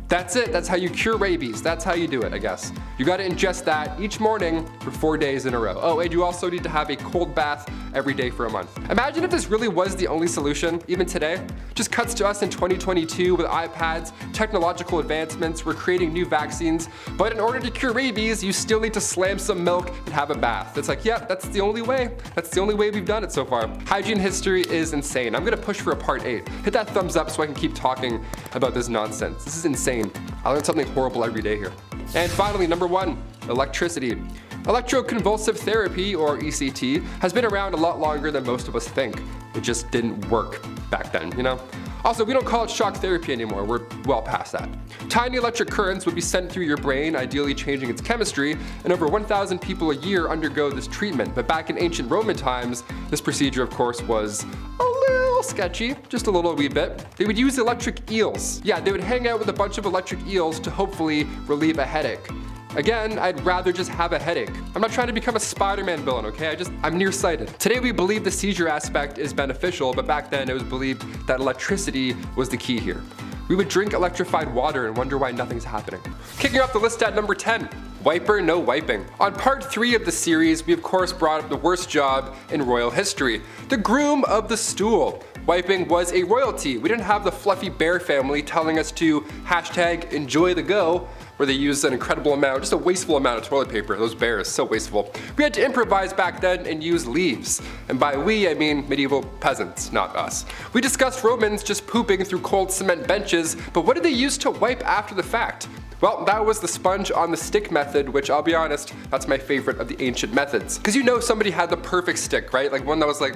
That's it. That's how you cure rabies. That's how you do it, I guess. You gotta ingest that each morning for 4 days in a row. Oh, and you also need to have a cold bath every day for a month. Imagine if this really was the only solution, even today. Just cuts to us in 2022 with iPads, technological advancements, we're creating new vaccines, but in order to cure rabies, you still need to slam some milk and have a bath. It's like, yeah, that's the only way. That's the only way we've done it so far. Hygiene history is insane. I'm gonna push for a part 8. Hit that thumbs up so I can keep talking about this nonsense. This is insane. I learn something horrible every day here. And finally, number 1, electricity. Electroconvulsive therapy, or ECT, has been around a lot longer than most of us think. It just didn't work back then, you know? Also, we don't call it shock therapy anymore, we're well past that. Tiny electric currents would be sent through your brain, ideally changing its chemistry, and over 1,000 people a year undergo this treatment. But back in ancient Roman times, this procedure of course was a little sketchy, just a little wee bit. They would use electric eels. Yeah, they would hang out with a bunch of electric eels to hopefully relieve a headache. Again, I'd rather just have a headache. I'm not trying to become a Spider-Man villain, okay? I'm nearsighted. Today we believe the seizure aspect is beneficial, but back then it was believed that electricity was the key here. We would drink electrified water and wonder why nothing's happening. Kicking off the list at number 10, wiper no wiping. On part 3 of the series, we of course brought up the worst job in royal history, the groom of the stool. Wiping was a royalty. We didn't have the fluffy bear family telling us to hashtag enjoy the go, where they used an incredible amount, just a wasteful amount of toilet paper. Those bears, so wasteful. We had to improvise back then and use leaves. And by we, I mean medieval peasants, not us. We discussed Romans just pooping through cold cement benches, but what did they use to wipe after the fact? Well, that was the sponge on the stick method, which I'll be honest, that's my favorite of the ancient methods. Because you know somebody had the perfect stick, right? Like one that was like,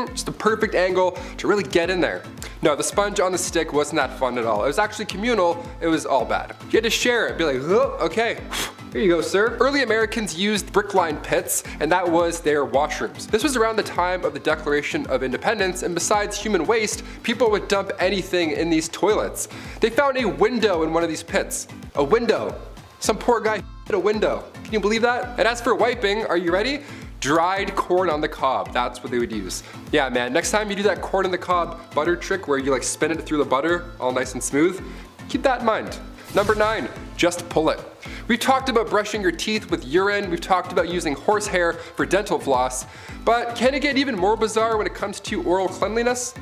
just the perfect angle to really get in there. No, the sponge on the stick wasn't that fun at all. It was actually communal, it was all bad. You had to share it, be like, oh, okay. Here you go, sir. Early Americans used brick-lined pits, and that was their washrooms. This was around the time of the Declaration of Independence, and besides human waste, people would dump anything in these toilets. They found a window in one of these pits. A window. Some poor guy hit a window. Can you believe that? And as for wiping, are you ready? Dried corn on the cob, that's what they would use. Yeah man, next time you do that corn on the cob butter trick where you like spin it through the butter, all nice and smooth, keep that in mind. Number 9, just pull it. We've talked about brushing your teeth with urine, we've talked about using horsehair for dental floss, but can it get even more bizarre when it comes to oral cleanliness?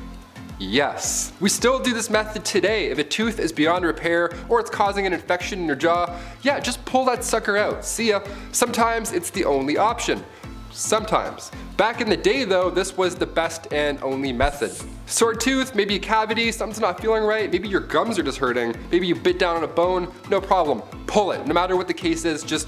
Yes. We still do this method today. If a tooth is beyond repair or it's causing an infection in your jaw, yeah, just pull that sucker out. See ya. Sometimes it's the only option. Sometimes. Back in the day though, this was the best and only method. Sore tooth, maybe a cavity, something's not feeling right, maybe your gums are just hurting, maybe you bit down on a bone, no problem. Pull it. No matter what the case is, just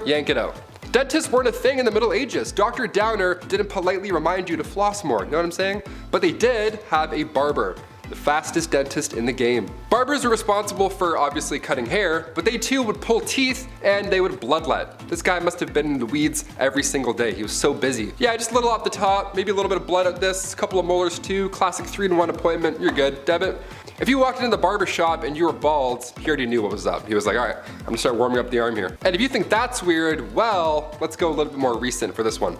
yank it out. Dentists weren't a thing in the Middle Ages. Dr. Downer didn't politely remind you to floss more, you know what I'm saying? But they did have a barber, the fastest dentist in the game. Barbers were responsible for obviously cutting hair, but they too would pull teeth and they would bloodlet. This guy must have been in the weeds every single day. He was so busy. Yeah, just a little off the top, maybe a little bit of blood at this, a couple of molars too, classic 3-in-1 appointment, you're good. Debit. If you walked into the barber shop and you were bald, he already knew what was up. He was like, all right, I'm gonna start warming up the arm here. And if you think that's weird, well, let's go a little bit more recent for this one.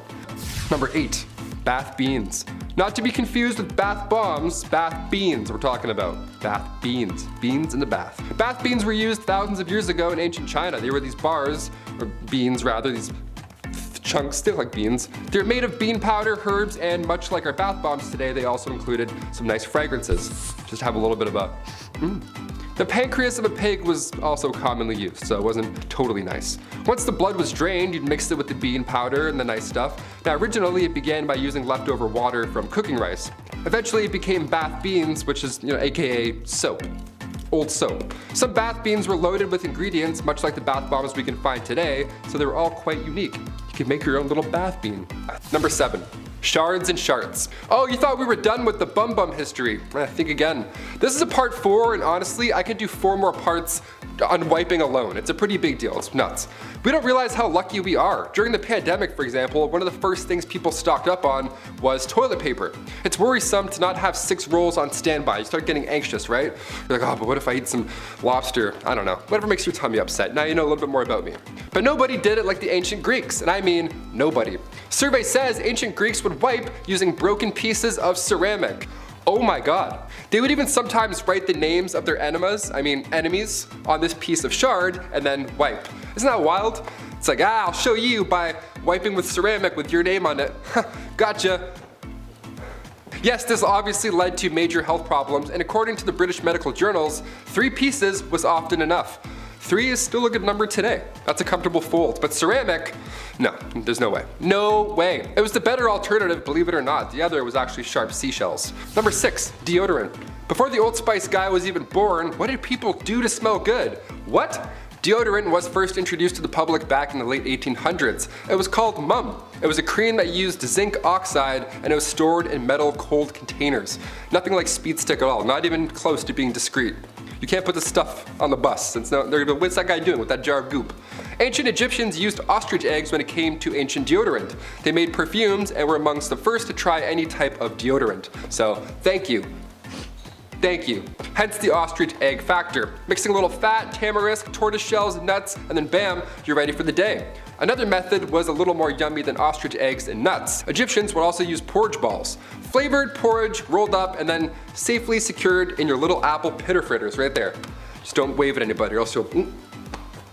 Number 8, bath beans. Not to be confused with bath bombs, bath beans we're talking about. Bath beans, beans in the bath. Bath beans were used thousands of years ago in ancient China. They were these bars, or beans rather, these chunks, they look like beans. They're made of bean powder, herbs, and much like our bath bombs today, they also included some nice fragrances. Just have a little bit of a The pancreas of a pig was also commonly used, so it wasn't totally nice. Once the blood was drained, you'd mix it with the bean powder and the nice stuff. Now originally it began by using leftover water from cooking rice. Eventually it became bath beans, which is, aka soap. Old soap. Some bath beans were loaded with ingredients much like the bath bombs we can find today, so they were all quite unique. You could make your own little bath bean. Number 7. Shards and sharts. Oh, you thought we were done with the bum bum history. Think again. This is a part 4, and honestly, I could do 4 more parts on wiping alone. It's a pretty big deal, it's nuts. We don't realize how lucky we are. During the pandemic, for example, one of the first things people stocked up on was toilet paper. It's worrisome to not have 6 rolls on standby. You start getting anxious, right? You're like, oh, but what if I eat some lobster? I don't know. Whatever makes your tummy upset. Now you know a little bit more about me. But nobody did it like the ancient Greeks, and I mean nobody. Survey says ancient Greeks would wipe using broken pieces of ceramic. Oh my god. They would even sometimes write the names of their enemies on this piece of shard and then wipe. Isn't that wild? It's like, I'll show you by wiping with ceramic with your name on it. Gotcha. Yes, this obviously led to major health problems, and according to the British medical journals, 3 pieces was often enough. 3 is still a good number today. That's a comfortable fold, but ceramic, no, there's no way. No way. It was the better alternative, believe it or not. The other was actually sharp seashells. Number 6, deodorant. Before the Old Spice guy was even born, what did people do to smell good? What? Deodorant was first introduced to the public back in the late 1800s. It was called Mum. It was a cream that used zinc oxide and it was stored in metal cold containers. Nothing like Speed Stick at all, not even close to being discreet. You can't put this stuff on the bus. They're gonna go, what's that guy doing with that jar of goop? Ancient Egyptians used ostrich eggs when it came to ancient deodorant. They made perfumes and were amongst the first to try any type of deodorant. So, thank you. Thank you. Hence the ostrich egg factor. Mixing a little fat, tamarisk, tortoise shells, nuts, and then bam, you're ready for the day. Another method was a little more yummy than ostrich eggs and nuts. Egyptians would also use porridge balls. Flavored porridge rolled up and then safely secured in your little apple pitter fritters right there. Just don't wave at anybody or else you'll,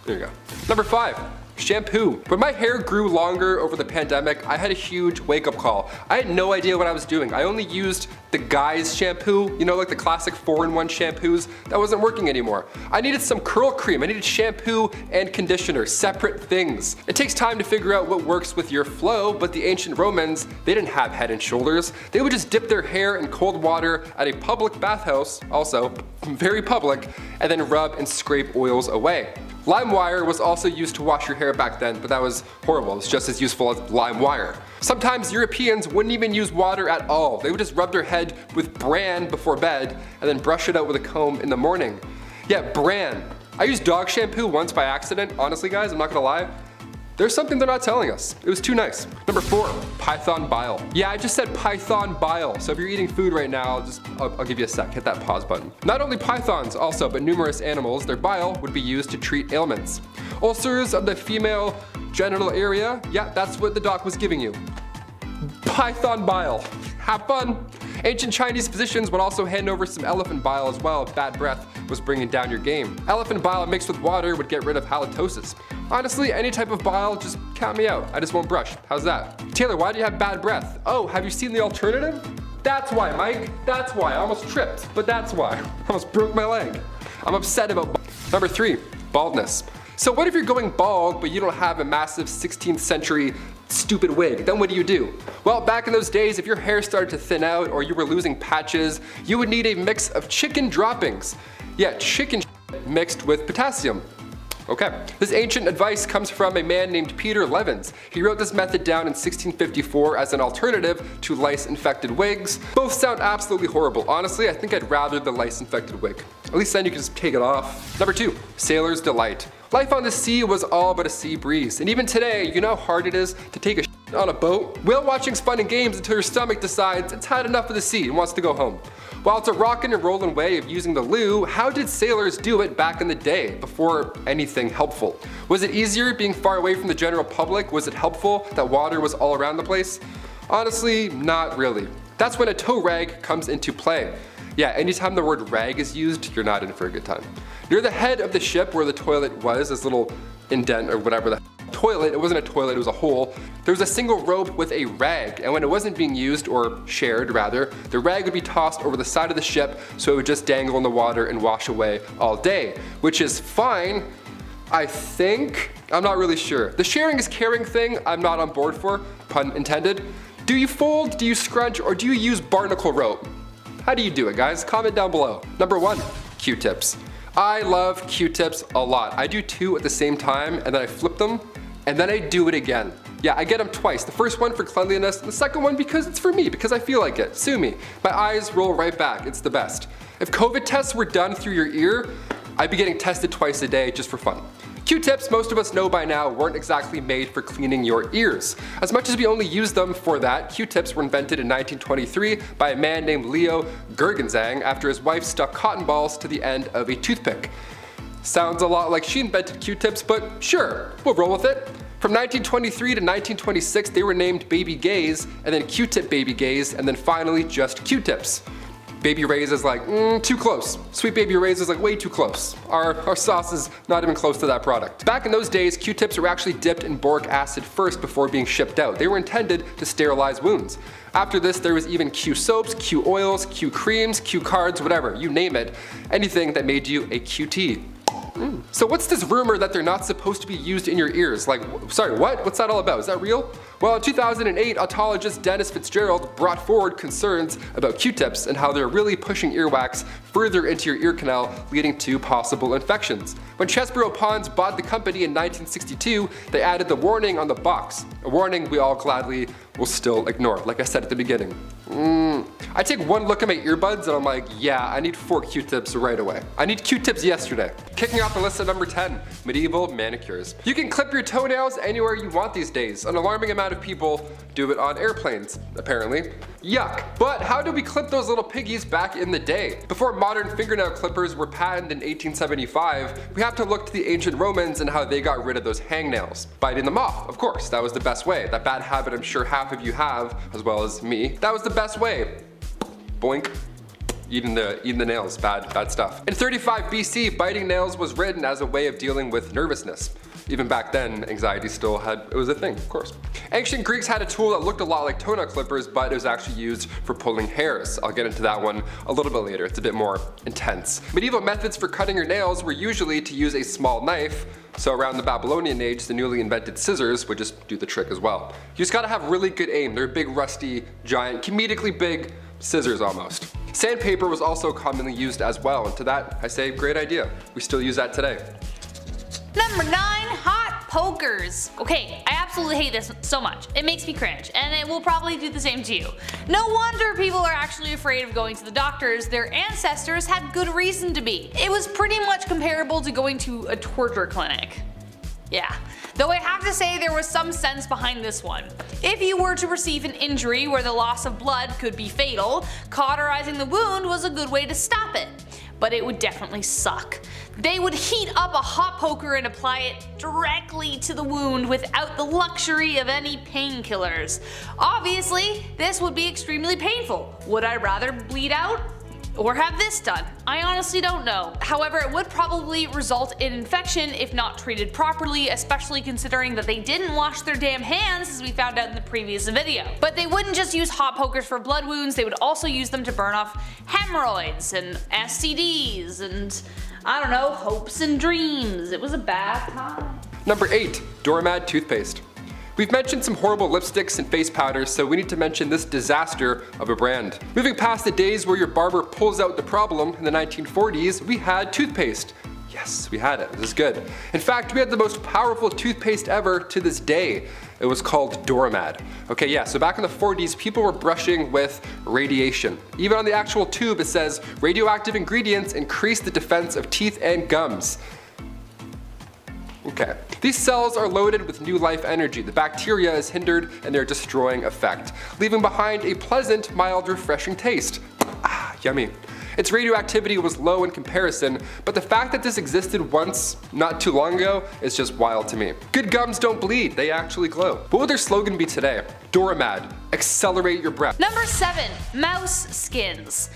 there you go. Number 5. Shampoo. When my hair grew longer over the pandemic, I had a huge wake-up call. I had no idea what I was doing. I only used the Guy's shampoo, like the classic 4-in-1 shampoos. That wasn't working anymore. I needed some curl cream. I needed shampoo and conditioner, separate things. It takes time to figure out what works with your flow, but the ancient Romans, they didn't have Head and Shoulders. They would just dip their hair in cold water at a public bathhouse, also very public, and then rub and scrape oils away. Lime wire was also used to wash your hair back then, but that was horrible. It's just as useful as lime wire. Sometimes Europeans wouldn't even use water at all. They would just rub their head with bran before bed and then brush it out with a comb in the morning. Yeah, bran. I used dog shampoo once by accident. Honestly guys, I'm not gonna lie. There's something they're not telling us. It was too nice. Number 4, python bile. Yeah, I just said python bile. So if you're eating food right now, I'll give you a sec, hit that pause button. Not only pythons also, but numerous animals, their bile would be used to treat ailments. Ulcers of the female genital area, yeah, that's what the doc was giving you. Python bile. Have fun. Ancient Chinese physicians would also hand over some elephant bile as well if bad breath was bringing down your game. Elephant bile mixed with water would get rid of halitosis. Honestly, any type of bile, just count me out. I just won't brush. How's that? Taylor, why do you have bad breath? Oh, have you seen the alternative? That's why, Mike. That's why. I almost tripped, but that's why. I almost broke my leg. I'm upset about Number 3, baldness. So what if you're going bald, but you don't have a massive 16th century stupid wig? Then what do? Well, back in those days, if your hair started to thin out or you were losing patches, you would need a mix of chicken droppings. Yeah, chicken mixed with potassium. Okay. This ancient advice comes from a man named Peter Levens. He wrote this method down in 1654 as an alternative to lice-infected wigs. Both sound absolutely horrible. Honestly, I think I'd rather the lice-infected wig. At least then you can just take it off. Number 2, sailor's delight. Life on the sea was all but a sea breeze, and even today, you know how hard it is to take a shit on a boat? Whale watching's fun and games until your stomach decides it's had enough of the sea and wants to go home. While it's a rockin' and rollin' way of using the loo, how did sailors do it back in the day, before anything helpful? Was it easier being far away from the general public? Was it helpful that water was all around the place? Honestly, not really. That's when a tow rag comes into play. Yeah, anytime the word rag is used, you're not in for a good time. Near the head of the ship where the toilet was, this little indent or whatever the toilet, it wasn't a toilet, it was a hole, there was a single rope with a rag, and when it wasn't being used, or shared rather, the rag would be tossed over the side of the ship so it would just dangle in the water and wash away all day, which is fine, I think. I'm not really sure. The sharing is caring thing, I'm not on board for, pun intended. Do you fold, do you scrunch, or do you use barnacle rope? How do you do it, guys? Comment down below. Number 1, Q-tips. I love Q-tips a lot. I do 2 at the same time, and then I flip them, and then I do it again. Yeah, I get them twice. The first one for cleanliness, and the second one because it's for me, because I feel like it. Sue me. My eyes roll right back. It's the best. If COVID tests were done through your ear, I'd be getting tested twice a day just for fun. Q-tips, most of us know by now, weren't exactly made for cleaning your ears. As much as we only use them for that, Q-tips were invented in 1923 by a man named Leo Gergenzang after his wife stuck cotton balls to the end of a toothpick. Sounds a lot like she invented Q-tips, but sure, we'll roll with it. From 1923 to 1926, they were named Baby Gays, and then Q-tip Baby Gays, and then finally just Q-tips. Baby Ray's is like, too close. Sweet Baby Ray's is like way too close. Our sauce is not even close to that product. Back in those days, Q-tips were actually dipped in boric acid first before being shipped out. They were intended to sterilize wounds. After this, there was even Q soaps, Q oils, Q creams, Q cards, whatever, you name it. Anything that made you a QT. So what's this rumor that they're not supposed to be used in your ears? Like, sorry, what? What's that all about? Is that real? Well, in 2008, otologist Dennis Fitzgerald brought forward concerns about Q-tips and how they're really pushing earwax further into your ear canal, leading to possible infections. When Chesbrough Ponds bought the company in 1962, they added the warning on the box, a warning we all gladly will still ignore, like I said at the beginning. I take one look at my earbuds and I'm like, yeah, I need 4 Q-tips right away. I need Q-tips yesterday. Kicking off the list at number 10, medieval manicures. You can clip your toenails anywhere you want these days. An alarming amount of people do it on airplanes, apparently. Yuck. But how did we clip those little piggies back in the day? Before modern fingernail clippers were patented in 1875, we have to look to the ancient Romans and how they got rid of those hangnails. Biting them off, of course, that was the best way. That bad habit I'm sure half of you have, as well as me. That was the best way. Boink. Eating the nails, bad stuff. In 35 BC, biting nails was written as a way of dealing with nervousness. Even back then, anxiety it was a thing, of course. Ancient Greeks had a tool that looked a lot like toenail clippers, but it was actually used for pulling hairs. I'll get into that one a little bit later, it's a bit more intense. Medieval methods for cutting your nails were usually to use a small knife, so around the Babylonian age, the newly invented scissors would just do the trick as well. You just gotta have really good aim. They're big, rusty, giant, comedically big scissors almost. Sandpaper was also commonly used as well, and to that, I say great idea. We still use that today. Number 9, hot pokers. Okay, I absolutely hate this so much. It makes me cringe, and it will probably do the same to you. No wonder people are actually afraid of going to the doctors. Their ancestors had good reason to be. It was pretty much comparable to going to a torture clinic. Yeah. Though I have to say there was some sense behind this one. If you were to receive an injury where the loss of blood could be fatal, cauterizing the wound was a good way to stop it. But it would definitely suck. They would heat up a hot poker and apply it directly to the wound without the luxury of any painkillers. Obviously, this would be extremely painful. Would I rather bleed out? Or have this done? I honestly don't know. However, it would probably result in infection if not treated properly, especially considering that they didn't wash their damn hands as we found out in the previous video. But they wouldn't just use hot pokers for blood wounds, they would also use them to burn off hemorrhoids and STDs and, I don't know, hopes and dreams. It was a bad time. Number 8, doormat toothpaste. We've mentioned some horrible lipsticks and face powders, so we need to mention this disaster of a brand. Moving past the days where your barber pulls out the problem in the 1940s, we had toothpaste. Yes, we had it. This is good. In fact, we had the most powerful toothpaste ever to this day. It was called Doramad. Okay, yeah, so back in the 40s, people were brushing with radiation. Even on the actual tube, it says, radioactive ingredients increase the defense of teeth and gums. Okay. These cells are loaded with new life energy. The bacteria is hindered in their destroying effect, leaving behind a pleasant, mild, refreshing taste. Ah, yummy. Its radioactivity was low in comparison, but the fact that this existed once, not too long ago, is just wild to me. Good gums don't bleed, they actually glow. What would their slogan be today? Doramad, accelerate your breath. Number 7, mouse skins.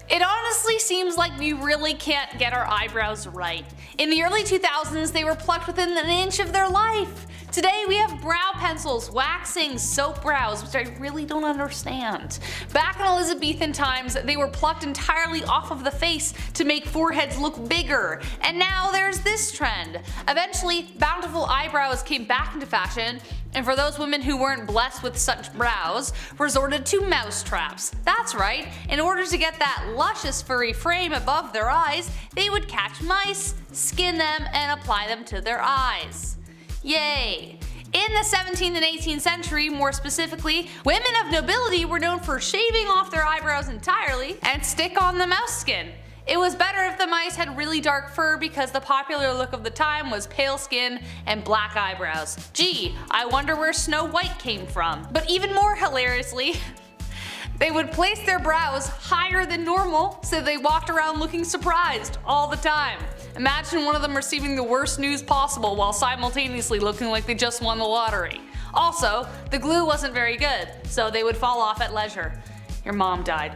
It honestly seems like we really can't get our eyebrows right. In the early 2000s, they were plucked within an inch of their life. Today we have brow pencils, waxing, soap brows, which I really don't understand. Back in Elizabethan times, they were plucked entirely off of the face to make foreheads look bigger. And now there's this trend. Eventually, bountiful eyebrows came back into fashion, and for those women who weren't blessed with such brows, resorted to mouse traps. That's right, in order to get that luscious furry frame above their eyes, they would catch mice, skin them, and apply them to their eyes. Yay! In the 17th and 18th century, more specifically, women of nobility were known for shaving off their eyebrows entirely and stick on the mouse skin. It was better if the mice had really dark fur because the popular look of the time was pale skin and black eyebrows. Gee, I wonder where Snow White came from. But even more hilariously, they would place their brows higher than normal so they walked around looking surprised all the time. Imagine one of them receiving the worst news possible while simultaneously looking like they just won the lottery. Also, the glue wasn't very good, so they would fall off at leisure. Your mom died.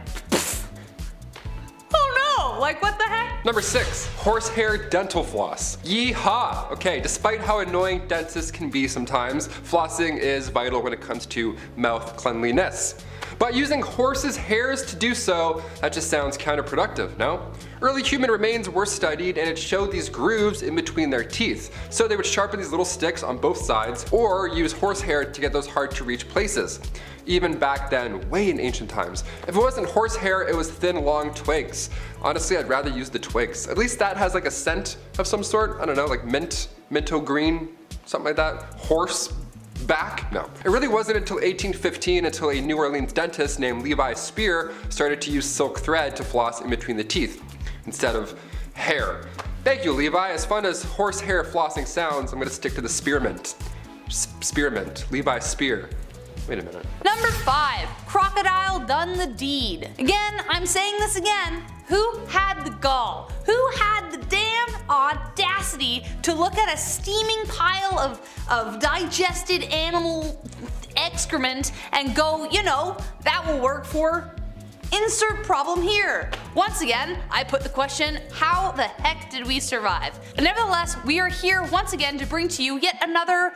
Oh no, like what the heck? Number 6, horsehair dental floss. Yeehaw! Okay, despite how annoying dentists can be sometimes, flossing is vital when it comes to mouth cleanliness. But using horses' hairs to do so, that just sounds counterproductive, no? Early human remains were studied and it showed these grooves in between their teeth. So they would sharpen these little sticks on both sides or use horsehair to get those hard to reach places. Even back then, way in ancient times. If it wasn't horsehair, it was thin, long twigs. Honestly, I'd rather use the twigs. At least that has like a scent of some sort. I don't know, like minto green, something like that. Horse back? No. It really wasn't until 1815 until a New Orleans dentist named Levi Spear started to use silk thread to floss in between the teeth instead of hair. Thank you, Levi. As fun as horsehair flossing sounds, I'm gonna stick to the spearmint. Spearmint. Levi Spear. Wait a minute. Number 5, crocodile done the deed. Again, I'm saying this again. Who had the gall? Who had the damn audacity to look at a steaming pile of digested animal excrement and go, you know, that will work for insert problem here. Once again, I put the question, how the heck did we survive? But nevertheless, we are here once again to bring to you yet another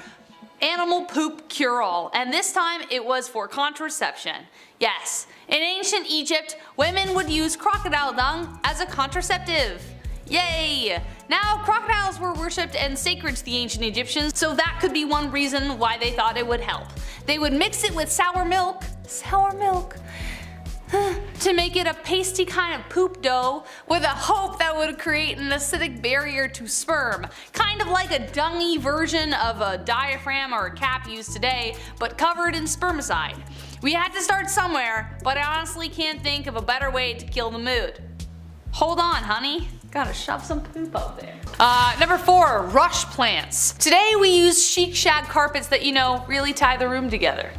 animal poop cure-all, and this time it was for contraception. Yes, in ancient Egypt, women would use crocodile dung as a contraceptive. Yay! Now, crocodiles were worshipped and sacred to the ancient Egyptians, so that could be one reason why they thought it would help. They would mix it with sour milk, to make it a pasty kind of poop dough with a hope that would create an acidic barrier to sperm. Kind of like a dungy version of a diaphragm or a cap used today, but covered in spermicide. We had to start somewhere, but I honestly can't think of a better way to kill the mood. Hold on, honey. Gotta shove some poop out there. Number 4, rush plants. Today we use chic shag carpets that, you know, really tie the room together.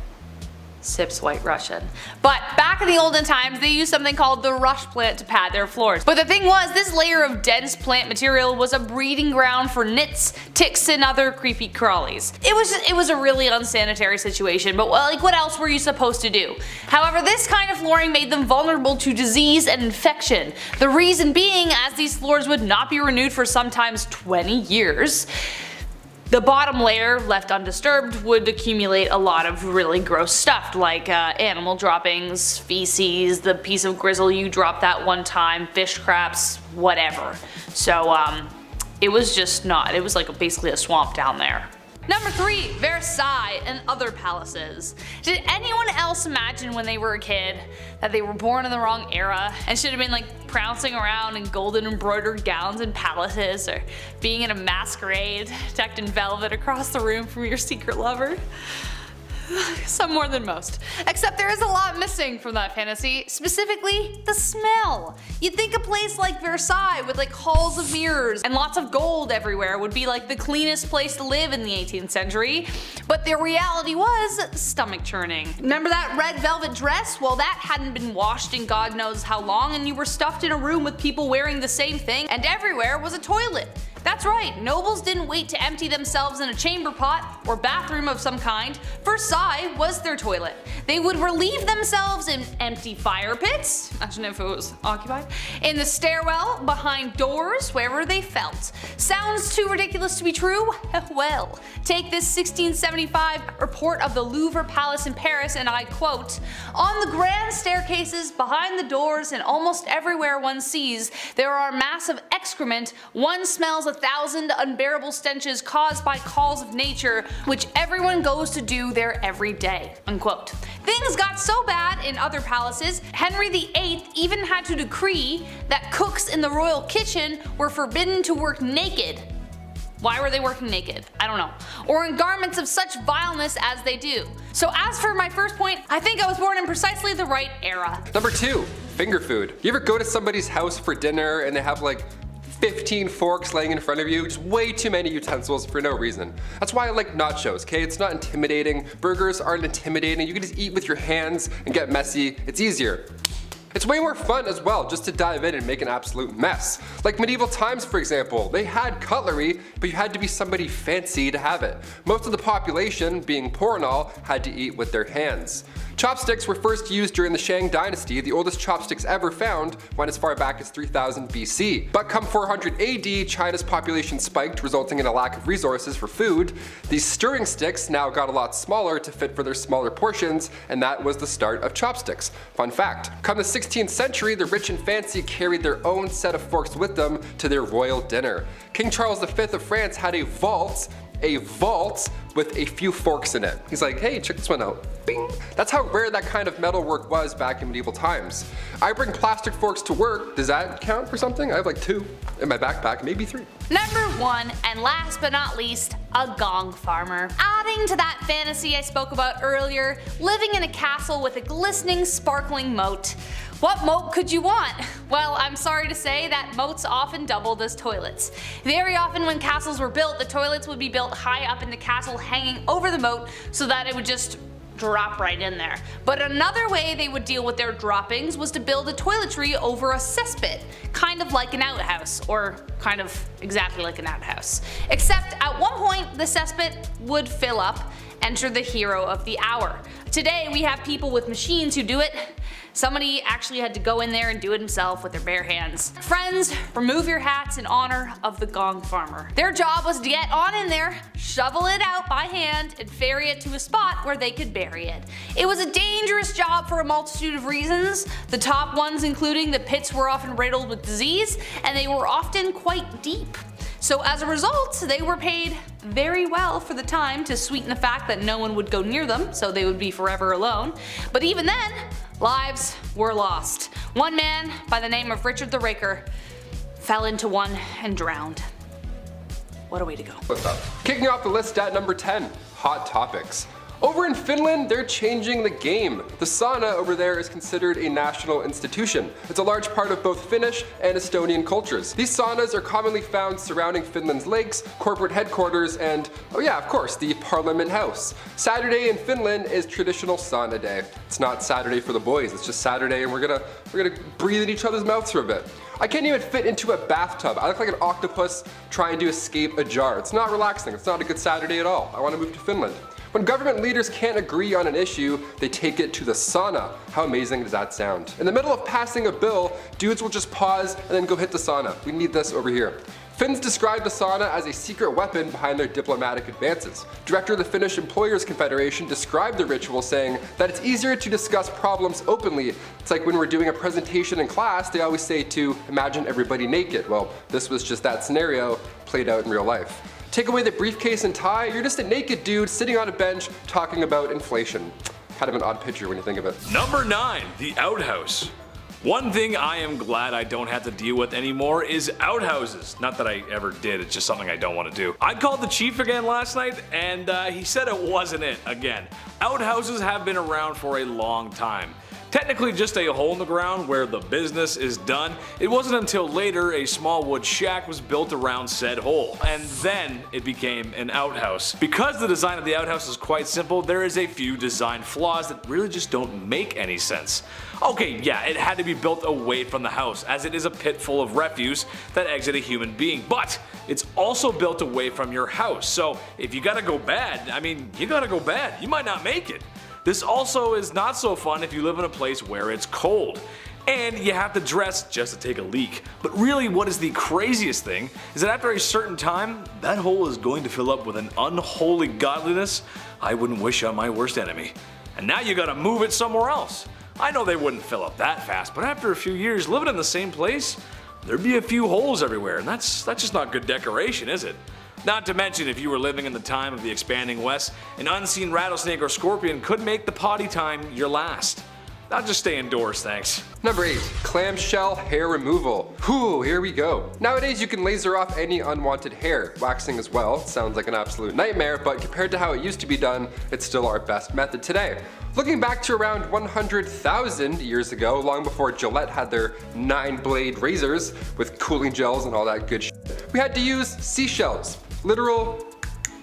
Sips White Russian. But back in the olden times, they used something called the rush plant to pad their floors. But the thing was, this layer of dense plant material was a breeding ground for nits, ticks, and other creepy crawlies. It was a really unsanitary situation, but like what else were you supposed to do? However, this kind of flooring made them vulnerable to disease and infection. The reason being, as these floors would not be renewed for sometimes 20 years, the bottom layer, left undisturbed, would accumulate a lot of really gross stuff like animal droppings, feces, the piece of grizzle you dropped that one time, fish scraps, whatever. So it was just not, it was like basically a swamp down there. Number 3, Versailles and other palaces. Did anyone else imagine when they were a kid that they were born in the wrong era and should have been like prancing around in golden embroidered gowns in palaces, or being in a masquerade decked in velvet across the room from your secret lover? Some more than most. Except there is a lot missing from that fantasy, specifically the smell. You'd think a place like Versailles with like halls of mirrors and lots of gold everywhere would be like the cleanest place to live in the 18th century, but the reality was stomach churning. Remember that red velvet dress? Well, that hadn't been washed in God knows how long, and you were stuffed in a room with people wearing the same thing, and everywhere was a toilet. That's right, nobles didn't wait to empty themselves in a chamber pot or bathroom of some kind. Versailles was their toilet. They would relieve themselves in empty fire pits, imagine if it was occupied, in the stairwell, behind doors, wherever they felt. Sounds too ridiculous to be true? Well, take this 1675 report of the Louvre Palace in Paris, and I quote, "On the grand staircases, behind the doors, and almost everywhere one sees, there are masses of excrement. One smells 1,000 unbearable stenches caused by calls of nature, which everyone goes to do there every day." Unquote. Things got so bad in other palaces, Henry VIII even had to decree that cooks in the royal kitchen were forbidden to work naked. Why were they working naked? I don't know. Or in garments of such vileness as they do. So as for my first point, I think I was born in precisely the right era. Number 2, finger food. You ever go to somebody's house for dinner and they have like 15 forks laying in front of you, just way too many utensils for no reason. That's why I like nachos, okay? It's not intimidating. Burgers aren't intimidating. You can just eat with your hands and get messy. It's easier. It's way more fun as well, just to dive in and make an absolute mess. Like medieval times, for example, they had cutlery, but you had to be somebody fancy to have it. Most of the population, being poor and all, had to eat with their hands. Chopsticks were first used during the Shang dynasty. The oldest chopsticks ever found went as far back as 3000 BC. But come 400 AD, China's population spiked, resulting in a lack of resources for food. These stirring sticks now got a lot smaller to fit for their smaller portions, and that was the start of chopsticks. Fun fact, come the 16th century, the rich and fancy carried their own set of forks with them to their royal dinner. King Charles V of France had a vault with a few forks in it. He's like, hey, check this one out. Bing. That's how rare that kind of metalwork was back in medieval times. I bring plastic forks to work. Does that count for something? I have like 2 in my backpack, maybe 3. Number 1, and last but not least, a gong farmer. Adding to that fantasy I spoke about earlier, living in a castle with a glistening, sparkling moat. What moat could you want? Well, I'm sorry to say that moats often doubled as toilets. Very often when castles were built, the toilets would be built high up in the castle, hanging over the moat so that it would just drop right in there. But another way they would deal with their droppings was to build a toiletry over a cesspit, kind of like an outhouse, or kind of exactly like an outhouse. Except at one point the cesspit would fill up. Enter the hero of the hour. Today we have people with machines who do it. Somebody actually had to go in there and do it himself with their bare hands. Friends, remove your hats in honor of the gong farmer. Their job was to get on in there, shovel it out by hand, and ferry it to a spot where they could bury it. It was a dangerous job for a multitude of reasons, the top ones including the pits were often riddled with disease, and they were often quite deep. So as a result, they were paid very well for the time to sweeten the fact that no one would go near them, so they would be forever alone. But even then, lives were lost. One man by the name of Richard the Raker fell into one and drowned. What a way to go. What's up? Kicking off the list at number 10, hot topics. Over in Finland, they're changing the game. The sauna over there is considered a national institution. It's a large part of both Finnish and Estonian cultures. These saunas are commonly found surrounding Finland's lakes, corporate headquarters, and, oh yeah, of course, the Parliament House. Saturday in Finland is traditional sauna day. It's not Saturday for the boys, it's just Saturday, and we're gonna breathe in each other's mouths for a bit. I can't even fit into a bathtub. I look like an octopus trying to escape a jar. It's not relaxing, it's not a good Saturday at all. I want to move to Finland. When government leaders can't agree on an issue, they take it to the sauna. How amazing does that sound? In the middle of passing a bill, dudes will just pause and then go hit the sauna. We need this over here. Finns describe the sauna as a secret weapon behind their diplomatic advances. Director of the Finnish Employers Confederation described the ritual saying that it's easier to discuss problems openly. It's like when we're doing a presentation in class, they always say to imagine everybody naked. Well, this was just that scenario played out in real life. Take away the briefcase and tie, you're just a naked dude sitting on a bench talking about inflation. Kind of an odd picture when you think of it. Number 9, the outhouse. One thing I am glad I don't have to deal with anymore is outhouses. Not that I ever did, it's just something I don't want to do. I called the chief again last night and he said it wasn't it again. Outhouses have been around for a long time. Technically just a hole in the ground where the business is done. It wasn't until later a small wood shack was built around said hole, and then it became an outhouse. Because the design of the outhouse is quite simple, there is a few design flaws that really just don't make any sense. Okay, yeah, it had to be built away from the house, as it is a pit full of refuse that exit a human being, but it's also built away from your house, so if you gotta go bad, I mean, you gotta go bad. You might not make it. This also is not so fun if you live in a place where it's cold, and you have to dress just to take a leak. But really what is the craziest thing is that after a certain time, that hole is going to fill up with an unholy godliness I wouldn't wish on my worst enemy. And now you gotta move it somewhere else. I know they wouldn't fill up that fast, but after a few years living in the same place, there'd be a few holes everywhere, and that's just not good decoration, is it? Not to mention, if you were living in the time of the expanding West, an unseen rattlesnake or scorpion could make the potty time your last. I'll just stay indoors, thanks. Number 8, clamshell hair removal. Whew, here we go. Nowadays you can laser off any unwanted hair. Waxing as well, sounds like an absolute nightmare, but compared to how it used to be done, it's still our best method today. Looking back to around 100,000 years ago, long before Gillette had their 9-blade razors with cooling gels and all that good shit, we had to use seashells. Literal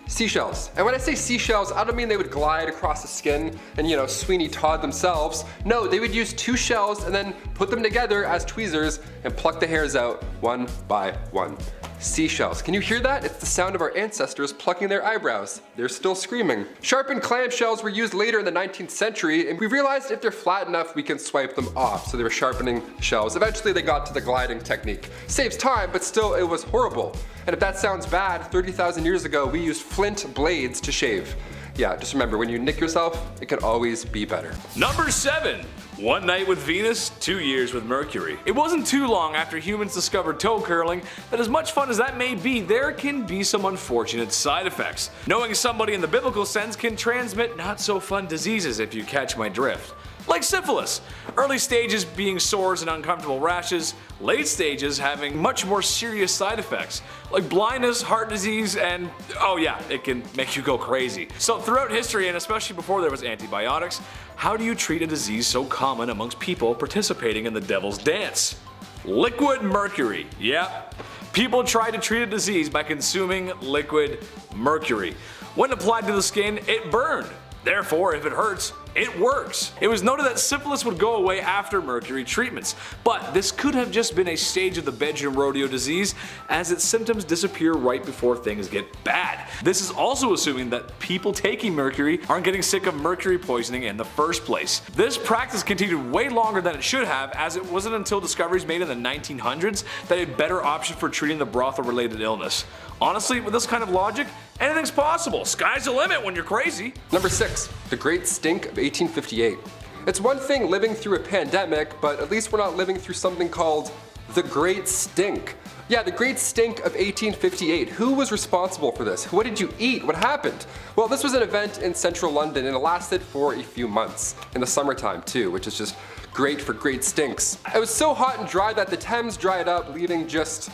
seashells. And when I say seashells, I don't mean they would glide across the skin and, you know, Sweeney Todd themselves. No, they would use 2 shells and then put them together as tweezers and pluck the hairs out one by one. Seashells. Can you hear that? It's the sound of our ancestors plucking their eyebrows. They're still screaming. Sharpened clamshells were used later in the 19th century, and we realized if they're flat enough, we can swipe them off. So they were sharpening shells. Eventually they got to the gliding technique. Saves time, but still it was horrible. And if that sounds bad, 30,000 years ago, we used flint blades to shave. Yeah, just remember, when you nick yourself, it can always be better. Number 7. One night with Venus, 2 years with Mercury. It wasn't too long after humans discovered toe curling that as much fun as that may be, there can be some unfortunate side effects. Knowing somebody in the biblical sense can transmit not so fun diseases, if you catch my drift. Like syphilis. Early stages being sores and uncomfortable rashes, late stages having much more serious side effects, like blindness, heart disease, and oh yeah, it can make you go crazy. So throughout history, and especially before there was antibiotics, how do you treat a disease so common amongst people participating in the devil's dance? Liquid mercury. Yep. People try to treat a disease by consuming liquid mercury. When applied to the skin, it burned. Therefore, if it hurts, it works. It was noted that syphilis would go away after mercury treatments, but this could have just been a stage of the bedroom rodeo disease, as its symptoms disappear right before things get bad. This is also assuming that people taking mercury aren't getting sick of mercury poisoning in the first place. This practice continued way longer than it should have, as it wasn't until discoveries made in the 1900s that a better option for treating the brothel-related illness. Honestly, with this kind of logic, anything's possible. Sky's the limit when you're crazy. Number 6, the Great Stink of 1858. It's one thing living through a pandemic, but at least we're not living through something called the Great Stink. Yeah, the Great Stink of 1858. Who was responsible for this? What did you eat? What happened? Well, this was an event in central London, and it lasted for a few months. In the summertime too, which is just great for great stinks. It was so hot and dry that the Thames dried up, leaving just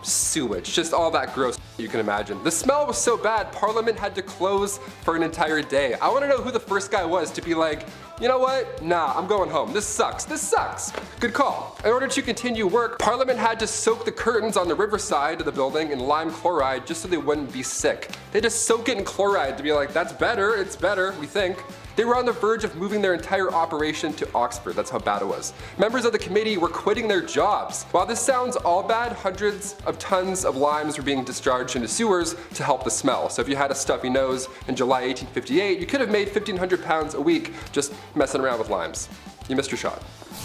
sewage, just all that gross you can imagine. The smell was so bad, Parliament had to close for an entire day. I want to know who the first guy was to be like, you know what? Nah, I'm going home. This sucks. This sucks. Good call. In order to continue work, Parliament had to soak the curtains on the riverside of the building in lime chloride just so they wouldn't be sick. They just soak it in chloride to be like, that's better, it's better, we think. They were on the verge of moving their entire operation to Oxford. That's how bad it was. Members of the committee were quitting their jobs. While this sounds all bad, hundreds of tons of limes were being discharged into sewers to help the smell. So if you had a stuffy nose in July 1858, you could have made 1,500 pounds a week just messing around with limes. You missed your shot.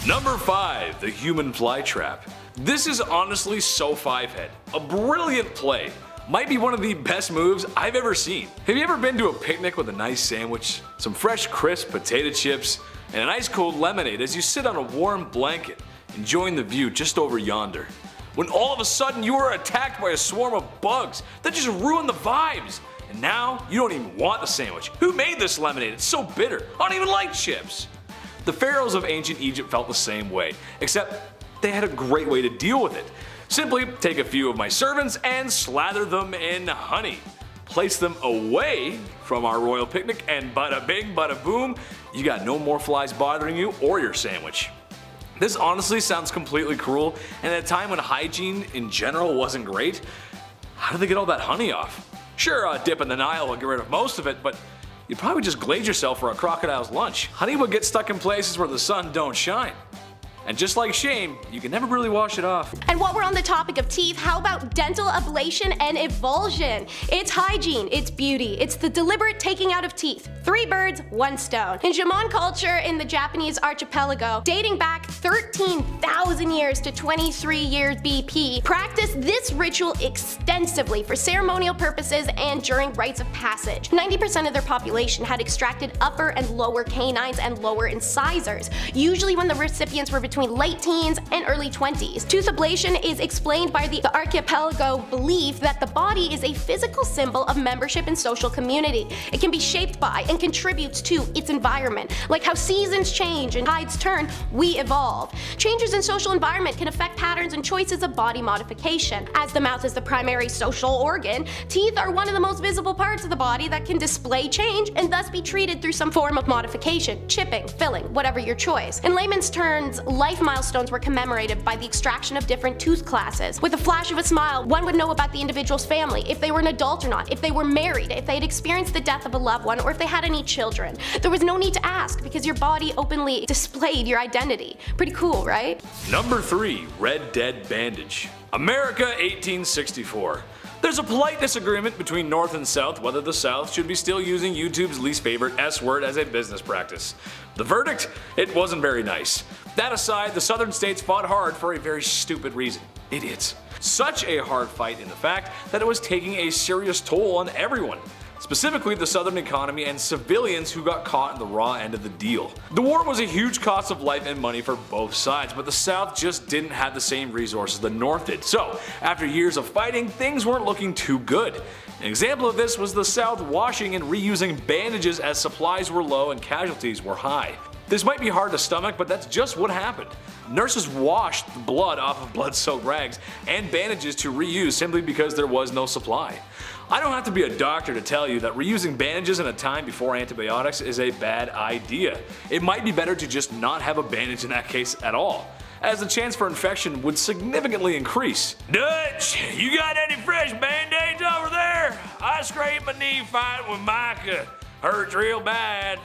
Number 5, the human fly trap. This is honestly so five-head. A brilliant play. Might be one of the best moves I've ever seen. Have you ever been to a picnic with a nice sandwich, some fresh crisp potato chips, and an ice cold lemonade as you sit on a warm blanket, enjoying the view just over yonder? when all of a sudden you were attacked by a swarm of bugs that just ruined the vibes. And now you don't even want the sandwich. Who made this lemonade? It's so bitter. I don't even like chips. The pharaohs of ancient Egypt felt the same way, except they had a great way to deal with it. Simply take a few of my servants and slather them in honey. Place them away from our royal picnic and bada bing bada boom, you got no more flies bothering you or your sandwich. This honestly sounds completely cruel, and at a time when hygiene in general wasn't great, how did they get all that honey off? Sure, a dip in the Nile will get rid of most of it, but you'd probably just glaze yourself for a crocodile's lunch. Honey would get stuck in places where the sun don't shine. And just like shame, you can never really wash it off. And while we're on the topic of teeth, how about dental ablation and avulsion? It's hygiene, it's beauty, it's the deliberate taking out of teeth. 3 birds, 1 stone. In Jomon culture in the Japanese archipelago, dating back 13,000 years to 23 years BP, practiced this ritual extensively for ceremonial purposes and during rites of passage. 90% of their population had extracted upper and lower canines and lower incisors, usually when the recipients were between late teens and early 20s. Tooth ablation is explained by the archipelago belief that the body is a physical symbol of membership in social community. It can be shaped by and contributes to its environment. Like how seasons change and tides turn, we evolve. Changes in social environment can affect patterns and choices of body modification. As the mouth is the primary social organ, teeth are one of the most visible parts of the body that can display change and thus be treated through some form of modification, chipping, filling, whatever your choice. In layman's terms, life milestones were commemorated by the extraction of different tooth classes. With a flash of a smile, one would know about the individual's family, if they were an adult or not, if they were married, if they had experienced the death of a loved one, or if they had any children. There was no need to ask because your body openly displayed your identity. Pretty cool, right? Number 3, Red Dead Bandage. America 1864. There's a polite disagreement between North and South whether the South should be still using YouTube's least favorite S word as a business practice. The verdict? It wasn't very nice. That aside, the Southern states fought hard for a very stupid reason. Idiots. Such a hard fight in the fact that it was taking a serious toll on everyone. Specifically the Southern economy and civilians who got caught in the raw end of the deal. The war was a huge cost of life and money for both sides, but the South just didn't have the same resources the North did. So, after years of fighting, things weren't looking too good. An example of this was the South washing and reusing bandages as supplies were low and casualties were high. This might be hard to stomach, but that's just what happened. Nurses washed the blood off of blood-soaked rags and bandages to reuse simply because there was no supply. I don't have to be a doctor to tell you that reusing bandages in a time before antibiotics is a bad idea. It might be better to just not have a bandage in that case at all, as the chance for infection would significantly increase. Dutch, you got any fresh band-aids over there? I scraped my knee fighting with Micah. Hurts real bad.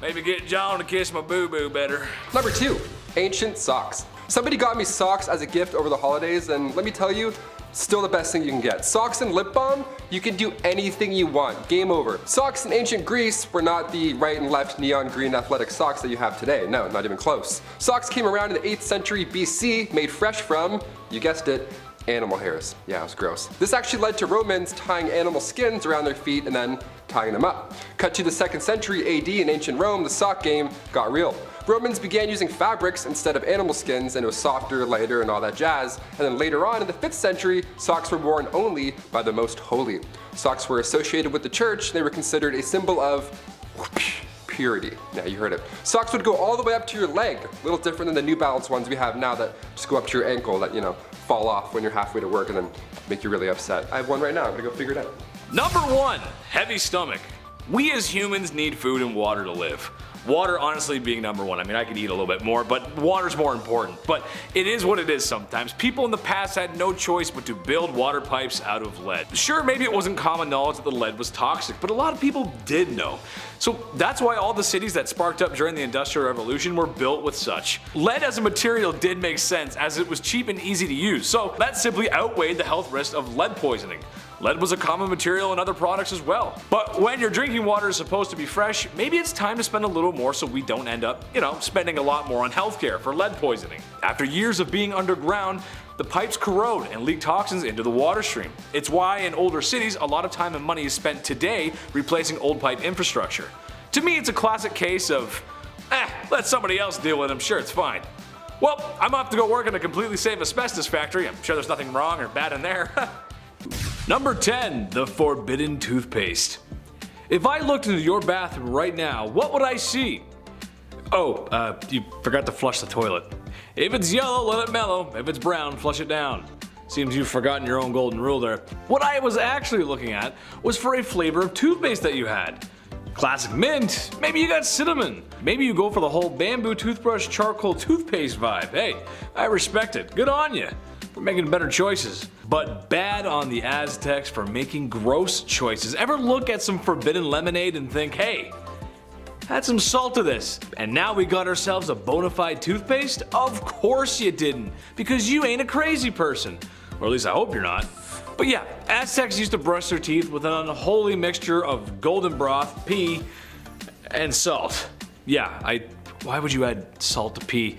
Maybe get John to kiss my boo-boo better. Number 2, ancient socks. Somebody got me socks as a gift over the holidays, and let me tell you, still the best thing you can get. Socks and lip balm, you can do anything you want. Game over. Socks in ancient Greece were not the right and left neon green athletic socks that you have today. No, not even close. Socks came around in the 8th century BC, made fresh from, you guessed it, animal hairs. Yeah, it was gross. This actually led to Romans tying animal skins around their feet and then tying them up. Cut to the 2nd century AD in ancient Rome, the sock game got real. Romans began using fabrics instead of animal skins, and it was softer, lighter, and all that jazz. And then later on in the 5th century, socks were worn only by the most holy. Socks were associated with the church. They were considered a symbol of purity. Yeah, you heard it. Socks would go all the way up to your leg. A little different than the New Balance ones we have now that just go up to your ankle that, fall off when you're halfway to work and then make you really upset. I have one right now. I'm gonna go figure it out. Number 1, heavy stomach. We as humans need food and water to live. Water honestly being number 1. I mean, I could eat a little bit more, but water's more important. But it is what it is sometimes. People in the past had no choice but to build water pipes out of lead. Sure, maybe it wasn't common knowledge that the lead was toxic, but a lot of people did know. So that's why all the cities that sparked up during the Industrial Revolution were built with such. Lead as a material did make sense as it was cheap and easy to use, so that simply outweighed the health risk of lead poisoning. Lead was a common material in other products as well. But when your drinking water is supposed to be fresh, maybe it's time to spend a little more so we don't end up, spending a lot more on healthcare for lead poisoning. After years of being underground, the pipes corrode and leak toxins into the water stream. It's why in older cities, a lot of time and money is spent today replacing old pipe infrastructure. To me, it's a classic case of, let somebody else deal with it, I'm sure it's fine. Well, I'm off to go work in a completely safe asbestos factory. I'm sure there's nothing wrong or bad in there. Number 10, the forbidden toothpaste. If I looked into your bathroom right now, what would I see? Oh, you forgot to flush the toilet. If it's yellow, let it mellow. If it's brown, flush it down. Seems you've forgotten your own golden rule there. What I was actually looking at was for a flavor of toothpaste that you had. Classic mint, maybe you got cinnamon. Maybe you go for the whole bamboo toothbrush charcoal toothpaste vibe. Hey, I respect it. Good on you for making better choices. But bad on the Aztecs for making gross choices. Ever look at some forbidden lemonade and think, hey, add some salt to this, and now we got ourselves a bona fide toothpaste? Of course you didn't, because you ain't a crazy person. Or at least I hope you're not. But yeah, Aztecs used to brush their teeth with an unholy mixture of golden broth, pee, and salt. Yeah, why would you add salt to pee?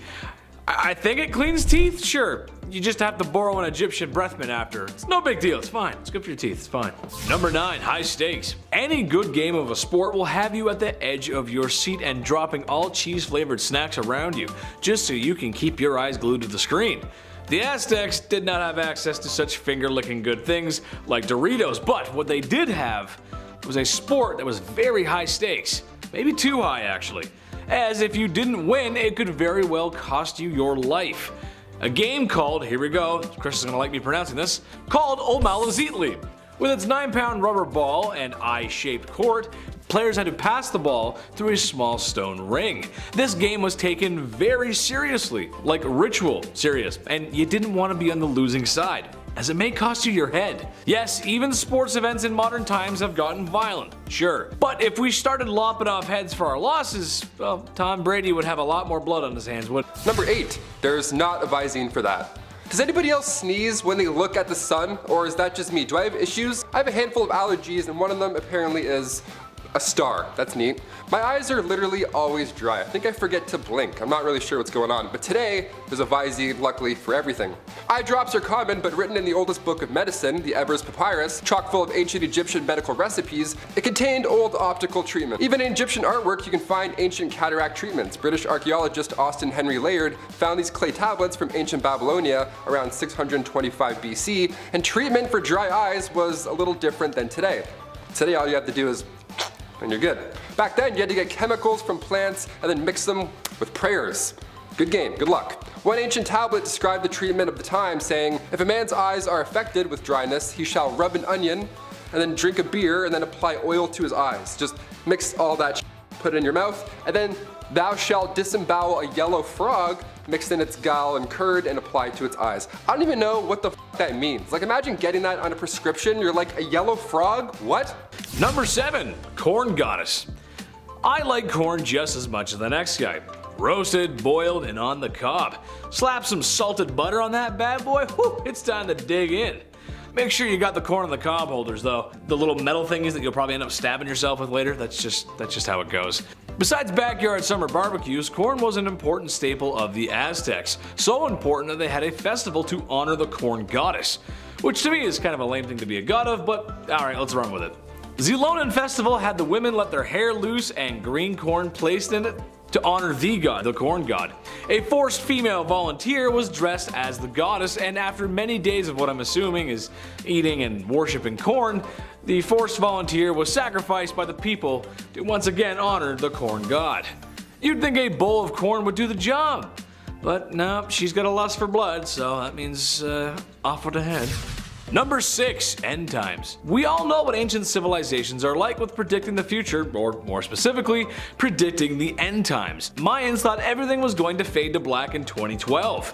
I think it cleans teeth, sure. You just have to borrow an Egyptian breath mint after. It's no big deal, it's fine. It's good for your teeth, it's fine. Number 9, high stakes. Any good game of a sport will have you at the edge of your seat and dropping all cheese-flavored snacks around you, just so you can keep your eyes glued to the screen. The Aztecs did not have access to such finger-licking good things like Doritos, but what they did have was a sport that was very high stakes. Maybe too high, actually. As if you didn't win, it could very well cost you your life. A game called, here we go, Chris is gonna like me pronouncing this, called Omalazitli. With its 9-pound rubber ball and eye-shaped court, players had to pass the ball through a small stone ring. This game was taken very seriously, like ritual serious, and you didn't want to be on the losing side, as it may cost you your head. Yes, even sports events in modern times have gotten violent, sure. But if we started lopping off heads for our losses, well, Tom Brady would have a lot more blood on his hands, would. Number 8, there's not a Visine for that. Does anybody else sneeze when they look at the sun, or is that just me? Do I have issues? I have a handful of allergies, and one of them apparently is a star. That's neat. My eyes are literally always dry. I think I forget to blink. I'm not really sure what's going on, but today there's a Visine, luckily, for everything. Eye drops are common, but written in the oldest book of medicine, the Ebers Papyrus, chock full of ancient Egyptian medical recipes, it contained old optical treatment. Even in Egyptian artwork, you can find ancient cataract treatments. British archaeologist Austin Henry Layard found these clay tablets from ancient Babylonia around 625 BC, and treatment for dry eyes was a little different than today. Today all you have to do is and you're good. Back then, you had to get chemicals from plants and then mix them with prayers. Good game, good luck. One ancient tablet described the treatment of the time, saying, if a man's eyes are affected with dryness, he shall rub an onion and then drink a beer and then apply oil to his eyes. Just mix all that put it in your mouth, and then thou shalt disembowel a yellow frog mixed in its gall and curd and applied to its eyes. I don't even know what the that means. Like, imagine getting that on a prescription. You're like, a yellow frog? What? Number 7, corn goddess. I like corn just as much as the next guy. Roasted, boiled, and on the cob. Slap some salted butter on that bad boy, whew, it's time to dig in. Make sure you got the corn on the cob holders though. The little metal thingies that you'll probably end up stabbing yourself with later, that's just how it goes. Besides backyard summer barbecues, corn was an important staple of the Aztecs. So important that they had a festival to honor the corn goddess. Which to me is kind of a lame thing to be a god of, but alright, let's run with it. Zilonan festival had the women let their hair loose and green corn placed in it to honor the god, the corn god. A forced female volunteer was dressed as the goddess, and after many days of what I'm assuming is eating and worshipping corn, the forced volunteer was sacrificed by the people to once again honor the corn god. You'd think a bowl of corn would do the job, but no, she's got a lust for blood, so that means off with the head. Number 6, end times. We all know what ancient civilizations are like with predicting the future, or more specifically, predicting the end times. Mayans thought everything was going to fade to black in 2012.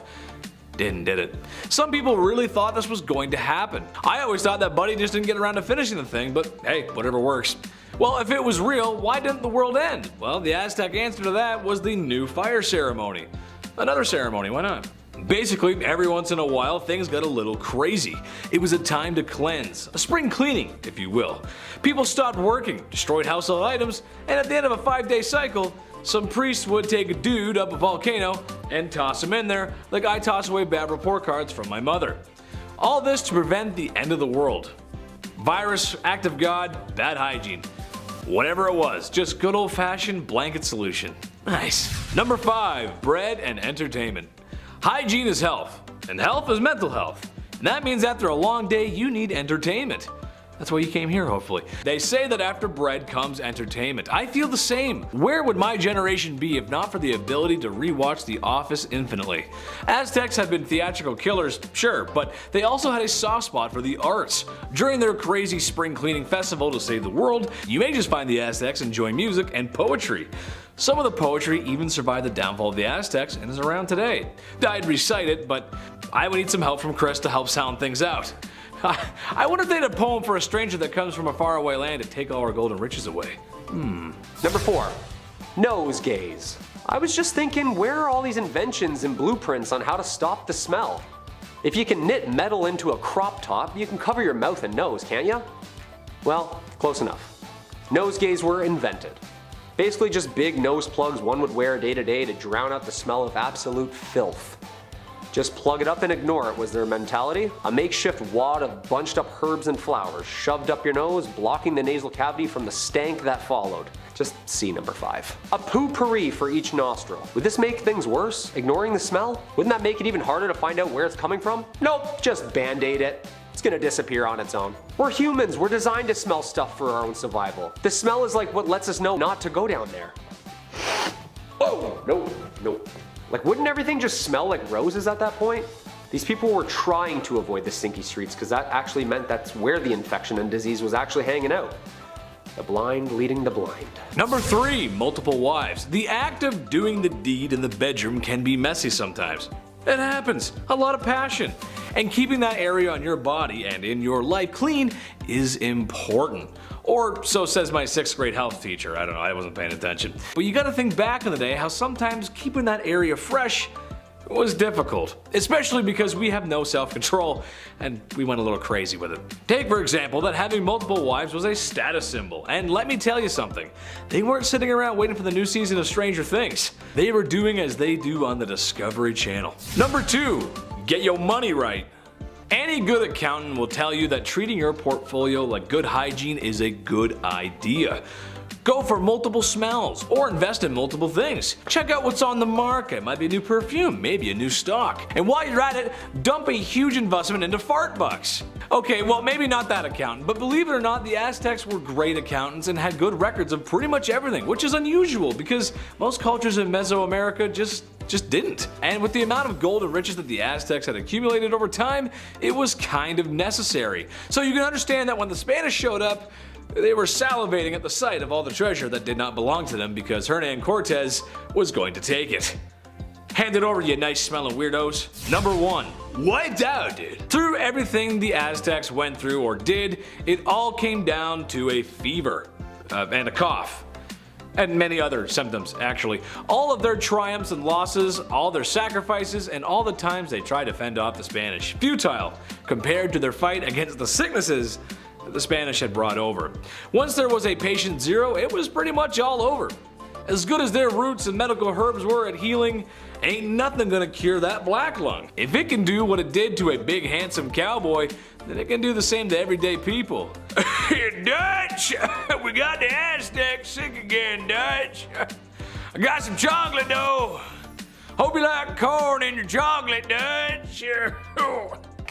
Did it? Some people really thought this was going to happen. I always thought that Buddy just didn't get around to finishing the thing, but hey, whatever works. Well, if it was real, why didn't the world end? Well, the Aztec answer to that was the new fire ceremony. Another ceremony, why not? Basically, every once in a while, things got a little crazy. It was a time to cleanse, a spring cleaning, if you will. People stopped working, destroyed household items, and at the end of a 5-day cycle, some priests would take a dude up a volcano and toss him in there like I toss away bad report cards from my mother. All this to prevent the end of the world. Virus, act of God, bad hygiene. Whatever it was, just good old-fashioned blanket solution. Nice. Number 5, bread and entertainment. Hygiene is health, and health is mental health. And that means after a long day, you need entertainment. That's why you came here, hopefully. They say that after bread comes entertainment. I feel the same. Where would my generation be if not for the ability to rewatch The Office infinitely? Aztecs have been theatrical killers, sure, but they also had a soft spot for the arts. During their crazy spring cleaning festival to save the world, you may just find the Aztecs enjoy music and poetry. Some of the poetry even survived the downfall of the Aztecs and is around today. I'd recite it, but I would need some help from Chris to help sound things out. I wonder if they had a poem for a stranger that comes from a faraway land to take all our golden riches away. Number 4. Nose gaze. I was just thinking, where are all these inventions and blueprints on how to stop the smell? If you can knit metal into a crop top, you can cover your mouth and nose, can't ya? Well, close enough. Nose gaze were invented. Basically just big nose plugs one would wear day to day to drown out the smell of absolute filth. Just plug it up and ignore it was their mentality. A makeshift wad of bunched up herbs and flowers shoved up your nose, blocking the nasal cavity from the stank that followed. Just see number 5. A potpourri for each nostril. Would this make things worse? Ignoring the smell? Wouldn't that make it even harder to find out where it's coming from? Nope, just band-aid it. It's gonna disappear on its own. We're humans, we're designed to smell stuff for our own survival. The smell is like what lets us know not to go down there. Oh, no. Like, wouldn't everything just smell like roses at that point? These people were trying to avoid the stinky streets because that actually meant that's where the infection and disease was actually hanging out. The blind leading the blind. Number 3, multiple wives. The act of doing the deed in the bedroom can be messy sometimes. It happens. A lot of passion. And keeping that area on your body and in your life clean is important. Or so says my 6th grade health teacher. I don't know, I wasn't paying attention. But you gotta think back in the day how sometimes keeping that area fresh was difficult, especially because we have no self-control and we went a little crazy with it. Take for example that having multiple wives was a status symbol, and let me tell you something, they weren't sitting around waiting for the new season of Stranger Things. They were doing as they do on the Discovery Channel. Number 2, get your money right. Any good accountant will tell you that treating your portfolio like good hygiene is a good idea. Go for multiple smells, or invest in multiple things. Check out what's on the market, might be a new perfume, maybe a new stock. And while you're at it, dump a huge investment into fart bucks. Okay, well maybe not that accountant, but believe it or not, the Aztecs were great accountants and had good records of pretty much everything, which is unusual because most cultures in Mesoamerica just didn't. And with the amount of gold and riches that the Aztecs had accumulated over time, it was kind of necessary. So you can understand that when the Spanish showed up, they were salivating at the sight of all the treasure that did not belong to them because Hernan Cortez was going to take it. Hand it over, you nice smelling weirdos. Number 1, wiped out, dude. Through everything the Aztecs went through or did, it all came down to a fever and a cough. And many other symptoms, actually. All of their triumphs and losses, all their sacrifices, and all the times they tried to fend off the Spanish. Futile, compared to their fight against the sicknesses that the Spanish had brought over. Once there was a patient zero, it was pretty much all over. As good as their roots and medical herbs were at healing, ain't nothing gonna cure that black lung. If it can do what it did to a big handsome cowboy, then it can do the same to everyday people. Dutch! We got the Aztecs sick again, Dutch. I got some chocolate though. Hope you like corn in your chocolate, Dutch.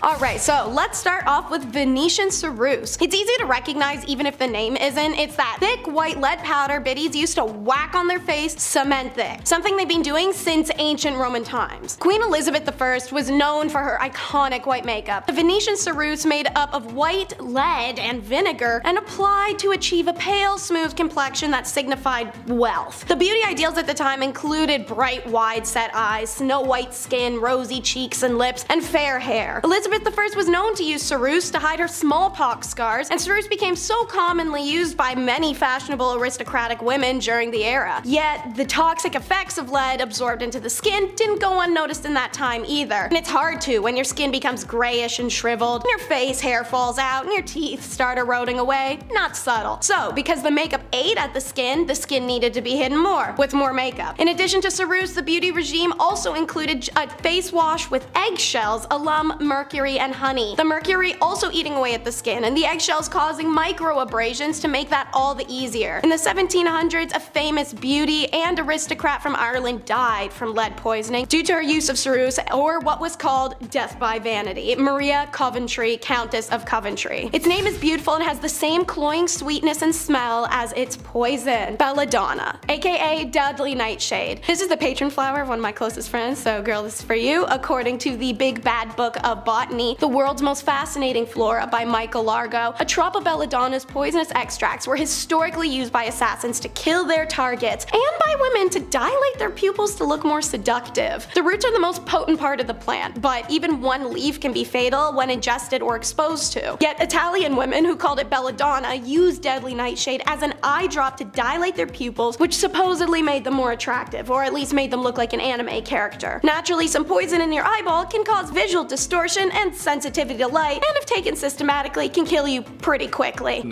Alright, so let's start off with Venetian ceruse. It's easy to recognize even if the name isn't. It's that thick white lead powder biddies used to whack on their face cement thick. Something they've been doing since ancient Roman times. Queen Elizabeth I was known for her iconic white makeup. The Venetian ceruse made up of white lead and vinegar and applied to achieve a pale, smooth complexion that signified wealth. The beauty ideals at the time included bright, wide-set eyes, snow white skin, rosy cheeks and lips, and fair hair. Elizabeth I was known to use ceruse to hide her smallpox scars, and ceruse became so commonly used by many fashionable aristocratic women during the era. Yet, the toxic effects of lead absorbed into the skin didn't go unnoticed in that time either. And it's hard to when your skin becomes grayish and shriveled, and your face hair falls out, and your teeth start eroding away. Not subtle. So, because the makeup ate at the skin needed to be hidden more, with more makeup. In addition to ceruse, the beauty regime also included a face wash with eggshells, alum, mercury, mercury and honey. The mercury also eating away at the skin, and the eggshells causing microabrasions to make that all the easier. In the 1700s, a famous beauty and aristocrat from Ireland died from lead poisoning due to her use of ceruse, or what was called death by vanity. Maria Coventry, Countess of Coventry. Its name is beautiful and has the same cloying sweetness and smell as its poison. Belladonna, aka Deadly Nightshade. This is the patron flower of one of my closest friends, so girl, this is for you. According to the Big Bad Book of Botany, The World's Most Fascinating Flora by Michael Largo, a drop of belladonna's poisonous extracts were historically used by assassins to kill their targets and by women to dilate their pupils to look more seductive. The roots are the most potent part of the plant, but even one leaf can be fatal when ingested or exposed to. Yet Italian women who called it belladonna used Deadly Nightshade as an eye drop to dilate their pupils, which supposedly made them more attractive, or at least made them look like an anime character. Naturally, some poison in your eyeball can cause visual distortion and sensitivity to light, and if taken systematically can kill you pretty quickly.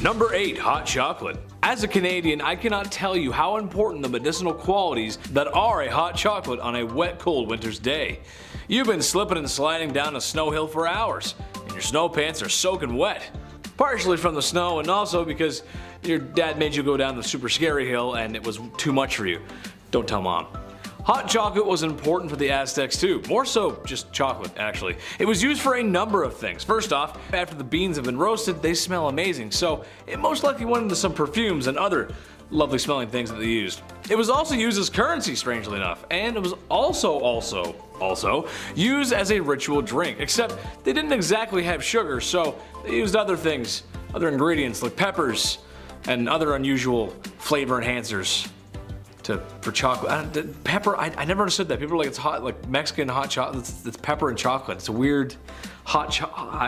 Number 8. Hot chocolate. As a Canadian, I cannot tell you how important the medicinal qualities that are a hot chocolate on a wet, cold winter's day. You've been slipping and sliding down a snow hill for hours, and your snow pants are soaking wet. Partially from the snow, and also because your dad made you go down the super scary hill and it was too much for you. Don't tell mom. Hot chocolate was important for the Aztecs too, more so just chocolate actually. It was used for a number of things. First off, after the beans have been roasted, they smell amazing, so it most likely went into some perfumes and other lovely smelling things that they used. It was also used as currency, strangely enough, and it was also used as a ritual drink, except they didn't exactly have sugar, so they used other things, other ingredients like peppers and other unusual flavor enhancers for chocolate. Pepper, I never understood that. People are like, it's hot, like Mexican hot chocolate, it's pepper and chocolate. It's a weird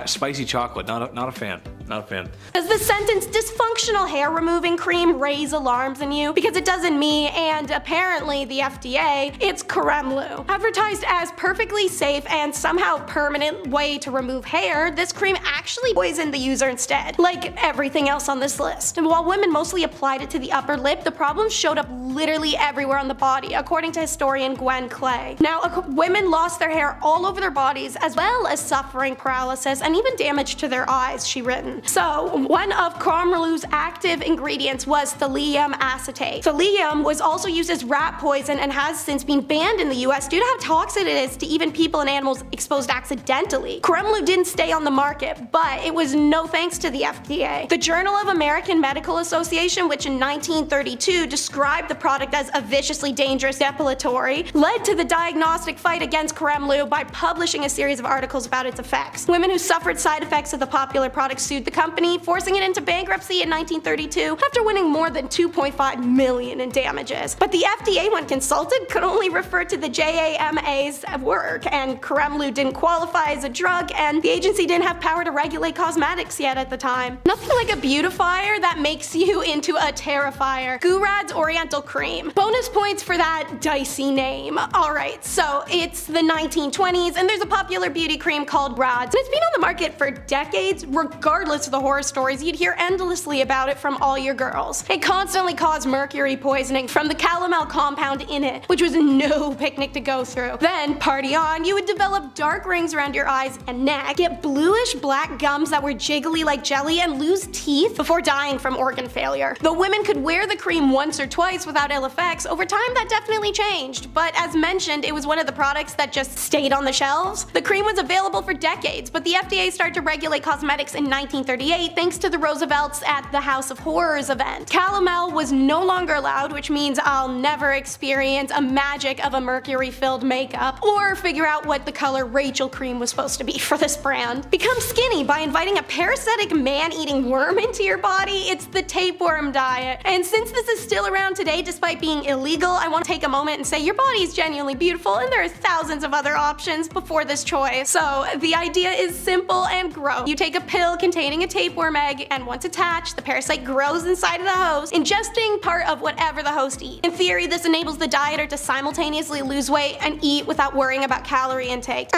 spicy chocolate. Not a fan. Not a fan. Does the sentence dysfunctional hair removing cream raise alarms in you? Because it does in me, and apparently the FDA, it's Creme. Advertised as perfectly safe and somehow permanent way to remove hair, this cream actually poisoned the user instead, like everything else on this list. And while women mostly applied it to the upper lip, the problem showed up literally everywhere on the body, according to historian Gwen Clay. Now, women lost their hair all over their bodies, as well as suffering paralysis and even damage to their eyes, she written. So, one of Creme active ingredients was thallium acetate. Thallium was also used as rat poison and has since been banned in the US due to how toxic it is to even people and animals exposed accidentally. Creme didn't stay on the market, but it was no thanks to the FDA. The Journal of American Medical Association, which in 1932 described the product as a viciously dangerous depilatory, led to the diagnostic fight against Creme by publishing a series of articles about its effects. Women who suffered side effects of the popular product sued the company, forcing it into bankruptcy in 1932 after winning more than $2.5 million in damages. But the FDA, when consulted, could only refer to the JAMA's work, and Creme didn't qualify as a drug, and the agency didn't have power to regulate cosmetics yet at the time. Nothing like a beautifier that makes you into a terrifier. Gurad's Oriental Cream. Bonus points for that dicey name. Alright, so it's the 1920s, and there's a popular beauty cream called Rads, and it's been on the market for decades, regardless of the horror stories you'd hear endlessly about it from all your girls. It constantly caused mercury poisoning from the calomel compound in it, which was no picnic to go through. Then, party on, you would develop dark rings around your eyes and neck, get bluish black gums that were jiggly like jelly, and lose teeth before dying from organ failure. Though women could wear the cream once or twice without ill effects, over time that definitely changed, but as mentioned, it was one of the products that just stayed on the shelves. The cream was available for decades, but the FDA started to regulate cosmetics in 1938 thanks to the Roosevelts at the House of Horrors event. Calomel was no longer allowed, which means I'll never experience a magic of a mercury-filled makeup or figure out what the color Rachel cream was supposed to be for this brand. Become skinny by inviting a parasitic man-eating worm into your body. It's the tapeworm diet. And since this is still around today despite being illegal, I want to take a moment and say your body is genuinely beautiful and there are thousands of other options before this choice. So the idea is simple and gross. You take a pill containing containing a tapeworm egg, and once attached, the parasite grows inside of the host, ingesting part of whatever the host eats. In theory, this enables the dieter to simultaneously lose weight and eat without worrying about calorie intake.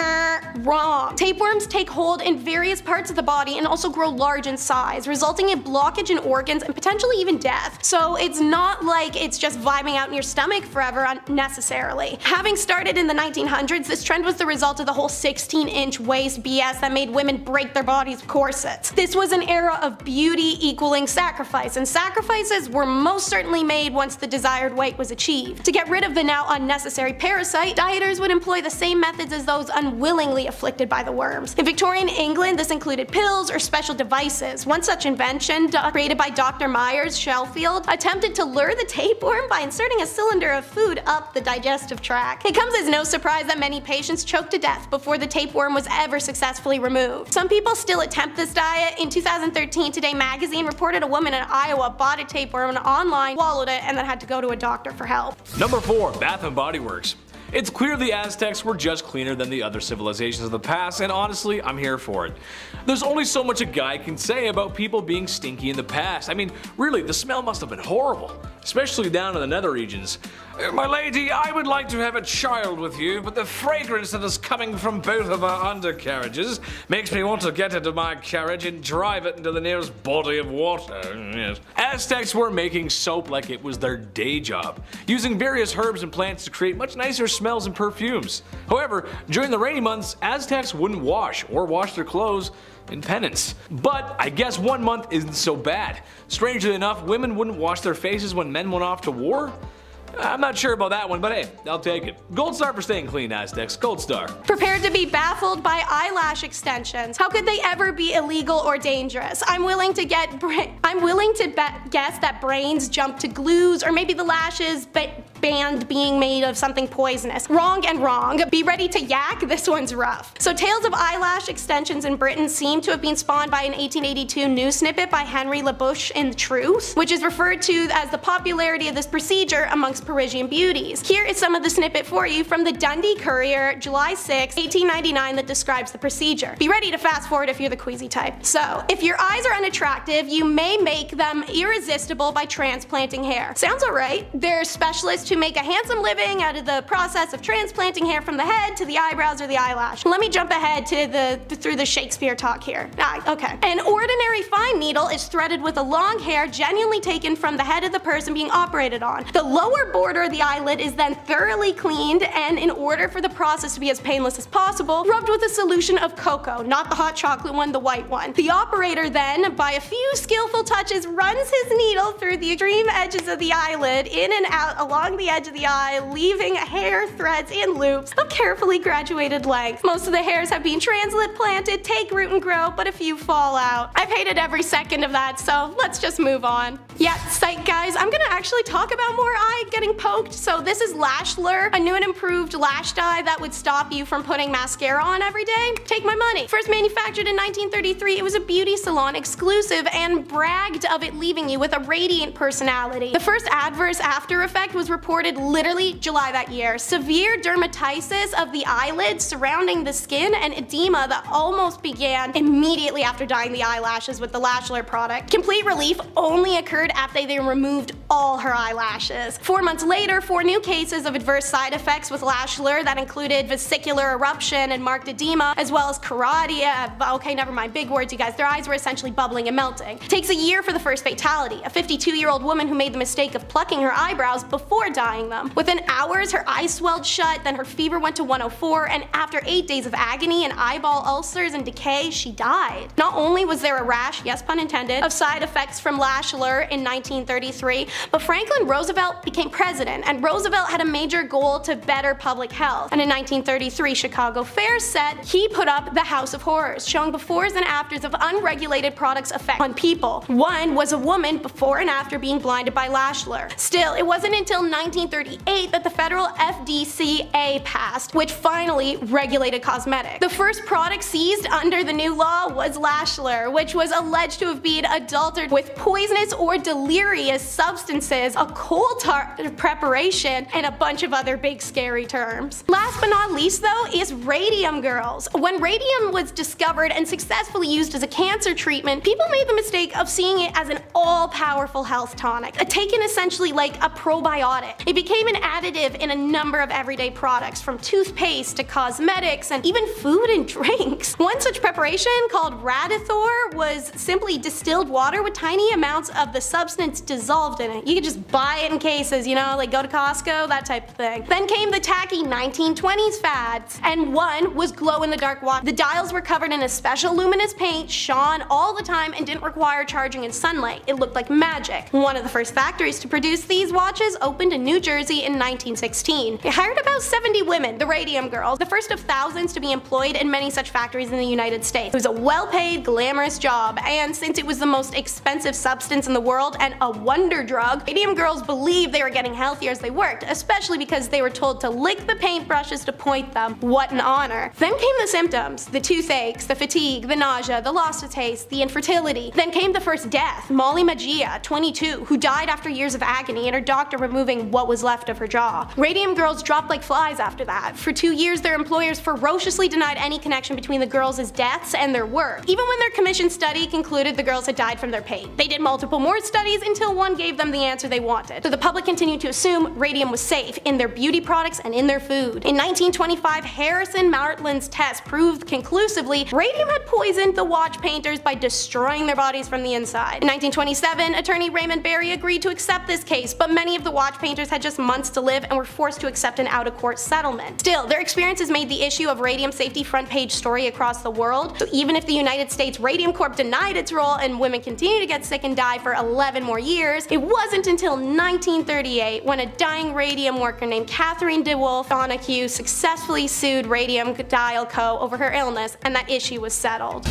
Wrong. Tapeworms take hold in various parts of the body and also grow large in size, resulting in blockage in organs and potentially even death. So it's not like it's just vibing out in your stomach forever unnecessarily. Having started in the 1900s, this trend was the result of the whole 16-inch waist BS that made women break their bodies with corsets. This was an era of beauty equaling sacrifice, and sacrifices were most certainly made once the desired weight was achieved. To get rid of the now unnecessary parasite, dieters would employ the same methods as those unwillingly afflicted by the worms. In Victorian England, this included pills or special devices. One such invention, created by Dr. Myers Sheffield, attempted to lure the tapeworm by inserting a cylinder of food up the digestive tract. It comes as no surprise that many patients choked to death before the tapeworm was ever successfully removed. Some people still attempt this diet. In 2013, Today magazine reported a woman in Iowa bought a tapeworm online, swallowed it, and then had to go to a doctor for help. Number 4. Bath and Body Works. It's clear the Aztecs were just cleaner than the other civilizations of the past, and honestly, I'm here for it. There's only so much a guy can say about people being stinky in the past. I mean, really, the smell must have been horrible, especially down in the nether regions. My lady, I would like to have a child with you, but the fragrance that is coming from both of our undercarriages makes me want to get into my carriage and drive it into the nearest body of water. Yes. Aztecs were making soap like it was their day job, using various herbs and plants to create much nicer smells and perfumes. However, during the rainy months, Aztecs wouldn't wash or wash their clothes in penance. But I guess 1 month isn't so bad. Strangely enough, women wouldn't wash their faces when men went off to war. I'm not sure about that one, but hey, I'll take it. Gold star for staying clean, Aztecs. Gold star. Prepared to be baffled by eyelash extensions. How could they ever be illegal or dangerous? I'm willing to guess that brains jump to glues, or maybe the lashes banned being made of something poisonous. Wrong and wrong. Be ready to yak, this one's rough. So tales of eyelash extensions in Britain seem to have been spawned by an 1882 news snippet by Henry LaBouche in The Truth, which is referred to as the popularity of this procedure amongst Parisian beauties. Here is some of the snippet for you from the Dundee Courier, July 6, 1899, that describes the procedure. Be ready to fast forward if you're the queasy type. So, if your eyes are unattractive, you may make them irresistible by transplanting hair. Sounds alright. There are specialists who make a handsome living out of the process of transplanting hair from the head to the eyebrows or the eyelash. Let me jump ahead to through the Shakespeare talk here. Okay. An ordinary fine needle is threaded with a long hair genuinely taken from the head of the person being operated on. The lower border of the eyelid is then thoroughly cleaned, and in order for the process to be as painless as possible, rubbed with a solution of cocoa, not the hot chocolate one, the white one. The operator then, by a few skillful touches, runs his needle through the extreme edges of the eyelid, in and out along the edge of the eye, leaving hair threads in loops of carefully graduated length. Most of the hairs have been transplanted, take root and grow, but a few fall out. I've hated every second of that, so let's just move on. Yeah, psych guys, I'm gonna actually talk about more eye getting poked. So this is Lash Lure, a new and improved lash dye that would stop you from putting mascara on every day. Take my money. First manufactured in 1933, it was a beauty salon exclusive and bragged of it leaving you with a radiant personality. The first adverse after effect was reported literally July that year. Severe dermatitis of the eyelids surrounding the skin and edema that almost began immediately after dyeing the eyelashes with the Lash Lure product. Complete relief only occurred after they removed all her eyelashes. 4 months later, 4 new cases of adverse side effects with Lash Lure that included vesicular eruption and marked edema, as well as choroidea. Okay, never mind, big words you guys. Their eyes were essentially bubbling and melting. Takes a year for the first fatality, a 52-year-old woman who made the mistake of plucking her eyebrows before dyeing them. Within hours, her eyes swelled shut, then her fever went to 104, and after 8 days of agony and eyeball ulcers and decay, she died. Not only was there a rash, yes pun intended, of side effects from Lash Lure in 1933, but Franklin Roosevelt became president, and Roosevelt had a major goal to better public health. And in 1933 Chicago Fair set, he put up the House of Horrors, showing befores and afters of unregulated products' effect on people. One was a woman before and after being blinded by Lash Lure. Still, it wasn't until 1938 that the federal FDCA passed, which finally regulated cosmetics. The first product seized under the new law was Lash Lure, which was alleged to to have been adulterated with poisonous or delirious substances, a coal tar preparation, and a bunch of other big scary terms. Last but not least though is radium girls. When radium was discovered and successfully used as a cancer treatment, people made the mistake of seeing it as an all-powerful health tonic, taken essentially like a probiotic. It became an additive in a number of everyday products, from toothpaste to cosmetics and even food and drinks. One such preparation, called Radithor, was simply distilled water with tiny amounts of the substance dissolved in it. You could just buy it in cases, you know, like go to Costco, that type of thing. Then came the tacky 1920s fads, and one was glow-in-the-dark water. The dials were covered in a special luminous paint, shone all the time, and didn't require charging in sunlight. It looked like magic. One of the first factories to produce these watches opened in New Jersey in 1916. It hired about 70 women, the Radium Girls, the first of thousands to be employed in many such factories in the United States. It was a well-paid, glamorous job, and since it was the most expensive substance in the world and a wonder drug, Radium Girls believed they were getting healthier as they worked, especially because they were told to lick the paintbrushes to point them. What an honor. Then came the symptoms: the toothaches, the fatigue, the nausea, the loss of taste, the infertility. Then came the first death, Molly Magia, 22, who died after years of agony and her doctor removing what was left of her jaw. Radium Girls dropped like flies after that. For 2 years, their employers ferociously denied any connection between the girls' deaths and their work, even when their commissioned study concluded the girls had died from their pain. They did multiple more studies until one gave them the answer they wanted. So the public continued to assume radium was safe in their beauty products and in their food. In 1925, Harrison Martlin's test proved conclusively radium had poisoned the watch painters by destroying their bodies from the inside. In 1927, attorney Raymond Barry agreed to accept this case, but many of the watch painters had just months to live and were forced to accept an out-of-court settlement. Still, their experiences made the issue of radium safety front-page story across the world, so even if the United States Radium Corp denied its role and women continued to get sick and die for 11 more years, it wasn't until 1938 when a dying radium worker named Catherine DeWolf Donahue successfully sued Radium Dial Co. over her illness, and that issue was settled.